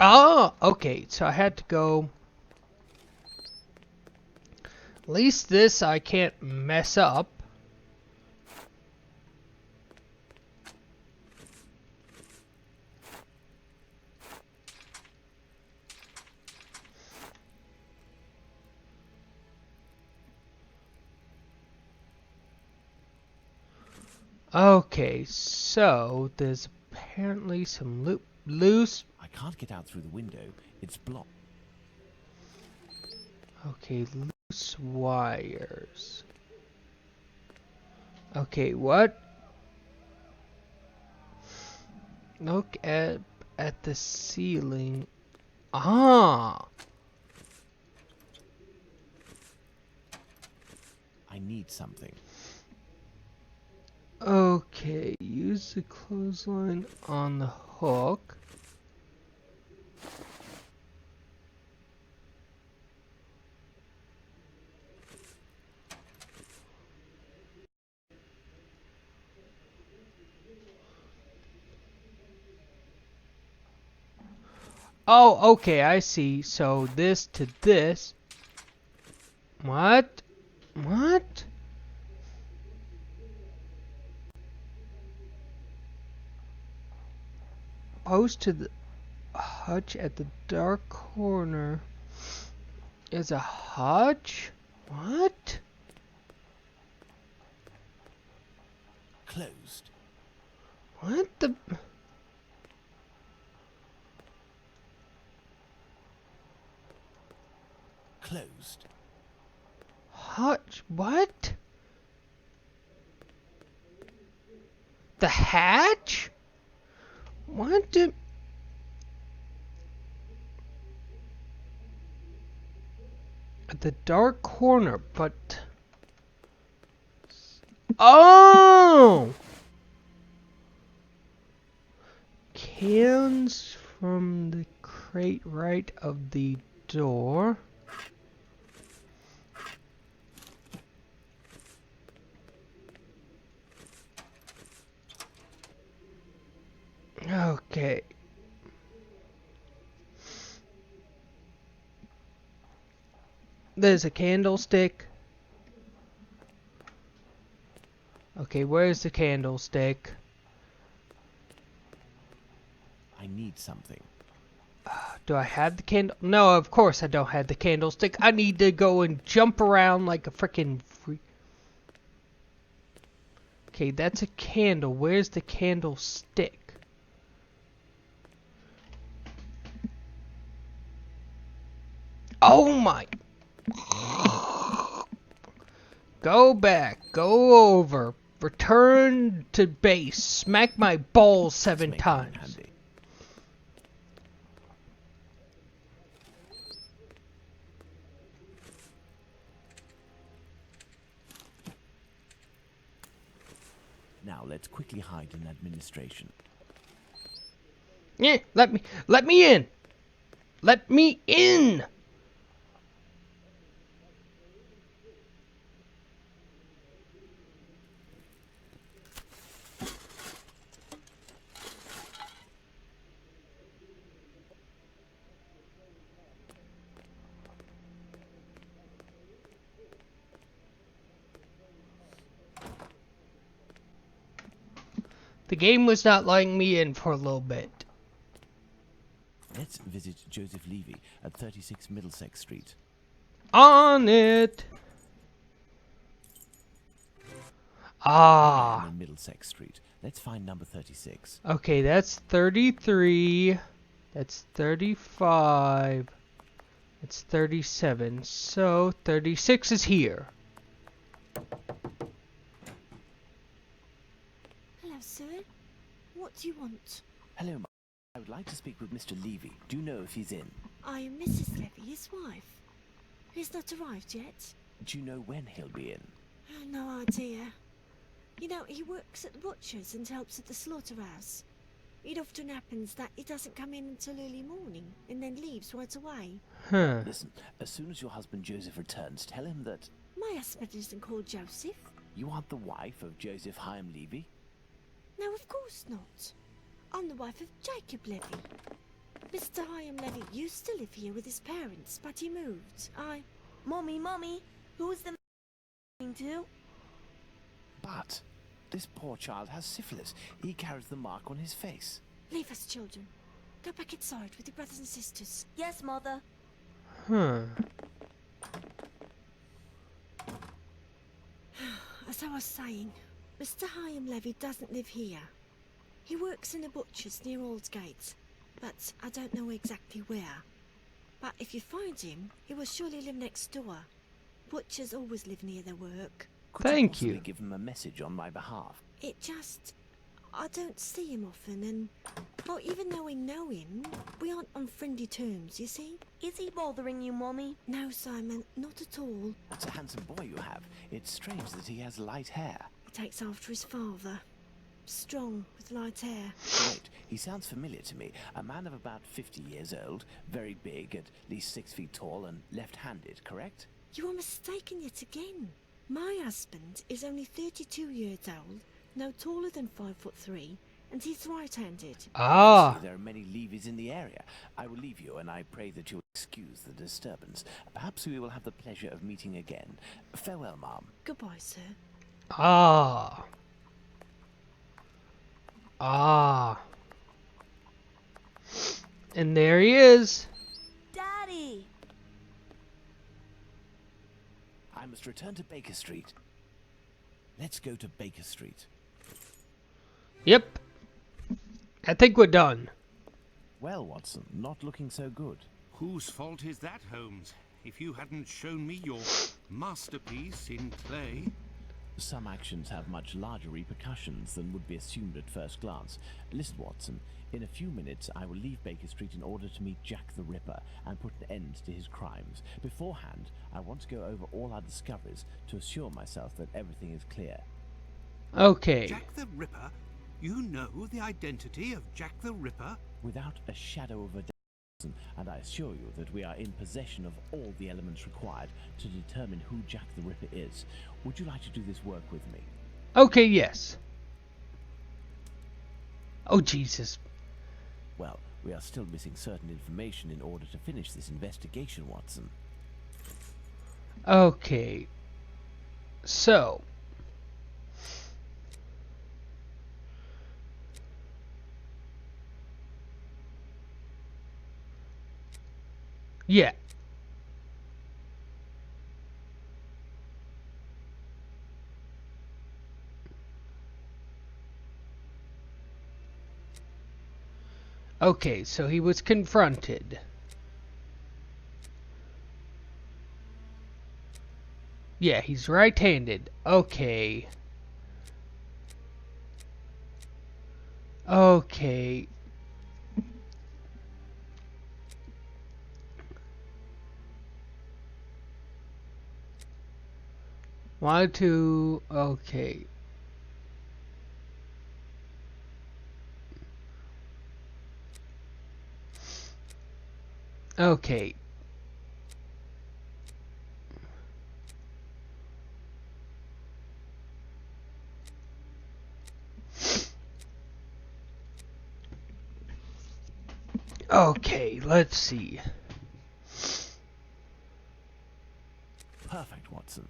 Oh, okay. So I had to go. At least this I can't mess up. Okay, so there's apparently some loose. I can't get out through the window. It's blocked. Okay, loose wires. Okay, what? Look at the ceiling. Ah. I need something. Okay, use the clothesline on the hook. Oh, okay, I see. So this to this. What? What? Post to the hutch at the dark corner is a hutch? What? Closed. What the? Closed. Hutch? What? The hatch? What did... At the dark corner, but... Oh! Cans from the crate right of the door. Okay. There's a candlestick. Okay, where's the candlestick? I need something. Do I have the candle? No, of course I don't have the candlestick. I need to go and jump around like a freaking freak. Okay, that's a candle. Where's the candlestick? Oh my! Go back. Go over. Return to base. Smack my balls 7 times. Handy. Now let's quickly hide in administration. Yeah, let me in. Let me in. The game was not letting me in for a little bit. Let's visit Joseph Levy at 36 Middlesex Street. On it. Ah. I'm in Middlesex Street. Let's find number 36. Okay, that's 33. That's 35. That's 37. So 36 is here. Hello, sir. What do you want? Hello, ma. I would like to speak with Mr. Levy. Do you know if he's in? I am Mrs. Levy, his wife. He's not arrived yet. Do you know when he'll be in? Oh, no idea. You know, he works at the butcher's and helps at the slaughterhouse. It often happens that he doesn't come in until early morning and then leaves right away. Huh. Listen, as soon as your husband Joseph returns, tell him that My husband isn't called Joseph. you aren't the wife of Joseph Hyam Levy. No, of course not. I'm the wife of Jacob Levy. Mr. Hyam Levy used to live here with his parents, but he moved. Mommy, who's the to? But this poor child has syphilis. He carries the mark on his face. Leave us, children. Go back inside with your brothers and sisters. Yes, Mother. Huh. As I was saying, Mr. Hyam Levy doesn't live here. He works in a butcher's near Aldgate, but I don't know exactly where. But if you find him, he will surely live next door. Butchers always live near their work. Thank you. Give him a message on my behalf. I don't see him often, and, well, even though we know him, we aren't on friendly terms, you see? Is he bothering you, Mommy? No, Simon, not at all. It's a handsome boy you have. It's strange that he has light hair. He takes after his father. Strong, with light hair. Wait, he sounds familiar to me. A man of about 50 years old, very big, at least 6 feet tall, and left-handed, correct? You are mistaken yet again. My husband is only 32 years old, no taller than 5'3", and he's right-handed. Ah. There are many Levies in the area. I will leave you, and I pray that you'll excuse the disturbance. Perhaps we will have the pleasure of meeting again. Farewell, Ma'am. Goodbye, sir. Ah. Ah. And there he is. Daddy! I must return to Baker Street. Let's go to Baker Street. Yep. I think we're done. Well, Watson, not looking so good. Whose fault is that, Holmes? If you hadn't shown me your masterpiece in clay. Some actions have much larger repercussions than would be assumed at first glance. Listen, Watson, in a few minutes I will leave Baker Street in order to meet Jack the Ripper and put an end to his crimes. Beforehand, I want to go over all our discoveries to assure myself that everything is clear. Okay. Jack the Ripper? You know the identity of Jack the Ripper? Without a shadow of a doubt, and I assure you that we are in possession of all the elements required to determine who Jack the Ripper is. Would you like to do this work with me? Okay, yes. Oh, Jesus. Well, we are still missing certain information in order to finish this investigation, Watson. Okay. So. Yeah. Okay, so he was confronted. Yeah, he's right-handed. Okay. Okay. Wanted to... Okay. Okay. Okay, let's see. Perfect, Watson.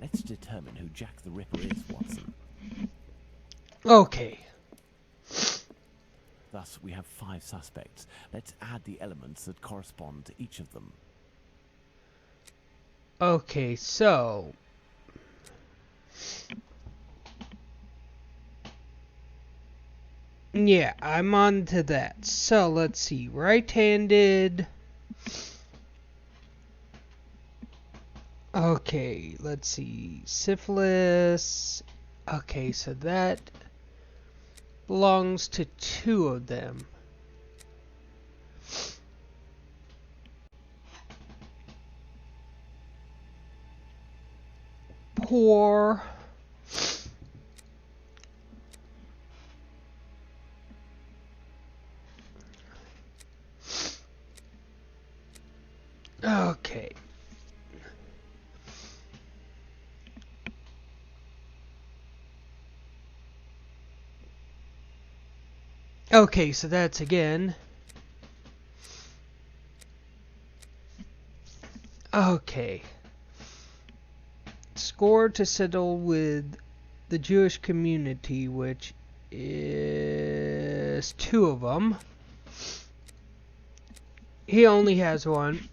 Let's determine who Jack the Ripper is, Watson. Okay. Thus, we have 5 suspects. Let's add the elements that correspond to each of them. Okay, so... Yeah, I'm on to that. So, let's see. Right-handed... Okay, let's see. Syphilis... Okay, so that belongs to 2 of them. Poor... Okay. Okay, so that's again. Okay. Score to settle with the Jewish community, which is 2 of them. He only has 1.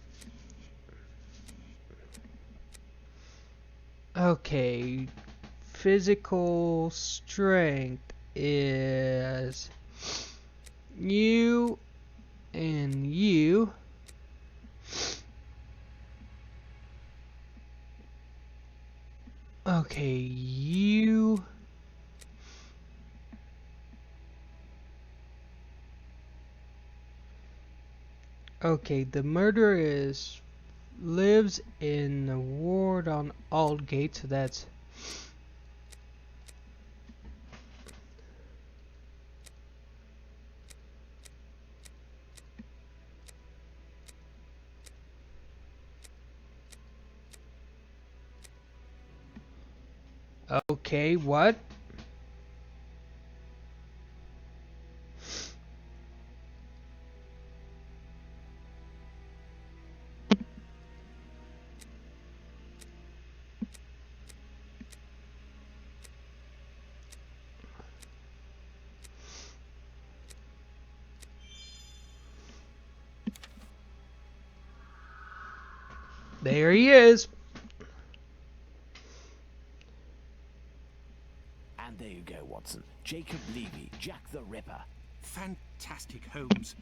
Okay. Physical strength is you and you. Okay, you. Okay, the murderer lives in a ward on Aldgate, so that's okay. What? There he is. And there you go, Watson. Jacob Levy, Jack the Ripper. Fantastic, Holmes.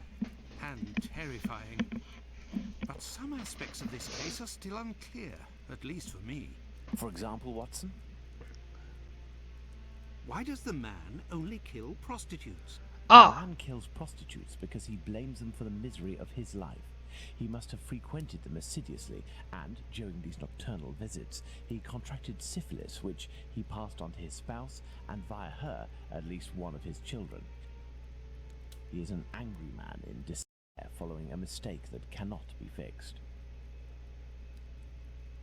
And terrifying. But some aspects of this case are still unclear, at least for me. For example, Watson? Why does the man only kill prostitutes? The man kills prostitutes because he blames them for the misery of his life. He must have frequented them assiduously, and during these nocturnal visits, he contracted syphilis, which he passed on to his spouse, and via her, at least one of his children. He is an angry man in despair following a mistake that cannot be fixed.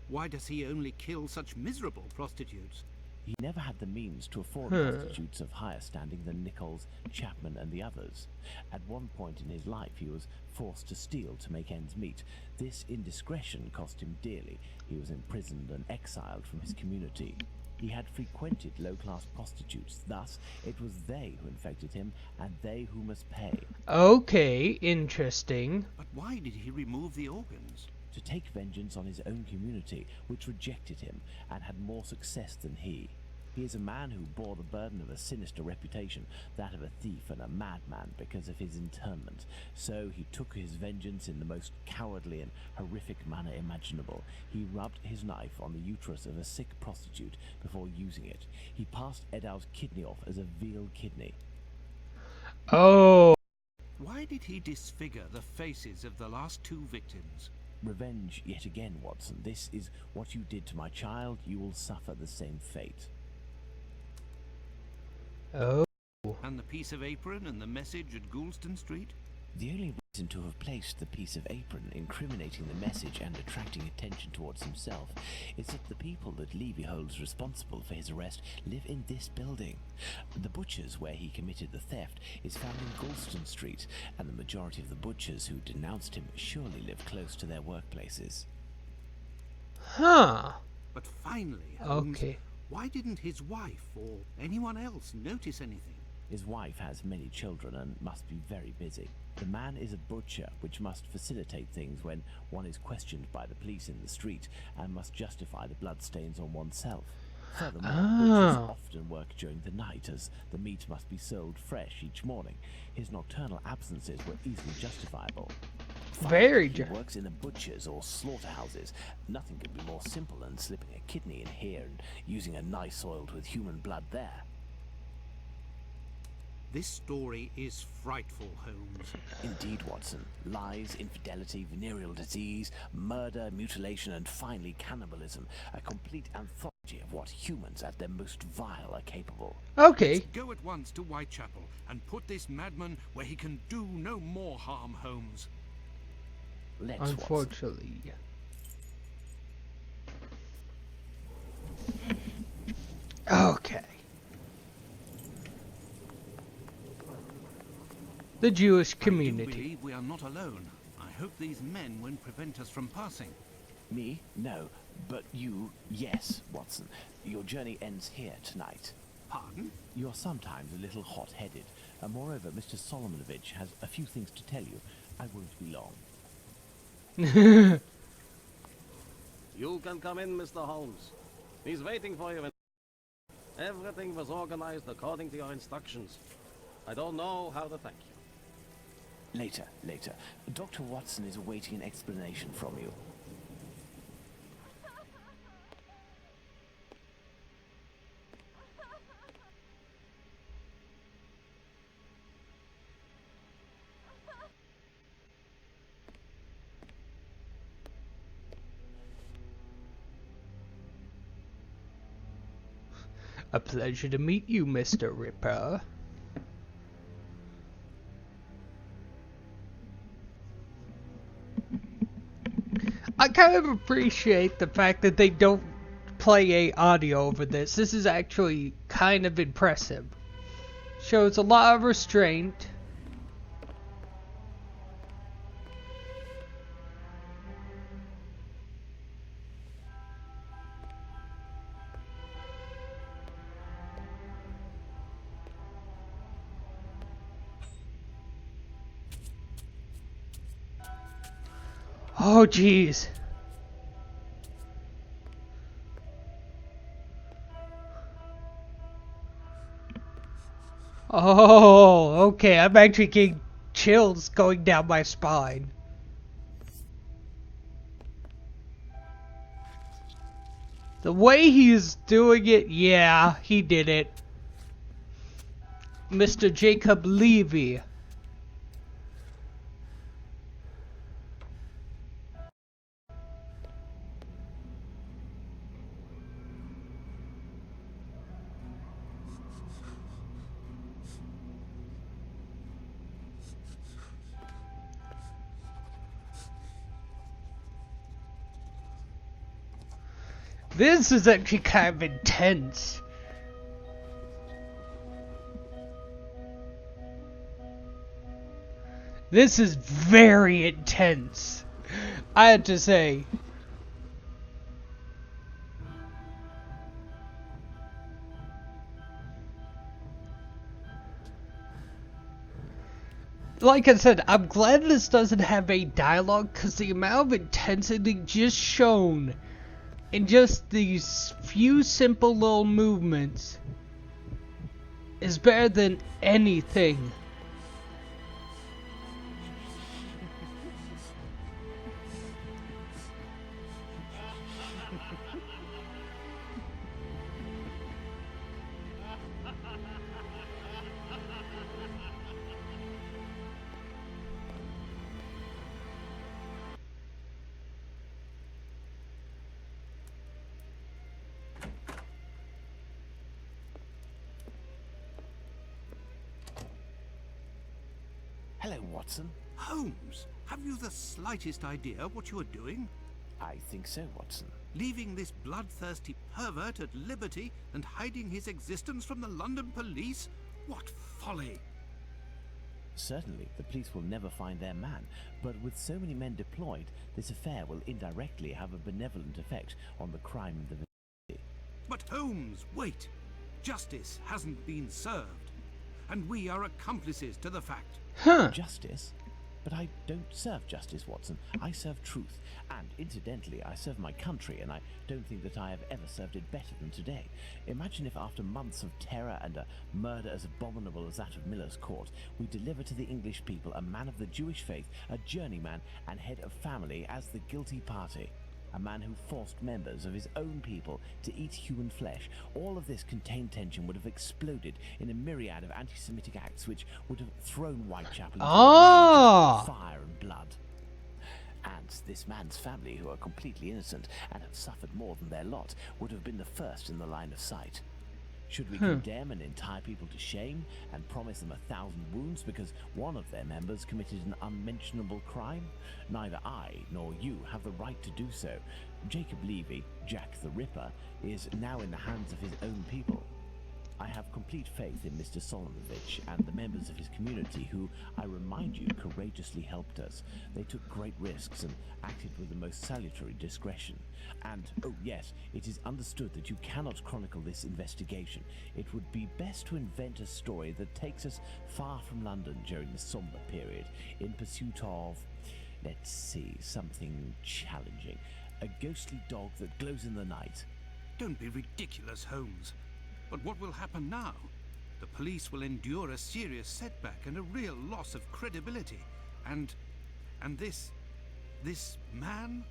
Why does he only kill such miserable prostitutes? He never had the means to afford prostitutes of higher standing than Nichols, Chapman, and the others. At one point in his life, he was forced to steal to make ends meet. This indiscretion cost him dearly. He was imprisoned and exiled from his community. He had frequented low-class prostitutes. Thus, it was they who infected him, and they who must pay. Okay, interesting. But why did he remove the organs? To take vengeance on his own community, which rejected him and had more success than he. He is a man who bore the burden of a sinister reputation, that of a thief and a madman, because of his internment. So he took his vengeance in the most cowardly and horrific manner imaginable. He rubbed his knife on the uterus of a sick prostitute before using it. He passed Edow's kidney off as a veal kidney. Oh. Why did he disfigure the faces of the last 2 victims? Revenge yet again, Watson. This is what you did to my child. You will suffer the same fate. Oh. And the piece of apron and the message at Goulston Street? The only reason to have placed the piece of apron incriminating the message and attracting attention towards himself is that the people that Levy holds responsible for his arrest live in this building. The butcher's where he committed the theft is found in Goulston Street, and the majority of the butchers who denounced him surely live close to their workplaces. Huh. But finally, Holmes, Okay. why didn't his wife or anyone else notice anything? His wife has many children and must be very busy. The man is a butcher, which must facilitate things when one is questioned by the police in the street and must justify the bloodstains on oneself. Furthermore, butchers often work during the night, as the meat must be sold fresh each morning. His nocturnal absences were easily justifiable. Very He works in the butchers or slaughterhouses. Nothing could be more simple than slipping a kidney in here and using a knife soiled with human blood there. This story is frightful, Holmes. Indeed, Watson. Lies, infidelity, venereal disease, murder, mutilation, and finally cannibalism. A complete anthology of what humans at their most vile are capable. Okay. Let's go at once to Whitechapel and put this madman where he can do no more harm, Holmes. Let's, Watson. Unfortunately. Okay. The Jewish I do community. believe we are not alone. I hope these men won't prevent us from passing. Me? No. But you, yes, Watson. Your journey ends here tonight. Pardon? You're sometimes a little hot-headed. Moreover, Mr. Solomonovich has a few things to tell you. I won't be long. You can come in, Mr. Holmes. He's waiting for you. Everything was organized according to your instructions. I don't know how to thank you. Later. Dr. Watson is awaiting an explanation from you. A pleasure to meet you, Mr. Ripper. I kind of appreciate the fact that they don't play a audio over this. This is actually kind of impressive. Shows a lot of restraint. Oh, jeez. Oh, okay. I'm actually getting chills going down my spine. The way he's doing it, yeah, he did it. Mr. Jacob Levy. This is actually kind of intense. This is very intense, I have to say. Like I said, I'm glad this doesn't have a dialogue, because the amount of intensity just shown in just these few simple little movements is better than anything. Hello, Watson. Holmes, have you the slightest idea what you are doing? I think so, Watson. Leaving this bloodthirsty pervert at liberty and hiding his existence from the London police? What folly! Certainly, the police will never find their man, but with so many men deployed, this affair will indirectly have a benevolent effect on the crime in the vicinity. But Holmes, wait! Justice hasn't been served, and we are accomplices to the fact. Huh. Justice? But I don't serve justice, Watson. I serve truth. And incidentally, I serve my country, and I don't think that I have ever served it better than today. Imagine if after months of terror and a murder as abominable as that of Miller's Court, we deliver to the English people a man of the Jewish faith, a journeyman and head of family as the guilty party. A man who forced members of his own people to eat human flesh. All of this contained tension would have exploded in a myriad of anti-Semitic acts which would have thrown Whitechapel into a rage of fire and blood. And this man's family, who are completely innocent and have suffered more than their lot, would have been the first in the line of sight. Should we condemn and tie people to shame and promise them 1,000 wounds because one of their members committed an unmentionable crime? Neither I nor you have the right to do so. Jacob Levy, Jack the Ripper, is now in the hands of his own people. I have complete faith in Mr. Solomovich and the members of his community who, I remind you, courageously helped us. They took great risks and acted with the most salutary discretion. And, oh yes, it is understood that you cannot chronicle this investigation. It would be best to invent a story that takes us far from London during the somber period, in pursuit of, let's see, something challenging. A ghostly dog that glows in the night. Don't be ridiculous, Holmes. But what will happen now? The police will endure a serious setback and a real loss of credibility. And this man?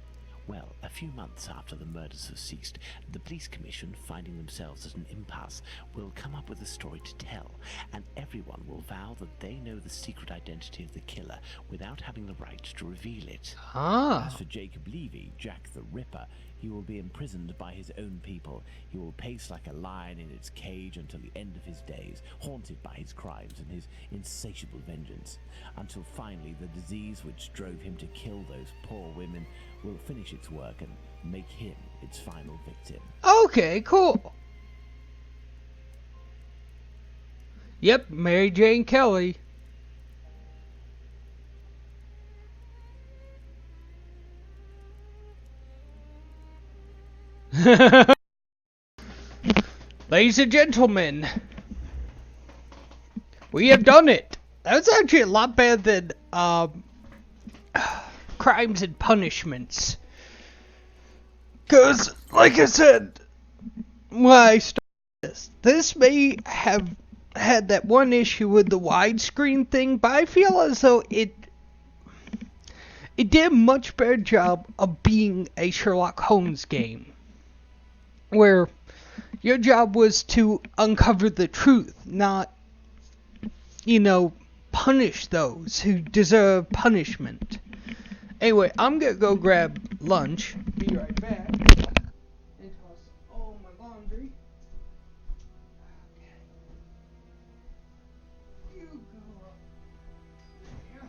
Well, a few months after the murders have ceased, the police commission, finding themselves at an impasse, will come up with a story to tell, and everyone will vow that they know the secret identity of the killer without having the right to reveal it. As for Jacob Levy, Jack the Ripper, he will be imprisoned by his own people. He will pace like a lion in its cage until the end of his days, haunted by his crimes and his insatiable vengeance, until finally the disease which drove him to kill those poor women will finish its work and make him its final victim. Okay, cool. Yep, Mary Jane Kelly. Ladies and gentlemen, we have done it. That's actually a lot better than Crimes and Punishments. Because, like I said, when I started this may have had that one issue with the widescreen thing, but I feel as though it did a much better job of being a Sherlock Holmes game, where your job was to uncover the truth, not, punish those who deserve punishment. Anyway, I'm gonna go grab lunch. Be right back. And toss all my laundry. Okay. You go up there.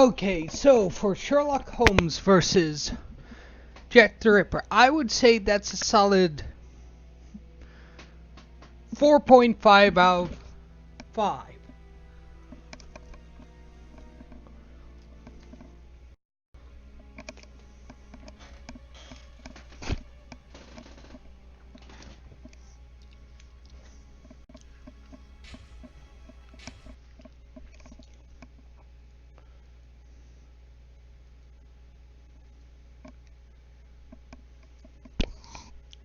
Okay, so for Sherlock Holmes versus Jack the Ripper, I would say that's a solid 4.5 out of 5.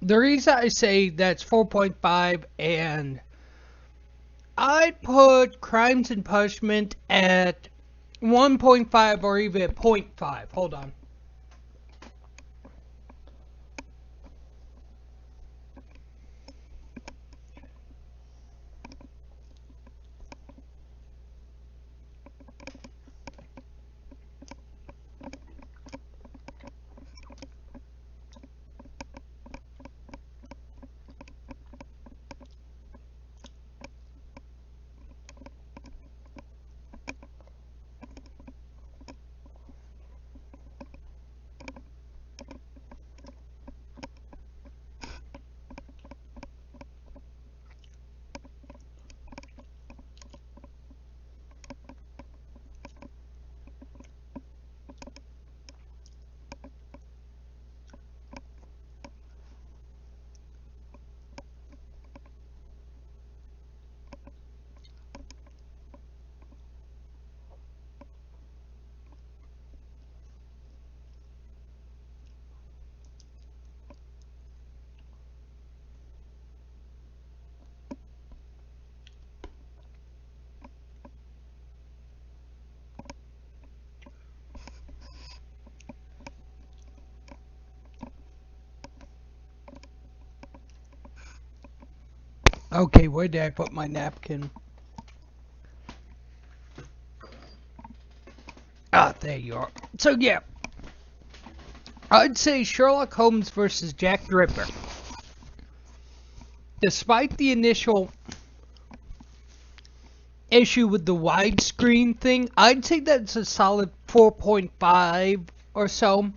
The reason I say that's 4.5, and I'd put Crimes and Punishment at 1.5 or even at 0.5. Hold on. Okay, where did I put my napkin? Ah, there you are. So yeah, I'd say Sherlock Holmes versus Jack the Ripper. Despite the initial issue with the widescreen thing, I'd say that's a solid 4.5 or so.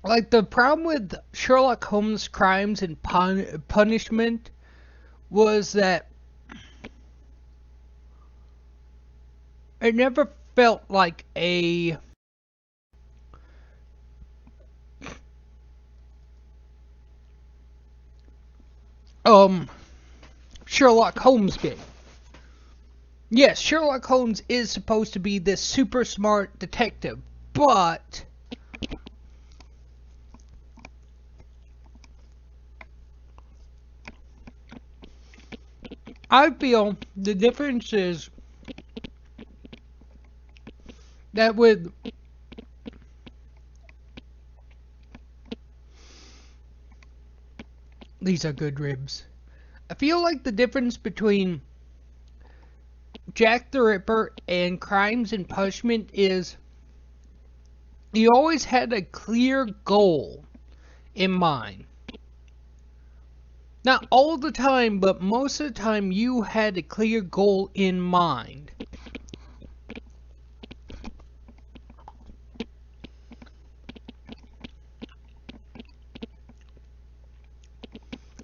Like, the problem with Sherlock Holmes' Crimes and Punishment was that it never felt like a Sherlock Holmes game. Yes, Sherlock Holmes is supposed to be this super smart detective, but I feel the difference is that with these are good ribs. I feel like the difference between Jack the Ripper and Crimes and Punishment is you always had a clear goal in mind. Not all the time, but most of the time you had a clear goal in mind.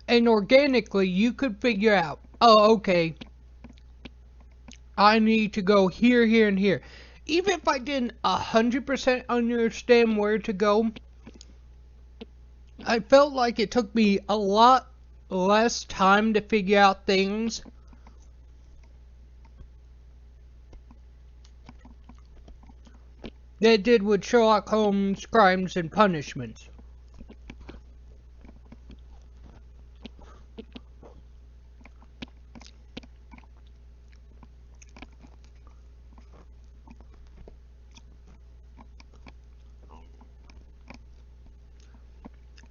And organically you could figure out, oh, okay, I need to go here, here, and here. Even if I didn't 100% understand where to go, I felt like it took me a lot less time to figure out things than it did with Sherlock Holmes' Crimes and Punishments.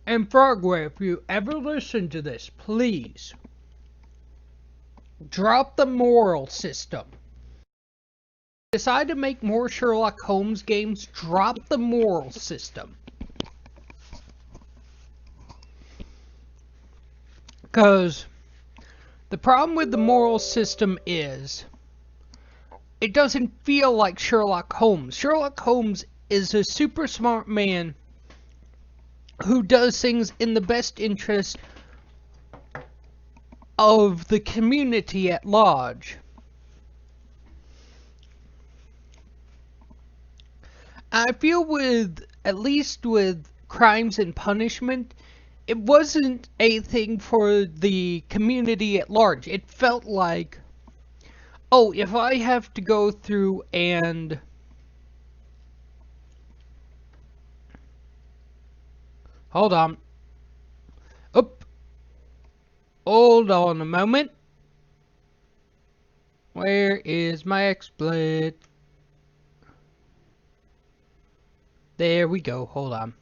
And Frogware, if you ever listen to this, please drop the moral system. Decide to make more Sherlock Holmes games, drop the moral system. Because the problem with the moral system is it doesn't feel like Sherlock Holmes. Sherlock Holmes is a super smart man who does things in the best interest of the community at large. I feel at least with Crimes and Punishment, it wasn't a thing for the community at large. It felt like, oh, if I have to go through and hold on. Oop. Hold on a moment. Where is my XSplit? There we go. Hold on.